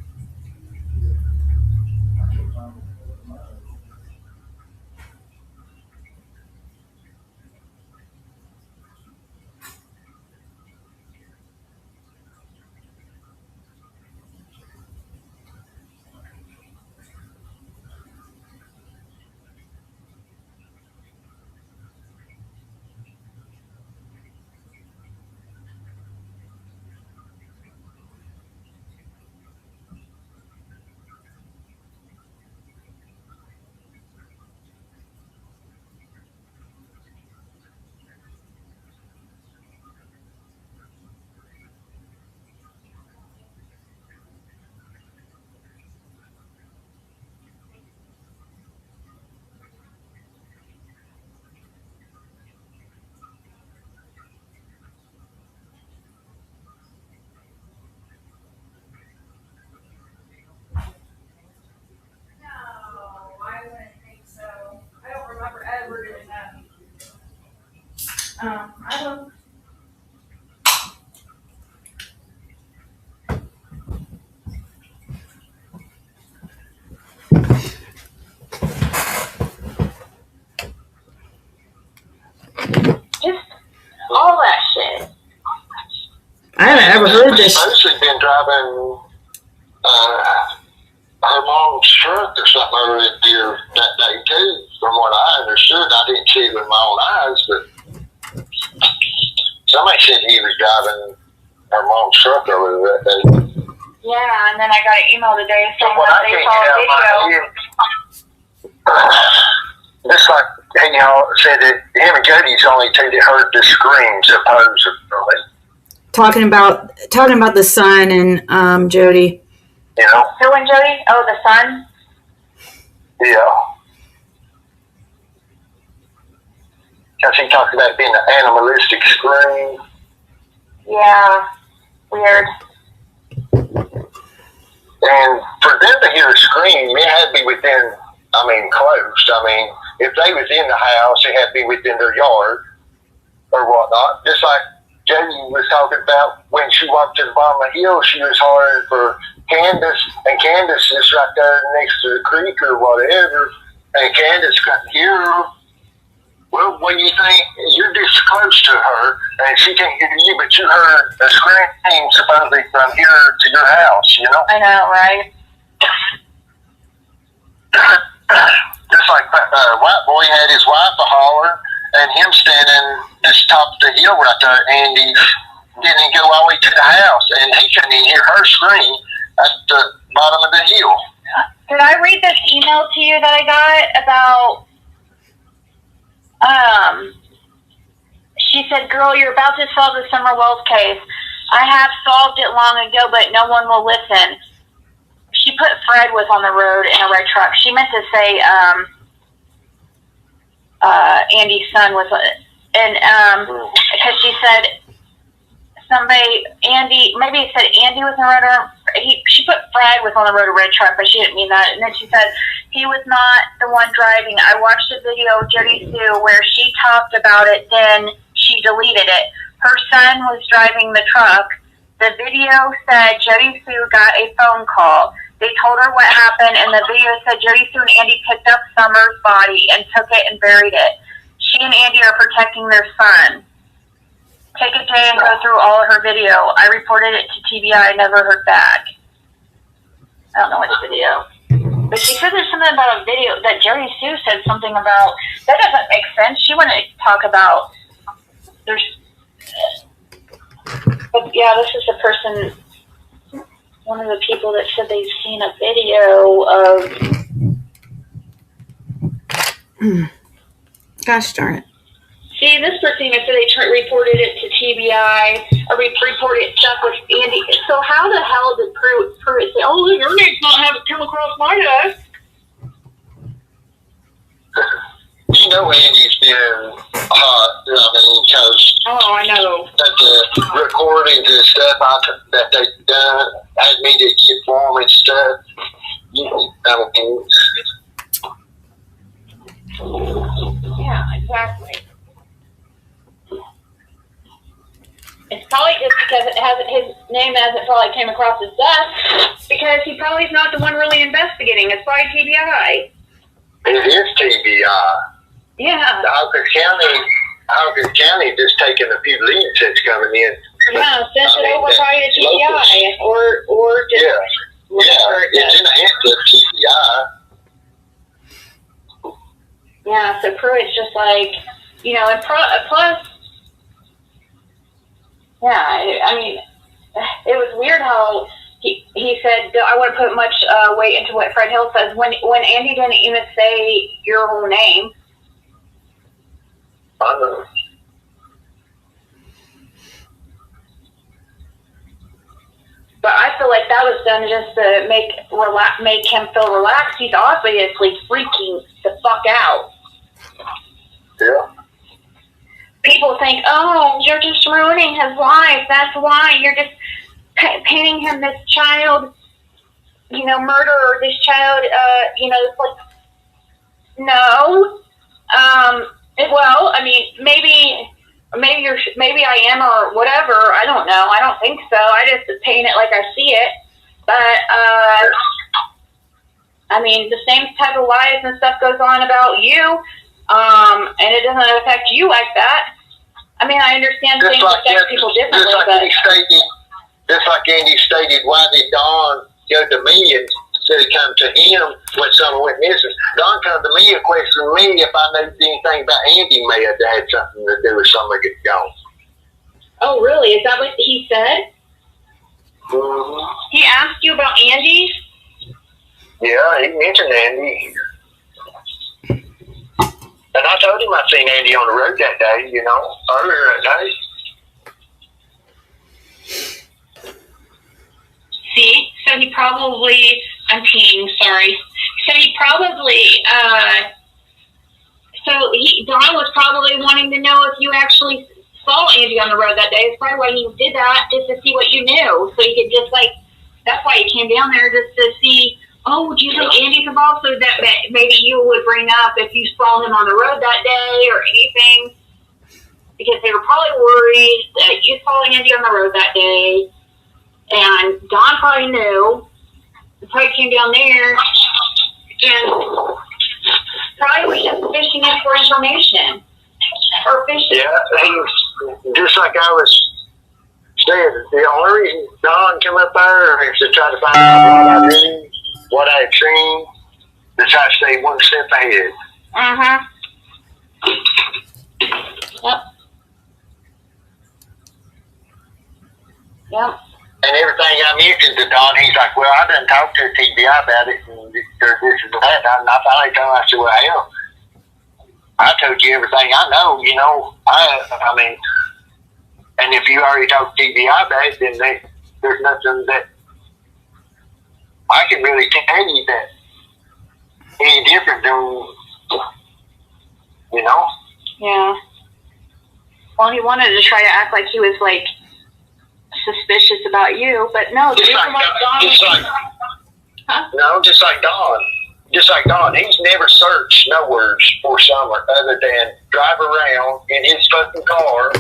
I don't. Just all that shit. I haven't ever heard this. Supposedly been driving her mom's truck or something over there that day too. From what I understood, I didn't see it with my own eyes, but somebody said he was driving her mom's truck over there that day. Yeah, and then I got an email today saying What that I they can't saw get a out video. my head, just like y'all said that him and Jody's the only two that heard the scream, supposedly. Talking about the son and Jody. You know? Who and Jody? Oh, the son? Yeah. Because he talked about it being an animalistic scream. Yeah. Weird. And for them to hear a scream, it had to be within, close. If they was in the house, it had to be within their yard or whatnot. Just like Jody was talking about when she walked to the bottom of the hill, she was hollering for Candace, and Candace is right there next to the creek or whatever, and Candace couldn't hear her. Well, what do you think? You're this close to her, and she can't hear you, but you heard a scream supposedly from here to your house, you know? I know, right? Just like White Boy had his wife a holler, and him standing at the top of the hill right there, and he didn't go all the way to the house, and he couldn't even hear her scream at the bottom of the hill. Did I read this email to you that I got about, she said, girl, you're about to solve the Summer Wells case. I have solved it long ago, but no one will listen. She put Fred was on the road in a red truck. She meant to say, Andy's son was, and, because she said, maybe it said Andy was on the road, she put Fred was on the road a red truck, but she didn't mean that. And then she said, he was not the one driving. I watched a video of Jody Sue where she talked about it, then she deleted it. Her son was driving the truck. The video said Jody Sue got a phone call. They told her what happened, and the video said Jody Sue and Andy picked up Summer's body and took it and buried it. She and Andy are protecting their son. Take a day and go through all of her video. I reported it to TBI. I never heard back. I don't know which video. But she said there's something about a video that Jerry Sue said something about. That doesn't make sense. She wouldn't talk about. But yeah, this is the person, one of the people that said they've seen a video of. Gosh darn it. See, this person even said they reported it to TBI or reported stuff with Andy. So how the hell did Pruitt say, "Oh, your name's not having come across my desk"? You know Andy's been hot, because I know. the recordings and stuff that they've done had me to get for them and stuff. Yeah, exactly. It's probably just because his name hasn't probably came across his desk because he probably is not the one really investigating. It's probably TBI. It is TBI. Yeah. Hawkins County just taking a few leads that's coming in. Yeah, send it over probably to TBI or just yeah, it's in the hands of TBI. Yeah, so Pruitt's just like, and plus, yeah, I mean, it was weird how he said, I wouldn't put much weight into what Fred Hill says when Andy didn't even say your whole name. I know. But I feel like that was done just to make him feel relaxed. He's obviously freaking the fuck out. Yeah. People think, oh, you're just ruining his life. That's why you're just painting him this child, murderer. This child, it's like, no. Well, I mean, maybe I am or whatever. I don't know. I don't think so. I just paint it like I see it. But I mean, the same type of lies and stuff goes on about you, and it doesn't affect you like that. I mean, I understand things affect people differently, just like Andy stated, why did Don go to me and said it come to him when someone went missing? Don come to me and questioned me if I knew anything about Andy may have had something to do with somebody getting gone. Oh, really? Is that what he said? Mm-hmm. He asked you about Andy? Yeah, he mentioned Andy. And I told him I seen Andy on the road that day, earlier that day. See? So he probably, I'm peeing, sorry. So he probably, Don was probably wanting to know if you actually saw Andy on the road that day. It's probably why he did that, just to see what you knew. So he could just, that's why he came down there, just to see, oh, do you think Andy's involved? So that maybe you would bring up if you saw him on the road that day or anything. Because they were probably worried that you saw Andy on the road that day. And Don probably knew. He probably came down there and probably was just fishing in for information. Or fishing. Yeah, just like I was saying, the only reason Don came up there is to try to find out what I knew, what I had seen, to try to stay one step ahead. Uh-huh. Yep. Yep. And everything I mentioned to Don, he's like, well, I done talked to TBI about it, and this and that. And I finally told him, I said, well, hell, I told you everything I know, I mean, and if you already talked to TBI about it, then there's nothing that I can really tell you that any different than, Yeah. Well, he wanted to try to act like he was, suspicious about you, but no, the reason why Don just like Don. Just like Don, he's never searched nowhere for somewhere other than drive around in his fucking car.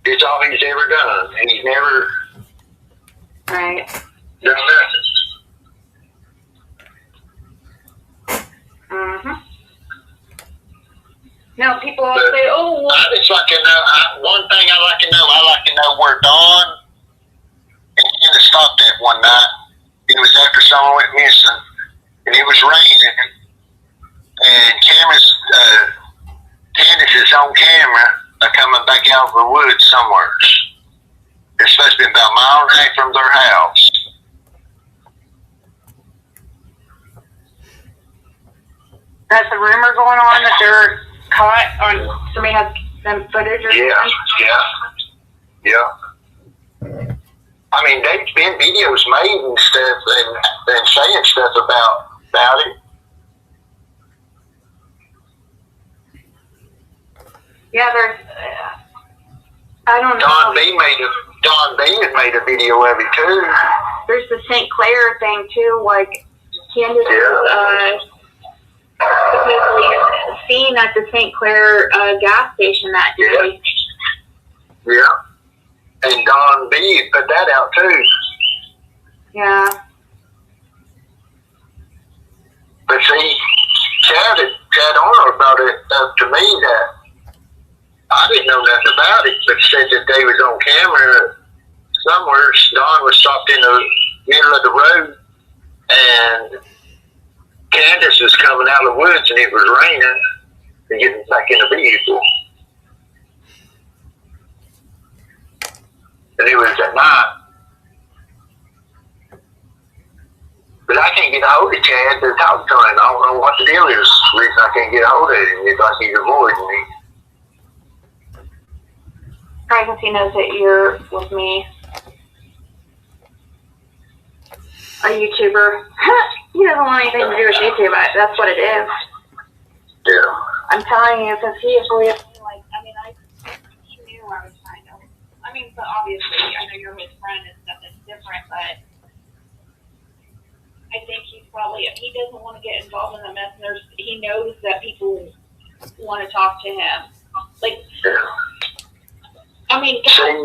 It's all he's ever done. He's never right. done nothing. Mm-hmm. No, people always say, oh, well, I just like to know, one thing I like to know where Don and Candace stopped at one night. It was after someone went missing, and it was raining, and Candace is on camera coming back out of the woods somewhere. It's supposed to be about a mile and a half from their house. that's a rumor going on that they're caught on somebody has some footage or Yeah, something? yeah. I mean, there's been videos made and stuff and saying stuff about it. Yeah, there's. I don't know. Don B had made a video of it too. There's the St. Clair thing too, like Candace supposedly seen at the St. Clair gas station that day. Yeah. And Don B put that out too. Yeah. But see, Chad Arnold brought it up to me that I didn't know nothing about it, but said that they was on camera somewhere. Don was stopped in the middle of the road, and Candace was coming out of the woods, and it was raining, and getting back in the vehicle. And it was at night. But I can't get a hold of Chad to talk to him. I don't know what the deal is. The reason I can't get a hold of him. It's like he's avoiding me. Probably because he knows that you're with me. A YouTuber. He doesn't want anything to do with YouTube. That's what it is. Yeah. I'm telling you, because he avoided me. Like, I mean, he knew I was trying to. I mean, but obviously, I know you're his friend and stuff. That's different, but I think he doesn't want to get involved in the mess. And he knows that people want to talk to him. Like, Yeah. I mean, See, him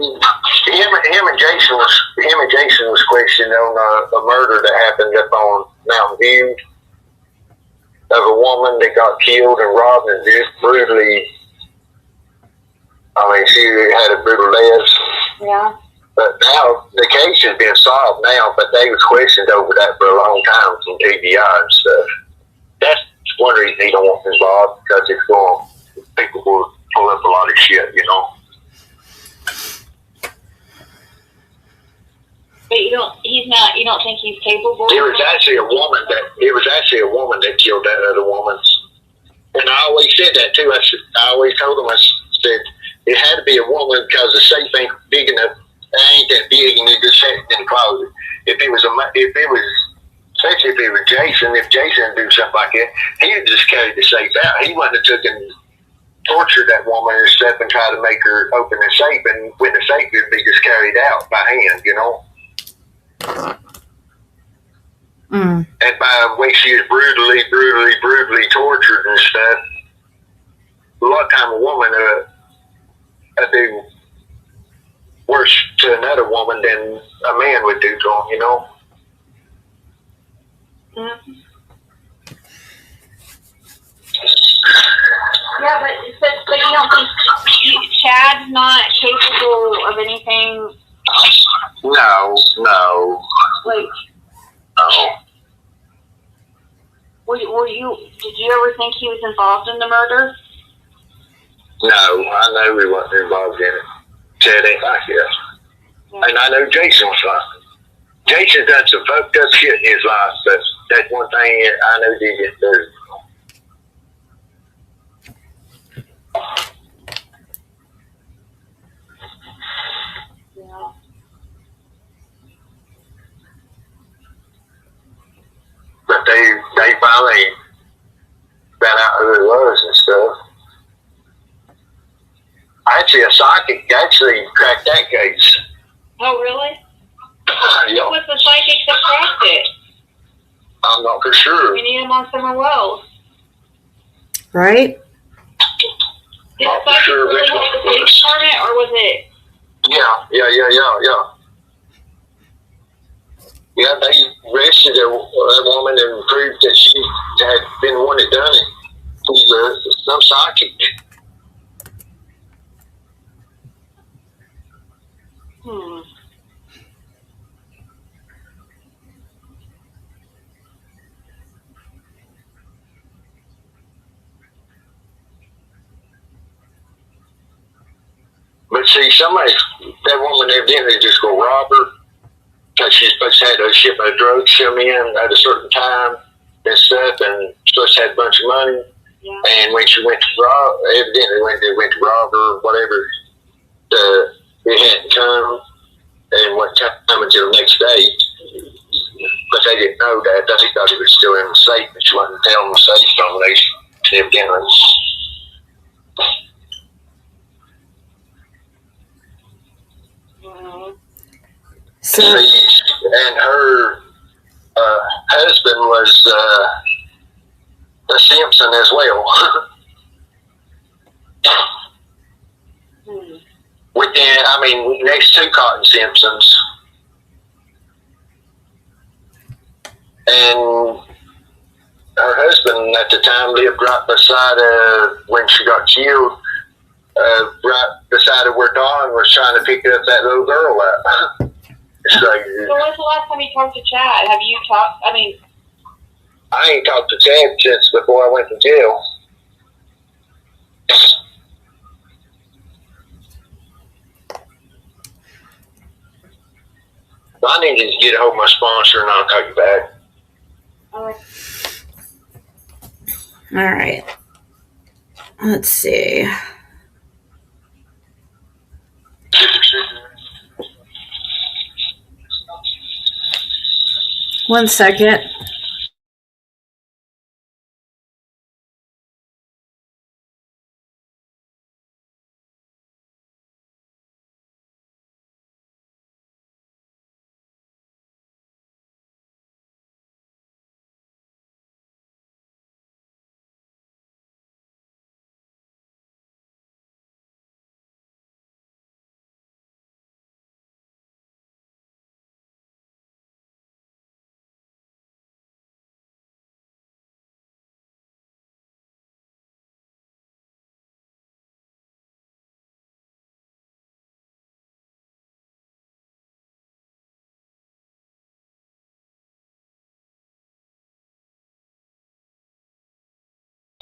and Jason was questioned on a murder that happened up on Mountain View of a woman that got killed and robbed and just brutally. I mean, she had a brutal death. yeah. But now the case has been solved now, but they was questioned over that for a long time from TBI and stuff. That's one reason he don't want involved, because it's going, people will pull up a lot of shit, you know. But you don't think he's capable? It was actually a woman that killed that other woman. And I always said that too. I always told him, I said, it had to be a woman because the safe ain't big enough. It ain't that big and it just sat in the closet. Especially if it was Jason, if Jason would do something like that, he would just carry the safe out. He wouldn't have tortured that woman and stuff and try to make her open the safe, and when the safe would be just carried out by hand, you know. Mm. And by the way she was brutally tortured and stuff, a lot of time a woman would do worse to another woman than a man would do to him, you know. Mm-hmm. Yeah, but you don't think Chad's not capable of anything? No. Like, No. did you ever think he was involved in the murder? No, I know he wasn't involved in it. Chad ain't like that. Yeah. And I know Jason was like it. Jason done some fucked up shit in his life, but that's one thing I know he didn't do. Yeah. But they finally found out who it was and stuff. Actually, a psychic cracked that case. Oh, really? Yeah. What was the psychic that cracked it? I'm not for sure. We need him on Summer Wells. Right? Did the psychic really have the police department, or was it? Yeah. Yeah, they arrested a woman and proved that she had been the one that done it. Some psychic. But see, that woman evidently just go rob her because she's supposed to have a shipment of drugs come in at a certain time and stuff, and supposed to have a bunch of money. Yeah. And when she went to Rob, evidently when they went to Rob or whatever, it hadn't come and what time until the next day. But they didn't know that. They thought it was still in the safe, but she wasn't telling the safe combination, evidently. So, And her husband was a Simpson as well. Next to Cotton Simpsons. And her husband at the time lived right beside when she got killed, right beside of where Dawn was trying to pick up that little girl up. So when's the last time you talked to Chad? Have you talked? I ain't talked to Chad since before I went to jail. I need to get a hold of my sponsor and I'll call you back. all right. Let's see. One second.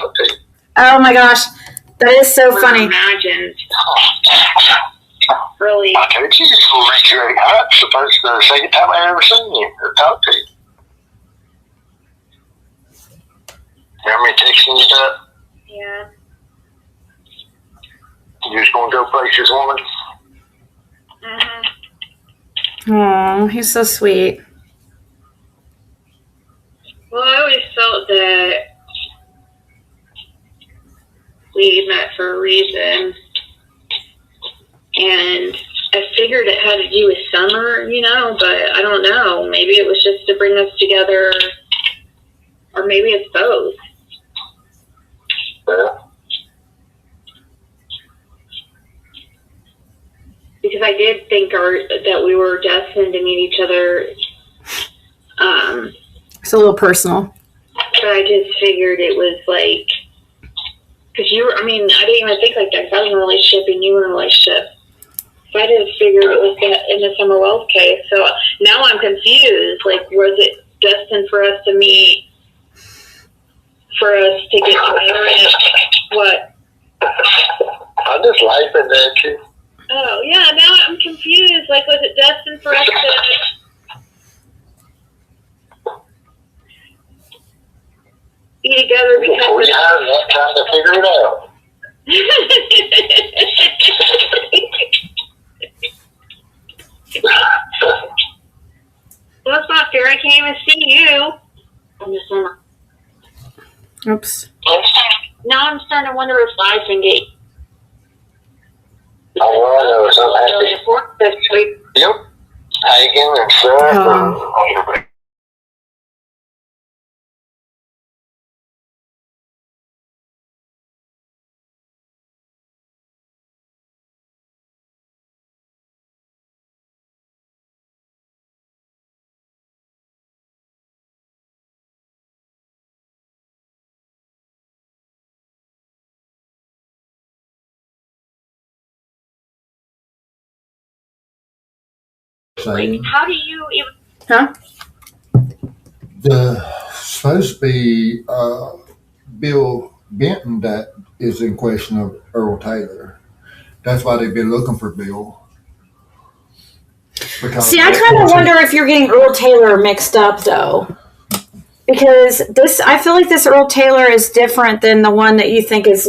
Okay. Oh my gosh, that is so funny. Imagined. Really. I told you to reach your It's the second time I ever seen you or talked to you. Remember me texting you that? Yeah. You just gonna go places, woman? Oh, he's so sweet. Well, I always felt that we met for a reason. And I figured it had to do with summer, but I don't know. Maybe it was just to bring us together, or maybe it's both. Yeah. Because I did think that we were destined to meet each other. It's a little personal. But I just figured it was like, because I didn't even think like that, because I was in a relationship and you were in a relationship. So I just figured it was in the Summer Wells case. So now I'm confused. Like, was it destined for us to meet, for us to get together? And what? I'm just laughing at you. Oh, yeah, now I'm confused. Like, was it destined for us to be together because I'm trying to figure it out. Well, that's not fair. I can't even see you in the summer. Oops. Now I'm starting to wonder if I can get. Oh, well, I know. So happy. Yep. Hagen and stuff. How do you even? Huh? Supposed to be Bill Benton that is in question of Earl Taylor. That's why they've been looking for Bill. See, I kind of wonder if you're getting Earl Taylor mixed up, though. because this, I feel like this Earl Taylor is different than the one that you think is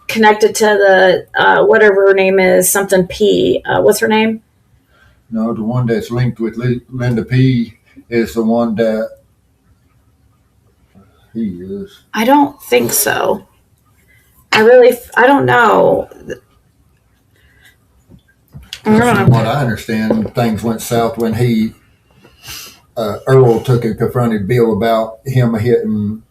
connected to the whatever her name is, something P. What's her name? No, the one that's linked with Linda P is the one that he is. I don't think so. I don't know. From what I understand, things went south when Earl took and confronted Bill about him hitting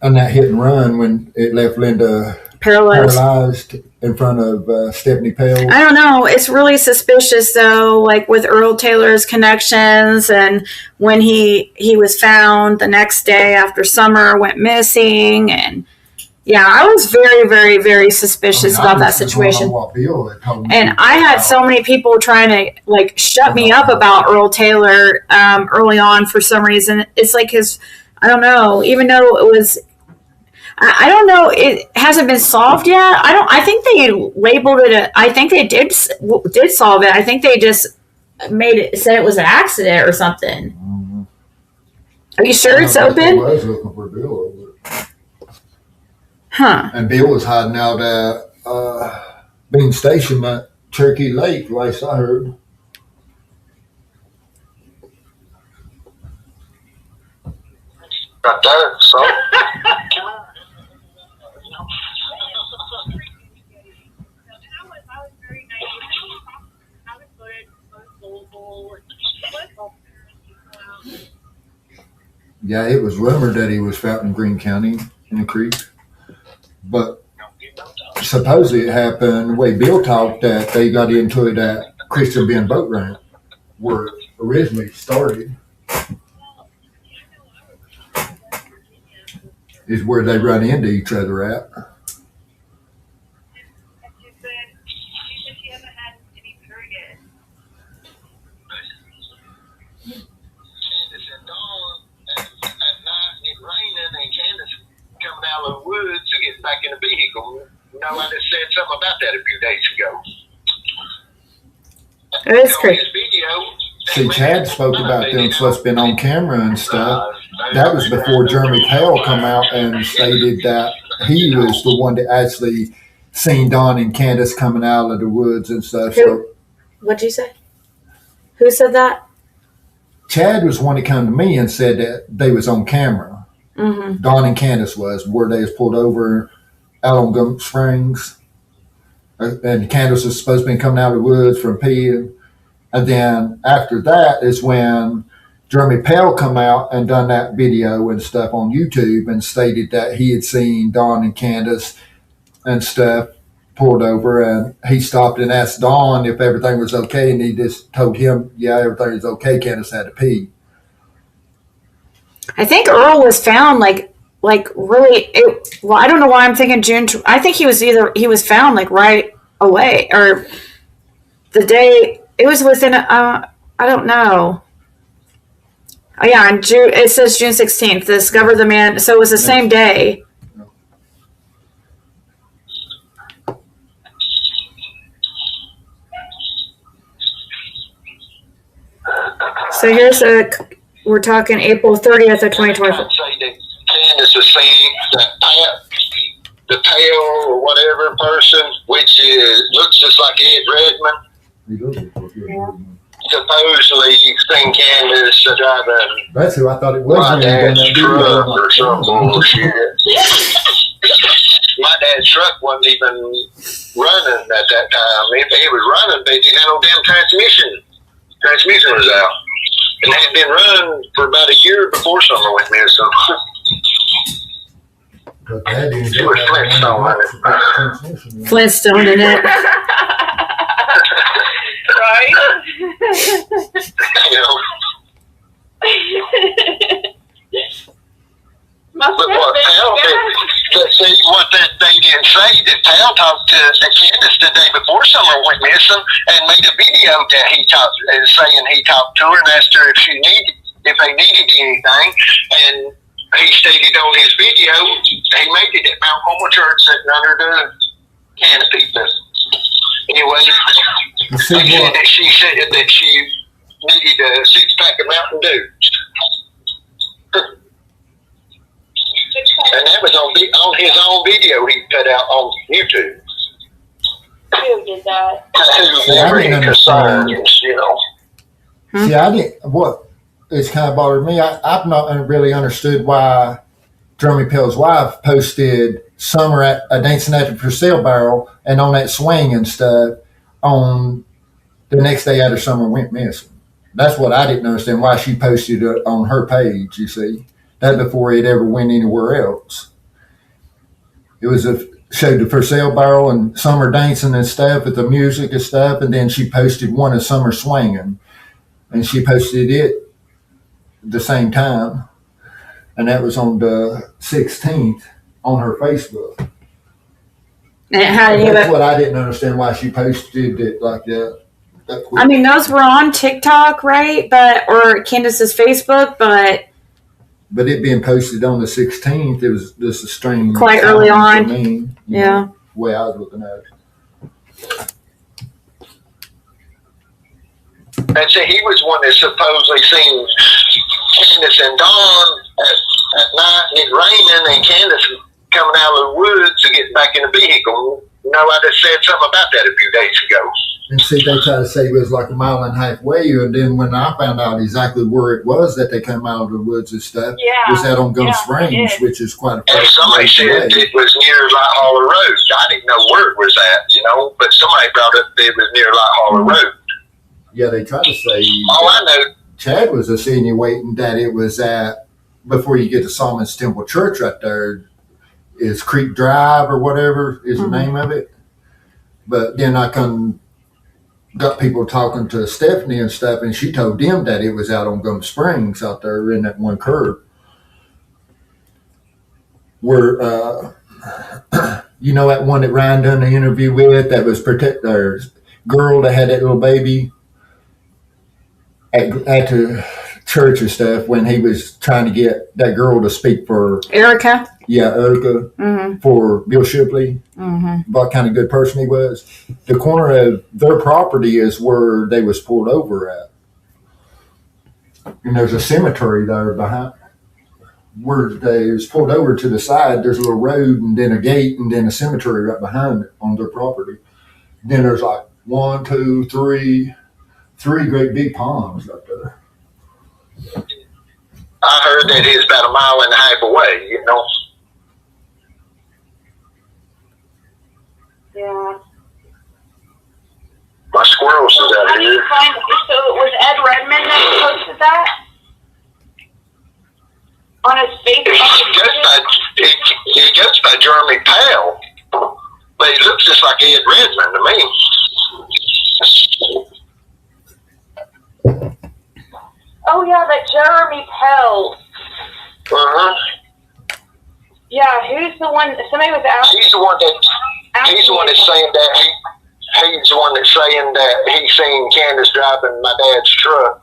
on that hit and run when it left Linda paralyzed in front of Stephanie Pell. I don't know. It's really suspicious though, like with Earl Taylor's connections, and when he was found the next day after Summer went missing, and yeah, I was very, very, very suspicious about that situation. And I had so many people trying to like shut me up about Earl Taylor early on for some reason. It's like I don't know, even though it was, I don't know, it hasn't been solved yet. I think they labeled it, I think they did solve it. I think they just said it was an accident or something. Mm-hmm. Are you sure it's open? I was looking for Bill. Huh. And Bill was hiding out at being stationed at Cherokee Lake, last I heard. Right there, so. Yeah, it was rumored that he was found in Greene County in a creek. But supposedly it happened the way Bill talked, that they got into it at Christian Bend Boat Ramp, where it originally started. Is where they run into each other at. Out of the woods to get back in the vehicle. You know, I just said something about that a few days ago. That is crazy. See, Chad spoke about them supposed to been on camera and stuff. That was before Jeremy Pell come out and stated that he was the one that actually seen Don and Candace coming out of the woods and stuff. What'd you say? Who said that? Chad was the one that came to me and said that they was on camera. Mm-hmm. Don and Candace was where they was pulled over out on Gum Springs, and Candace was supposed to be coming out of the woods from P. And then after that is when Jeremy Pell come out and done that video and stuff on YouTube and stated that he had seen Don and Candace and stuff pulled over, and he stopped and asked Don if everything was okay, and he just told him, yeah, everything was okay. Candace had to pee. I think Earl was found like really. I don't know why I'm thinking June. I think he was found like right away, or the day it was within. I don't know. Oh yeah, in June it says June 16th. Discover the man. So it was the same day. So we're talking April 30th of 2024. Candace was saying that the pale or whatever person, which looks just like Ed Redmond. He does look like Ed Redmond. Supposedly seen Candace driving. That's who I thought it was. My dad's truck or some bullshit. My dad's truck wasn't even running at that time. If it was running, they didn't have no damn transmission. Transmission was out. And had been running for about a year before Summer went missing. It was Flintstone in it. Flintstone in it. Right? You know. But what Pal did, see what that they didn't say, that Pal talked to Candace the day before Summer went missing and made a video that he talked, saying he talked to her and asked her if they needed anything, and he stated on his video he made it at Mount Homer Church sitting under the canopy. But anyway, she said that she needed a 6-pack of Mountain Dew. And that was on his own video he put out on YouTube. Who did that? didn't understand. You know. See, I didn't. What it's kind of bothered me. I've not really understood why Jeremy Pell's wife posted Summer at dancing at the for sale barrel and on that swing and stuff on the next day after Summer went missing. That's what I didn't understand why she posted it on her page. You see, that before it ever went anywhere else. It was showed the for sale barrel and Summer dancing and stuff with the music and stuff, and then she posted one of Summer swinging, and she posted it the same time, and that was on the 16th on her Facebook. And it had That's what I didn't understand why she posted it like that. I mean, those were on TikTok, right? Or Candace's Facebook, but it being posted on the 16th, it was just a strange. Quite early on. For me, yeah. The way I was looking at it. And so he was one that supposedly seen Candace and Dawn at night and it raining and Candace coming out of the woods to get back in the vehicle. You know, I just said something about that a few days ago. And see, they try to say it was like a mile and a half away, and then when I found out exactly where it was that they came out of the woods and stuff, was that on Gum Springs, which is quite a And somebody said it was near Light Holler Road. I didn't know where it was at, you know, but somebody brought up that it was near Light Holler Road. Yeah, they try to say. All I know, Chad was insinuating that it was at, before you get to Solomon's Temple Church right there, is Creek Drive or whatever is the name of it. But then I got people talking to Stephanie and stuff, and she told them that it was out on Gum Springs out there in that one curve. Where, you know, that one that Ryan done the interview with, that was their girl that had that little baby at the church and stuff, when he was trying to get that girl to speak for Erica. Yeah, Erica, for Bill Shipley, what kind of good person he was. The corner of their property is where they was pulled over at. And there's a cemetery there behind where they was pulled over to the side. There's a little road and then a gate and then a cemetery right behind it on their property. Then there's like 1, 2, 3 great big palms up there. I heard that it's about a mile and a half away, you know. Yeah. My squirrels is out here. So it was Ed Redmond that posted that? On his Facebook? He goes by Jeremy Powell. But he looks just like Ed Redmond to me. Oh yeah, that Jeremy Pell. Yeah, who's the one? Somebody was asking. He's the one that's saying that he's the one that's saying that he's seen Candace driving my dad's truck.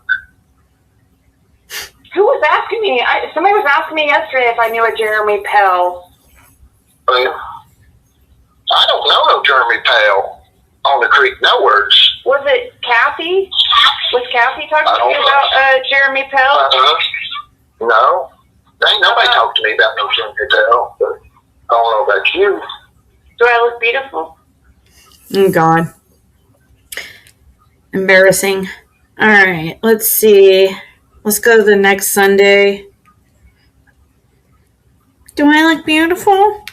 Who was asking me? Somebody was asking me yesterday if I knew a Jeremy Pell. I don't know no Jeremy Pell on the creek. No words. Was it Kathy? Was Kathy talking to you about Jeremy Pell? No. Ain't nobody talked to me about no Jeremy Pell. But I don't know about you. Do I look beautiful? Oh, God. Embarrassing. All right, let's see. Let's go to the next Sunday. Do I look beautiful?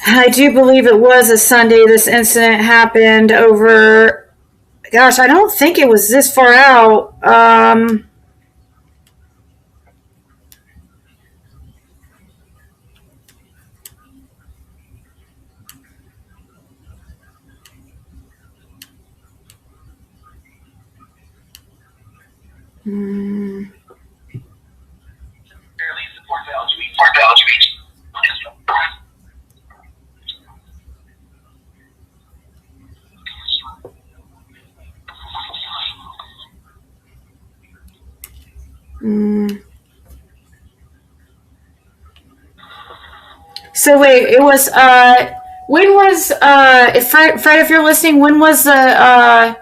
I do believe it was a Sunday this incident happened over. Gosh, I don't think it was this far out. So wait, it was when was Fred, if you're listening, when was the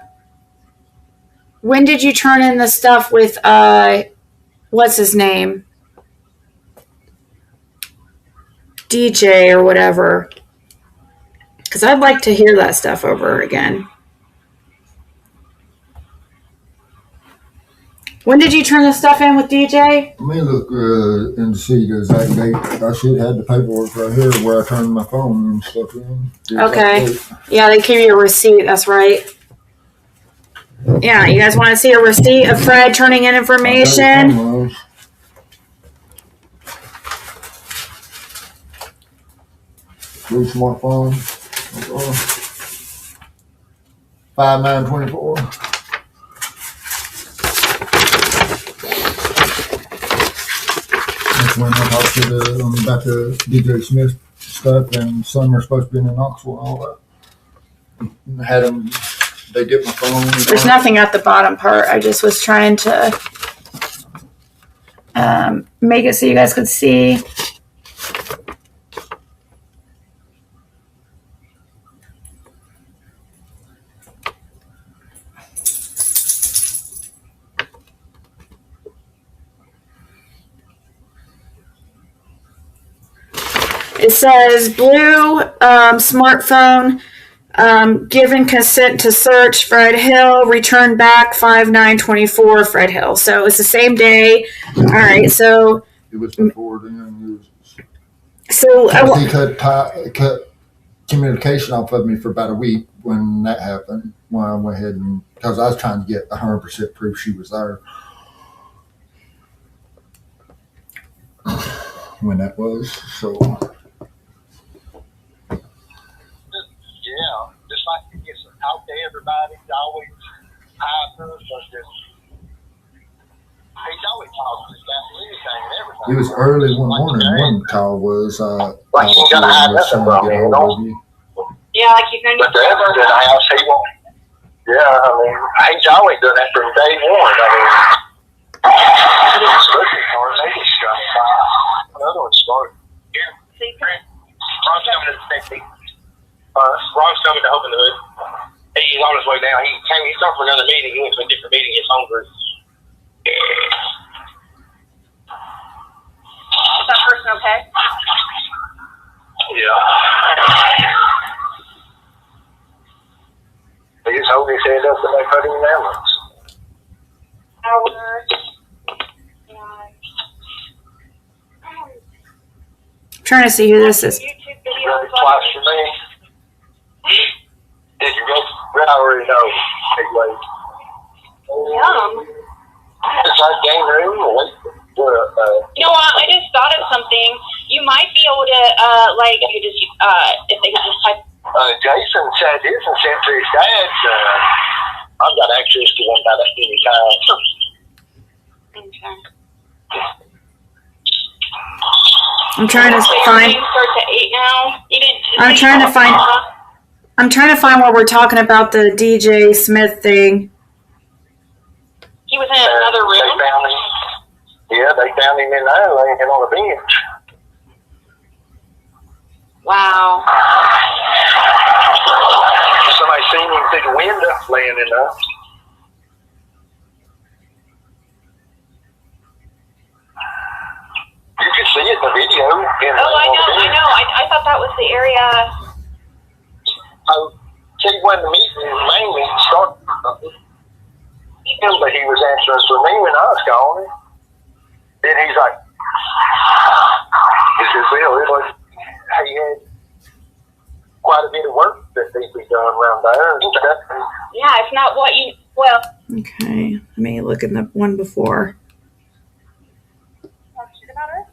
when did you turn in the stuff with what's his name? DJ or whatever. Because I'd like to hear that stuff over again. When did you turn the stuff in with DJ? Let me look and see the exact date. I should have the paperwork right here where I turned my phone and stuff in. Okay. Yeah, they gave you a receipt. That's right. Yeah, you guys want to see a receipt of Fred turning in information? Blue smartphone. 5924. That's when I talked to about the DJ Smith stuff, and some are supposed to be in Knoxville and all that. Had them. They dipped my phone. There's nothing at the bottom part. I just was trying to make it so you guys could see. It says blue smartphone. Given consent to search Fred Hill, return back 5/9/24 Fred Hill. So it's the same day. All right, so it was before then. So he cut communication off of me for about a week when that happened. When I went ahead and because I was trying to get 100% proof she was there. When that was so. Yeah, just like he gets out to everybody, he's always hyper, he's always talking about anything and everything. It was early one morning. One call was like you gotta hide nothing from me, you know? Yeah, like you're gonna. But the other in the house, he won't. Yeah, I mean, he's always done that from day one. I mean, looking for it, they just got another one started. Yeah, see, Ron's coming to the safety. Ron's coming to open the hood. He's on his way down. He started for another meeting. He went to a different meeting. He's hungry. Is that person okay? Yeah. He just holding his head up and they put him in the ambulance. I'm trying to see who this is. YouTube Brother twice for me. Did you go? I already know. Anyway. Yum. It's our game room. You know what? I just thought of something. You might be able to, you could just, if they could just type. Jason said his and sent to his dad. I've got access to one about any time. Okay. I'm trying to find. Starts at 8 now. I'm trying to find what we're talking about the DJ Smith thing. He was in another room. They found him. Yeah, they found him in there laying on a bench. Wow. Somebody seen him through the window laying in there. You can see it in the video. I know. I thought that was the area. See, when the meeting mainly started, but he was answering for me when I was calling him. Then he's like, he says, well, he had quite a bit of work that needs to be done around there and stuff. Yeah, it's not what you, well. Okay, let me look at the one before. Talk shit about her?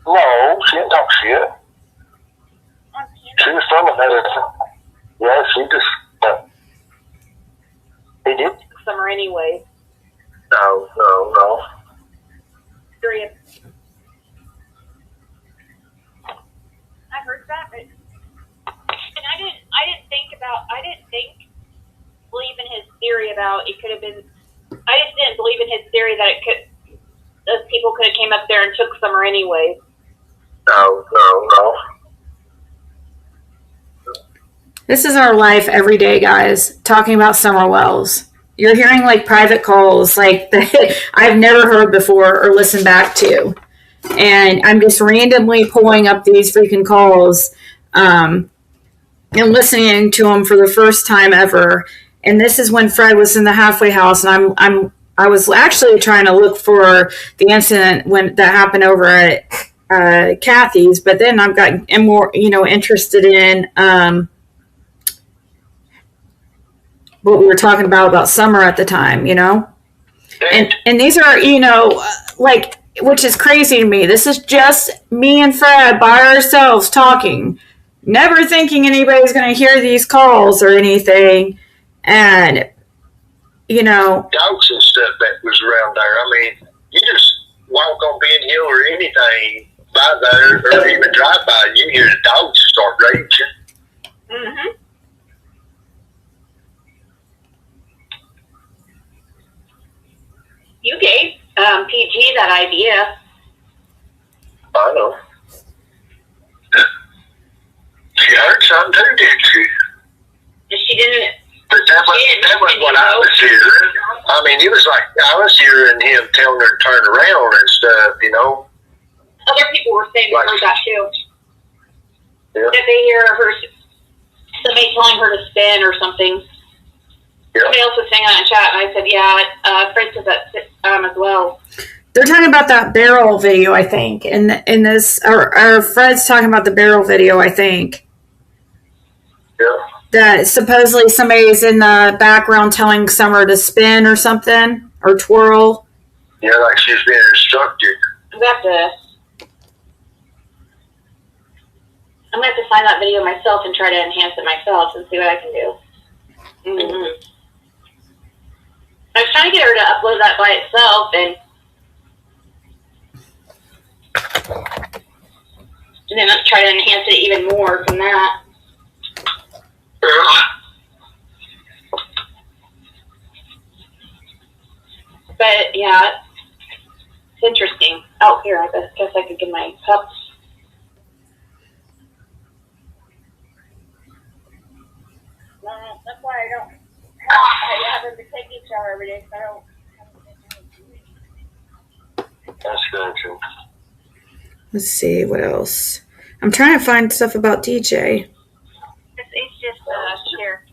No, she didn't talk shit. She was telling that. Yeah, she just, he did. Summer anyway. No. I heard that, but and I didn't believe in his theory about it could have been. I just didn't believe in his theory that those people could have came up there and took Summer anyway. No. This is our life every day, guys, talking about Summer Wells. You're hearing like private calls like that I've never heard before or listened back to. and I'm just randomly pulling up these freaking calls and listening to them for the first time ever. And this is when Fred was in the halfway house, and I was actually trying to look for the incident that happened over at Kathy's, but then I've got more, interested in what we were talking about Summer at the time, and these are, which is crazy to me. This is just me and Fred by ourselves talking, never thinking anybody's going to hear these calls or anything. And, dogs and stuff that was around there. I mean, you just walk on Ben Hill or anything by there, or even drive by, you hear the dogs start raging. Mm-hmm. You gave PG that idea. I know. She heard something too, didn't she? She didn't. But that was what I was hearing. I mean, it was like I was hearing him telling her to turn around and stuff, Other people were saying they heard that too. Yeah. That they hear her, somebody telling her to spin or something. Yeah. Somebody else was saying that in chat, and I said, yeah, Fred said that as well. They're talking about that barrel video, I think. In this, or Fred's talking about the barrel video, I think. Yeah. That supposedly somebody's in the background telling Summer to spin or something, or twirl. Yeah, like she's being instructed. I'm gonna have to find that video myself and try to enhance it myself and see what I can do. Mm-hmm. I was trying to get her to upload that by itself, and then try to enhance it even more from that. But yeah, it's interesting. Oh, here, I guess I could get my pups. That's why I have them to take each shower every day, because I don't. That's good too. Let's see, what else? I'm trying to find stuff about DJ. It's just here.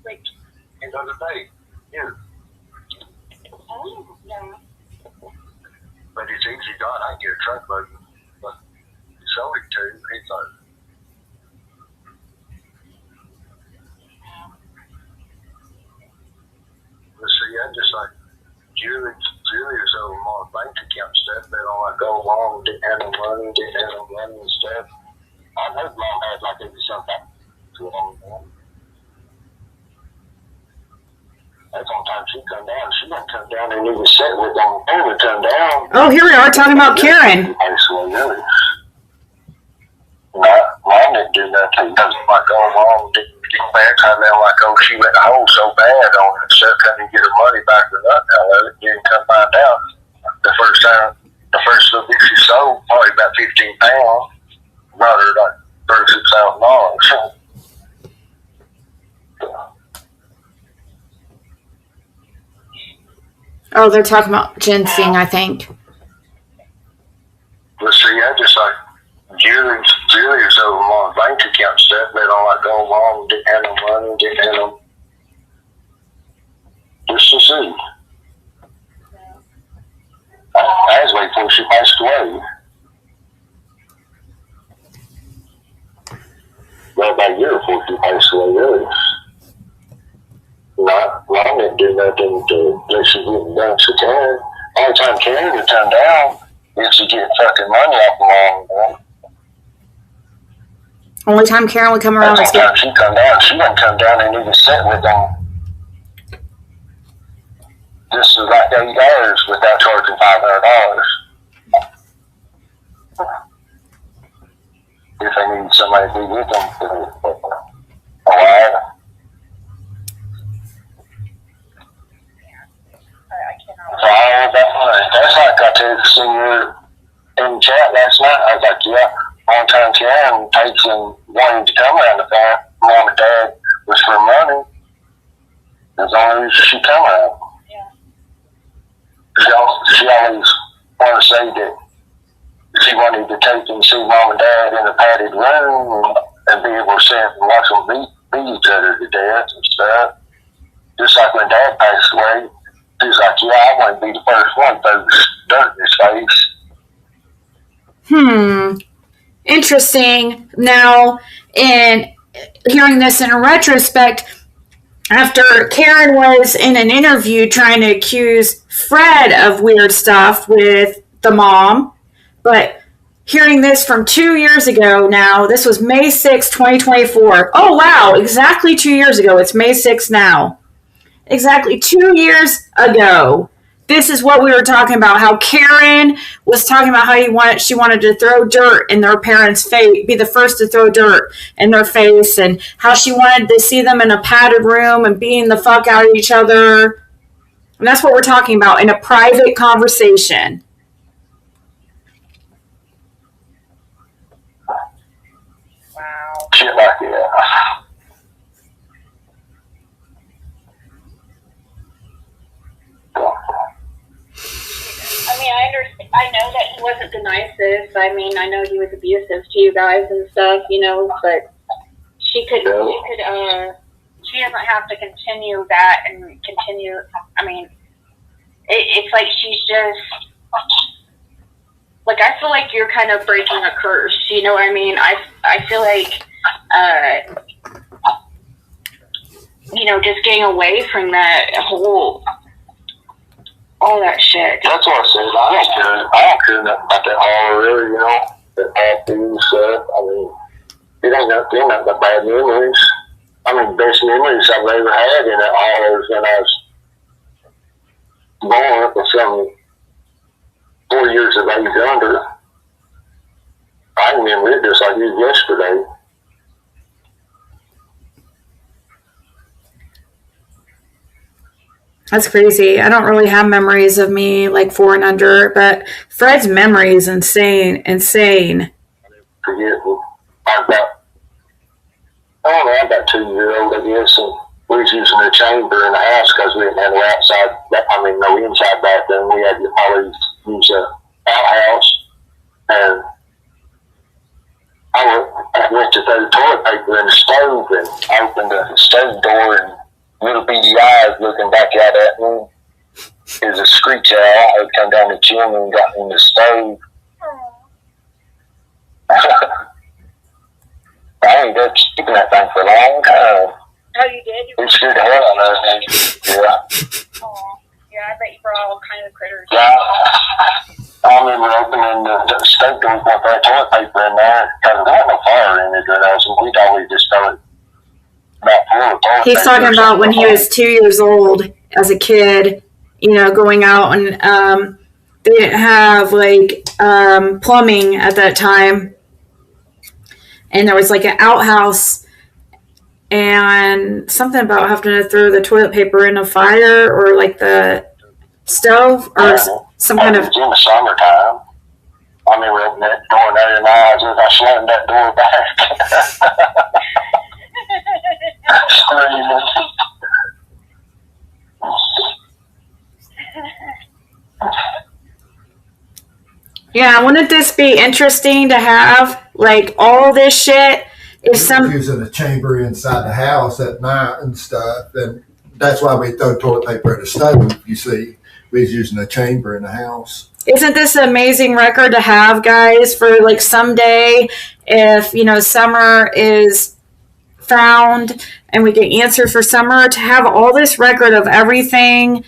Like, The other day, here. oh, yeah. But it's easy done. I can get a truckload. But it's only two. It's like, let's see, I just like Julia's over my bank account stuff. They don't like go along, didn't have no money and stuff. I know Mom had like it was something to it. That's on time she come down. She didn't come down and even sit with them. They would come down. Oh, here we are talking about Karen. Actually, really. Mom didn't do nothing. Doesn't like go along, didn't get back. I know like, oh, she went a hole so bad on it. So couldn't get her money back or nothing out of it. Didn't come find out. The first little bit she sold, probably about 15 pounds, brought her like $36,000. Oh, they're talking about ginseng, I think. Let's see, I just like Julia's over my bank account stuff. They don't like go along, didn't have no money, didn't have no. Just to see. I was waiting before she passed away. Well, about a year before she passed away, really. I didn't do nothing to let she get done to Karen. Only time Karen would turn down is to get fucking money off the lawn. Only time Karen would come around is get. She come down. She wouldn't come down and even sit with them. This is like $8 without charging $500. If they need somebody to be with them for a while. So all that, that's like I told you in chat last night. I was like, yeah, one time Karen takes and wanted to come around the farm. Mom and Dad was for money. As long as she come around. Yeah. She always wanted to say that she wanted to take and see mom and dad in a padded room and be able to sit and watch them beat each other to death and stuff. Just like when dad passed away, she was like, yeah, I want to be the first one to throw dirt in his face. Interesting. Now, in hearing this in retrospect, after Karen was in an interview trying to accuse Fred of weird stuff with the mom, but hearing this from 2 years ago now, this was May 6, 2024. Oh, wow, exactly 2 years ago. It's May 6 now. Exactly 2 years ago. This is what we were talking about, how Karen was talking about how she wanted to throw dirt in their parents' face, be the first to throw dirt in their face, and how she wanted to see them in a padded room and beating the fuck out of each other. And that's what we're talking about in a private conversation. Wow. Shit like that. I mean, I understand. I know that he wasn't the nicest. I mean, I know he was abusive to you guys and stuff, you know, but she doesn't have to continue that and continue. I mean, it's like she's just, like, I feel like you're kind of breaking a curse, you know what I mean? I feel like, you know, just getting away from that whole, all that shit. That's what I said. I don't care nothing about that horror, really, you know, that acting stuff. I mean, it ain't nothing but bad memories. I mean, best memories I've ever had in that horror is when I was born with some 4 years of age under. I can remember it just like it was yesterday. That's crazy. I don't really have memories of me like 4 and under, but Fred's memory is insane. Forget I'm about 2 years old, I guess, and we was using the chamber in the house because we didn't have no inside bathroom. We had to always use the outhouse, and I went to throw the toilet paper in the stove and opened the stove door, and little beady eyes looking back out at me. It was a screech owl. I would come down the chimney and got in the stove. I ended up keeping that thing for a long time. Oh, you did? It scared the hell out of me. Yeah. Oh, yeah, I bet you brought all kinds of critters. Yeah. I remember opening the stove door with that toilet paper in there because there wasn't no fire in it or nothing. We'd always just throw it about full of toilet He's paper. talking about when he was 2 years old as a kid, you know, going out and they didn't have like plumbing at that time. And there was like an outhouse and something about having to throw the toilet paper in a fire or like the stove or some kind of. It was in the summertime. I remember opening that door there and I slammed that door back. Screaming. Yeah, wouldn't this be interesting to have like all this shit? If some using a chamber inside the house at night and stuff, and that's why we throw toilet paper at the stove. You see, we was using a chamber in the house. Isn't this an amazing record to have, guys? For like someday, if you know Summer is found and we get answers for Summer, to have all this record of everything.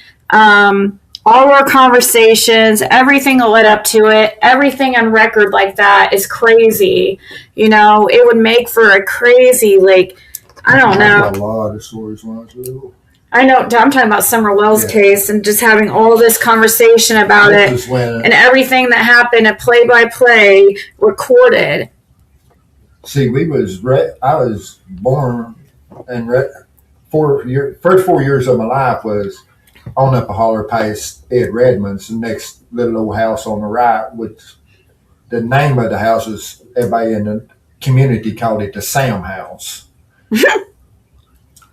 All our conversations, everything that led up to it, everything on record like that is crazy. You know, it would make for a crazy, like, I don't know. A lot of stories when I was little. I know, I'm talking about Summer Wells' case and just having all this conversation about it and everything that happened, a play-by-play recorded. See, I was born and first 4 years of my life was on up a holler past Ed Redmond's, the next little old house on the right, which the name of the house is, everybody in the community called it the Sam House. The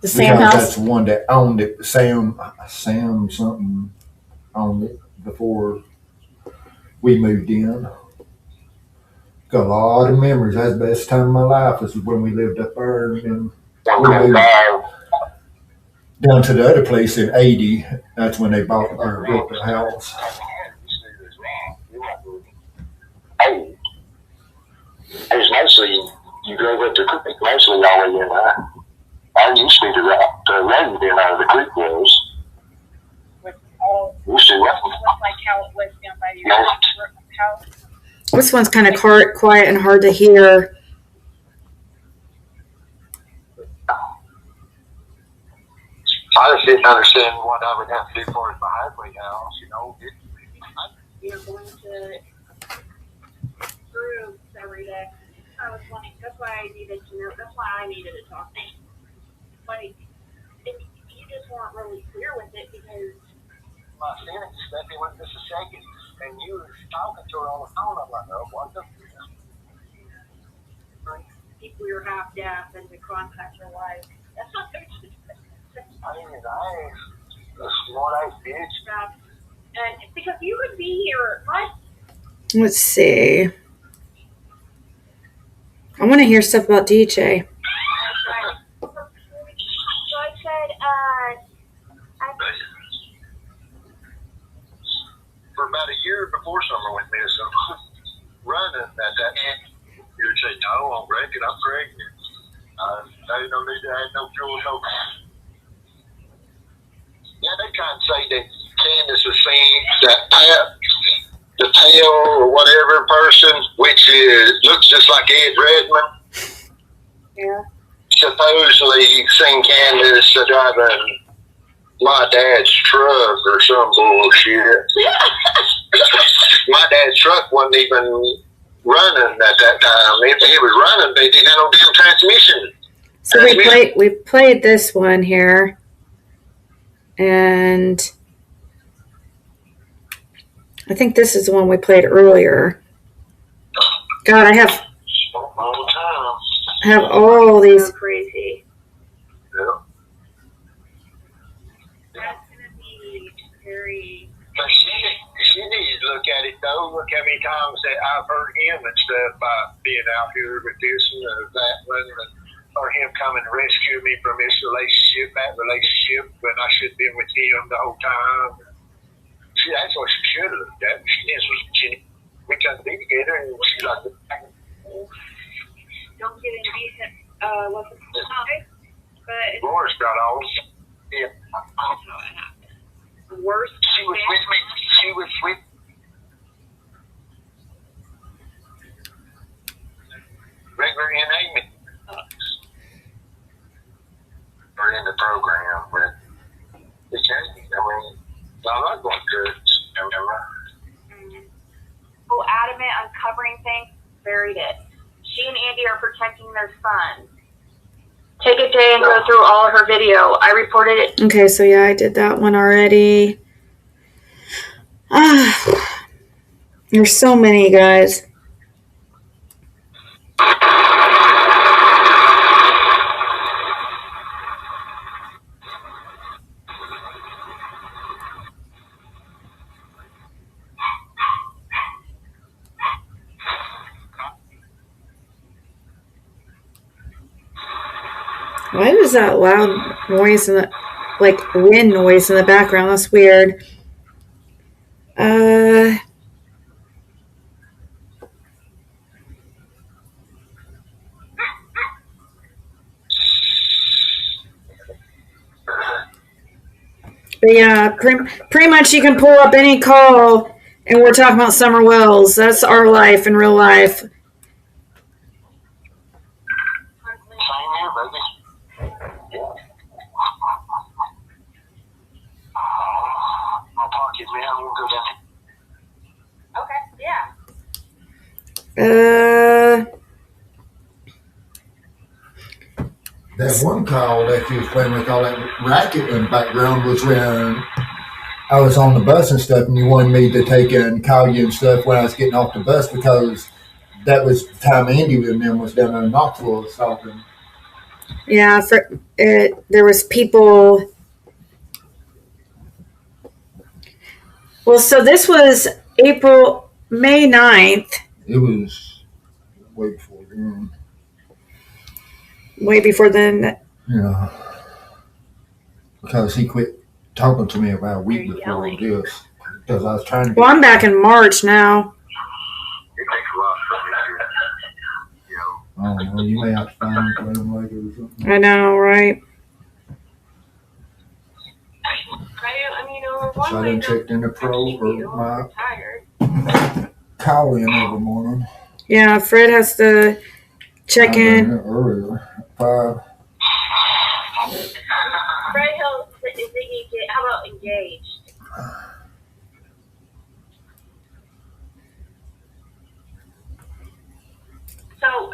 Sam House? That's the one that owned it. Sam something owned it before we moved in. Got a lot of memories. That's the best time of my life. This is when we lived up there, and then we Okay, moved bye. down to the other place in '80. That's when they bought or built the house. Hey, it's mostly you drove up the creek, mostly all the way in there. I used to be the road in out of the creek was. Used to what? Like how it was down by your house. This one's kind of quiet and hard to hear. I just didn't understand what I would have to do for my halfway house, you know. You're going to groups every day. I was wanting, that's why I needed to know, that's why I needed to talk to you. Like, and you just weren't really clear with it because My feelings, Stephanie, went just a second, and you were talking to her on the phone. I'm like, oh, what the? people you're half deaf and to contact your wife. That's not good. I mean, I a smart ass bitch. And because you could be here, my Let's see. I want to hear stuff about DJ. so I said, For about a year before summer went missing, running at that. You would say, no, I'm pregnant. I ain't no need to have no fuel, no. Yeah, they try and say that Candace was seeing that the tail or whatever person, which looks just like Ed Redmond. Yeah. Supposedly seen Candace driving my dad's truck or some bullshit. My dad's truck wasn't even running at that time. If it was running, they didn't have no damn transmission. So we played this one here, and I think this is the one we played earlier. God, I have all these. So crazy. Yeah. That's gonna be very. But she needs to look at it though. Look how many times that I've heard him and stuff by being out here with this and that one, or him coming to rescue me from this that relationship, when I should have been with him the whole time. See, that's what she should have looked at. We couldn't be together, and she's like, Don't get indecent with the topic, but it's Laura's got all. Yeah. how it happened. Worst. She was with me. She was with. Regular inmate. Or in the program, but it can't. I mean, I'm not going to church. So adamant on covering things, buried it. She and Andy are protecting their son. Take a day and go through all of her video. I reported it. Okay, so yeah, I did that one already. There's so many, guys. Why is that loud noise in the, like wind noise in the background? That's weird. But yeah, pretty much you can pull up any call and we're talking about Summer Wells. That's our life in real life. Same here, baby. My pocket, man. I'm going to go down. Okay, yeah. That one call that you was playing with all that racket in the background was when I was on the bus and stuff, and you wanted me to take and call you and stuff when I was getting off the bus, because that was the time Andy and them was down in Knoxville talking. Yeah, there was people. Well, so this was May 9th. It was way before then. Way before then. Yeah. Because he quit talking to me about a week You're before yelling. this. Because I was trying to. Well, I'm back in March now. It takes a lot for me to, Oh, well, you may have to find him later or something. I know, right? So I done checked in the pro or my call in every morning. Yeah, Fred has to check I done in. it earlier. 5. Fred Hill is how about engaged? So,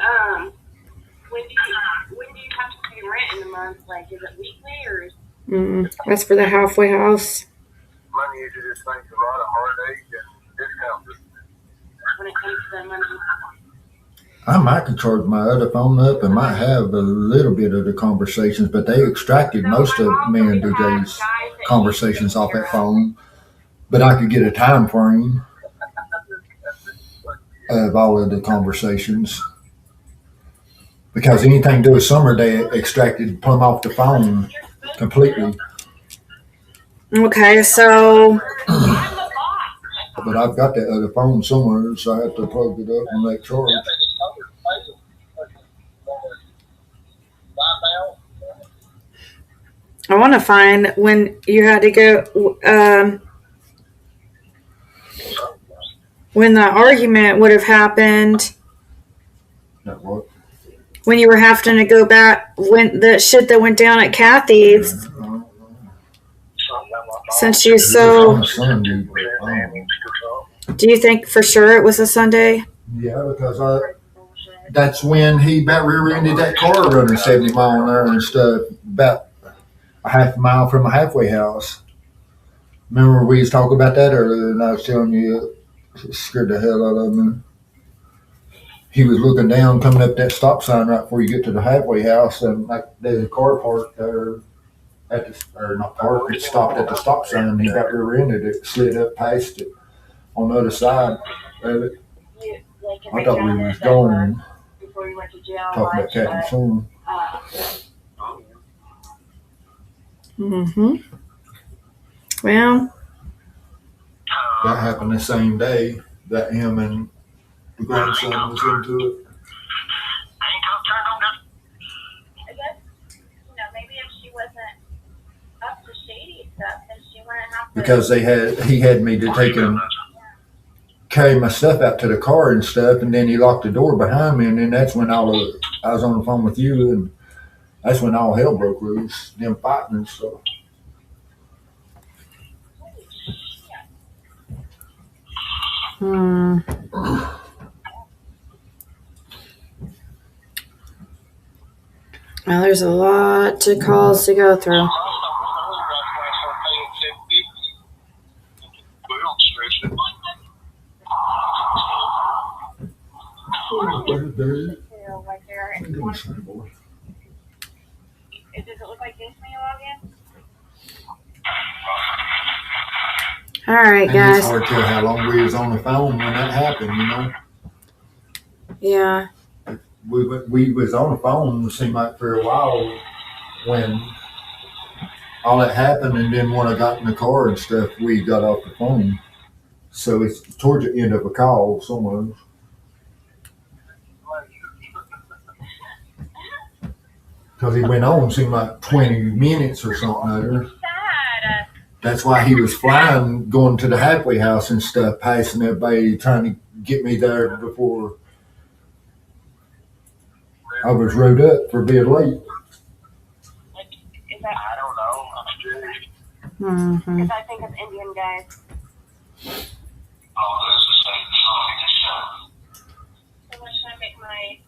when do you have to pay rent in the month? Like, is it weekly or? That's for the halfway house. money is just things a lot of heartache and discomfort. When it comes to the money. I might could charge my other phone up and might have a little bit of the conversations, but they extracted most of me and DJ's conversations off that phone. But I could get a time frame of all of the conversations. Because anything to do with summer, they extracted plumb off the phone completely. Okay, so But I've got that other phone somewhere, so I have to plug it up and make charge. I want to find when you had to go, when the argument would have happened, That what? when you were having to go back, when the shit that went down at Kathy's, since you so, On a Sunday, but, do you think for sure it was a Sunday? yeah, because that's when he about rear-ended that car running 70 mile an hour and stuff, about a half a mile from a halfway house. Remember we was talking about that earlier, and I was telling you it scared the hell out of me. He was looking down, coming up that stop sign right before you get to the halfway house, and like there's a car parked there at the, or not parked, it stopped at the stop sign, and he got rear-ended it, slid up past it on the other side of it. I thought we was gone. Before you went to jail. Talking about Captain Son. Mm-hmm. Well, That happened the same day that him and the grandson was into it. I guess, maybe if she wasn't up to shady stuff, then she wouldn't have to. Because he had me to take him, carry my stuff out to the car and stuff, and then he locked the door behind me, and then that's when I was on the phone with you, and that's when all hell broke loose, them fighting and stuff. Well, there's a lot of calls to go through. Does it look like this when you log in? All right, And guys. it's hard to tell how long we was on the phone when that happened, Yeah. We was on the phone, it seemed like for a while when all that happened, and then when I got in the car and stuff, we got off the phone. So it's towards the end of a call somewhere. Because he went on, seemed like 20 minutes or something later. Sad. That's why he was flying, going to the halfway house and stuff, passing everybody, trying to get me there before I was rode up for being late. Is that? I don't know. Mm-hmm. Because I think of Indian guys. So what should I make my?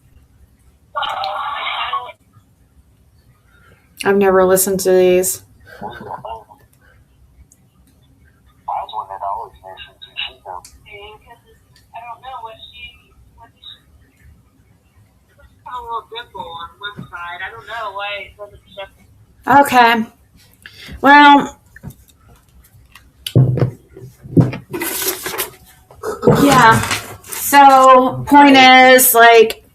I've never listened to these. I don't know what she. A little dimple on one side. I don't know why it doesn't shift. Okay. Well, yeah. So, point is, like,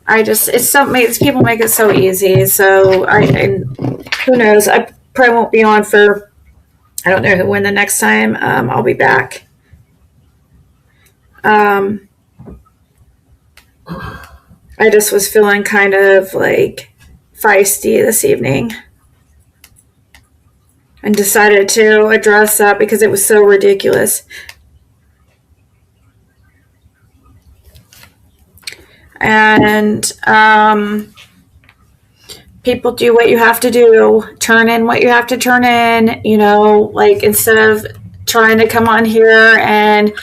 it's something, people make it so easy. So and who knows? I probably won't be on for, I don't know when the next time I'll be back. I just was feeling kind of like feisty this evening and decided to address that because it was so ridiculous. And people do what you have to do, turn in what you have to turn in, like instead of trying to come on here and,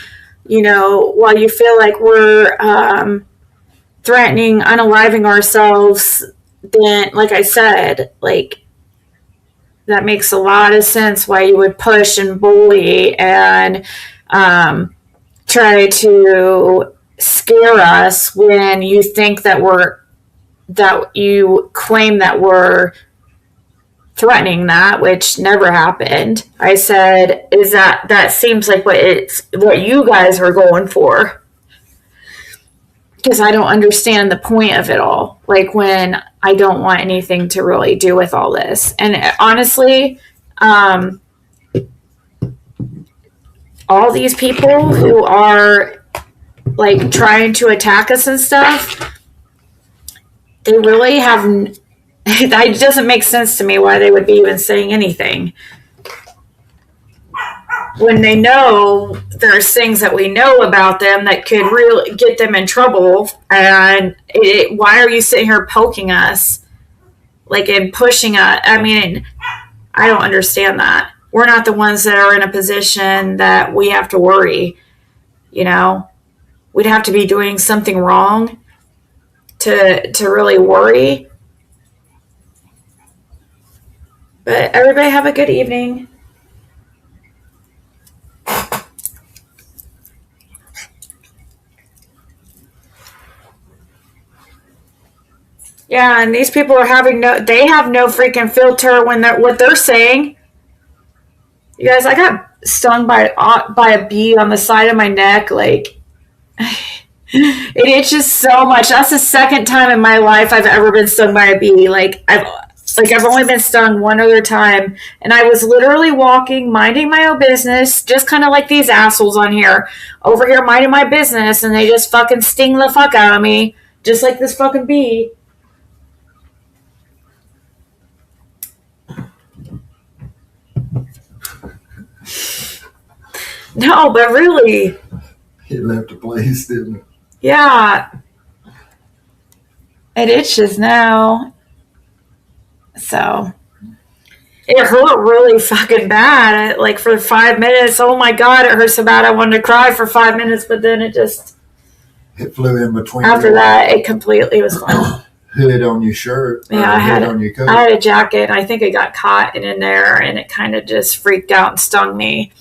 while you feel like we're threatening unaliving ourselves, then, like I said, like, that makes a lot of sense why you would push and bully and try to scare us when you think that you claim that we're threatening that, which never happened. I said, is that seems like what you guys are going for. Because I don't understand the point of it all. Like when I don't want anything to really do with all this. And honestly, all these people who are like trying to attack us and stuff, they really have, it doesn't make sense to me why they would be even saying anything. When they know there's things that we know about them that could really get them in trouble, and why are you sitting here poking us, like, and pushing us? I mean, I don't understand that. We're not the ones that are in a position that we have to worry, We'd have to be doing something wrong to really worry. But everybody have a good evening. Yeah, and these people are they have no freaking filter when what they're saying. You guys, I got stung by a bee on the side of my neck. Like, it itches so much. That's the second time in my life I've ever been stung by a bee. I've only been stung one other time, and I was literally walking, minding my own business, just kind of like these assholes on here, over here minding my business, and they just fucking sting the fuck out of me, just like this fucking bee. No, but really. It left the place, didn't it? Yeah. It itches now. So it hurt really fucking bad. Like for 5 minutes. Oh my God, it hurt so bad I wanted to cry for 5 minutes, but then it flew in between. After that, it completely was fine. Hood on your shirt. Yeah, I had a jacket. I think it got caught in there, and it kind of just freaked out and stung me.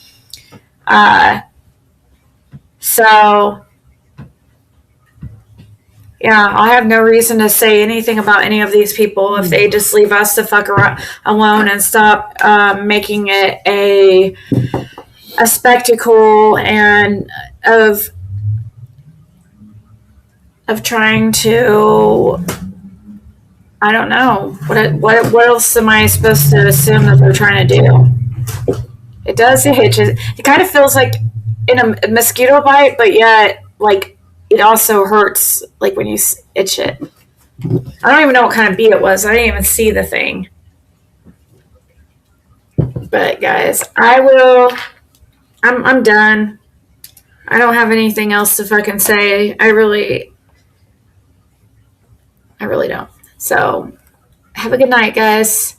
So yeah, I have no reason to say anything about any of these people if they just leave us the fuck alone and stop making it a spectacle and of trying to, I don't know, what else am I supposed to assume that they're trying to do? It does itch. It kind of feels like in a mosquito bite, but yet, like, it also hurts, like, when you itch it. I don't even know what kind of bee it was. I didn't even see the thing. But, guys, I'm done. I don't have anything else to fucking say. I really don't. So, have a good night, guys.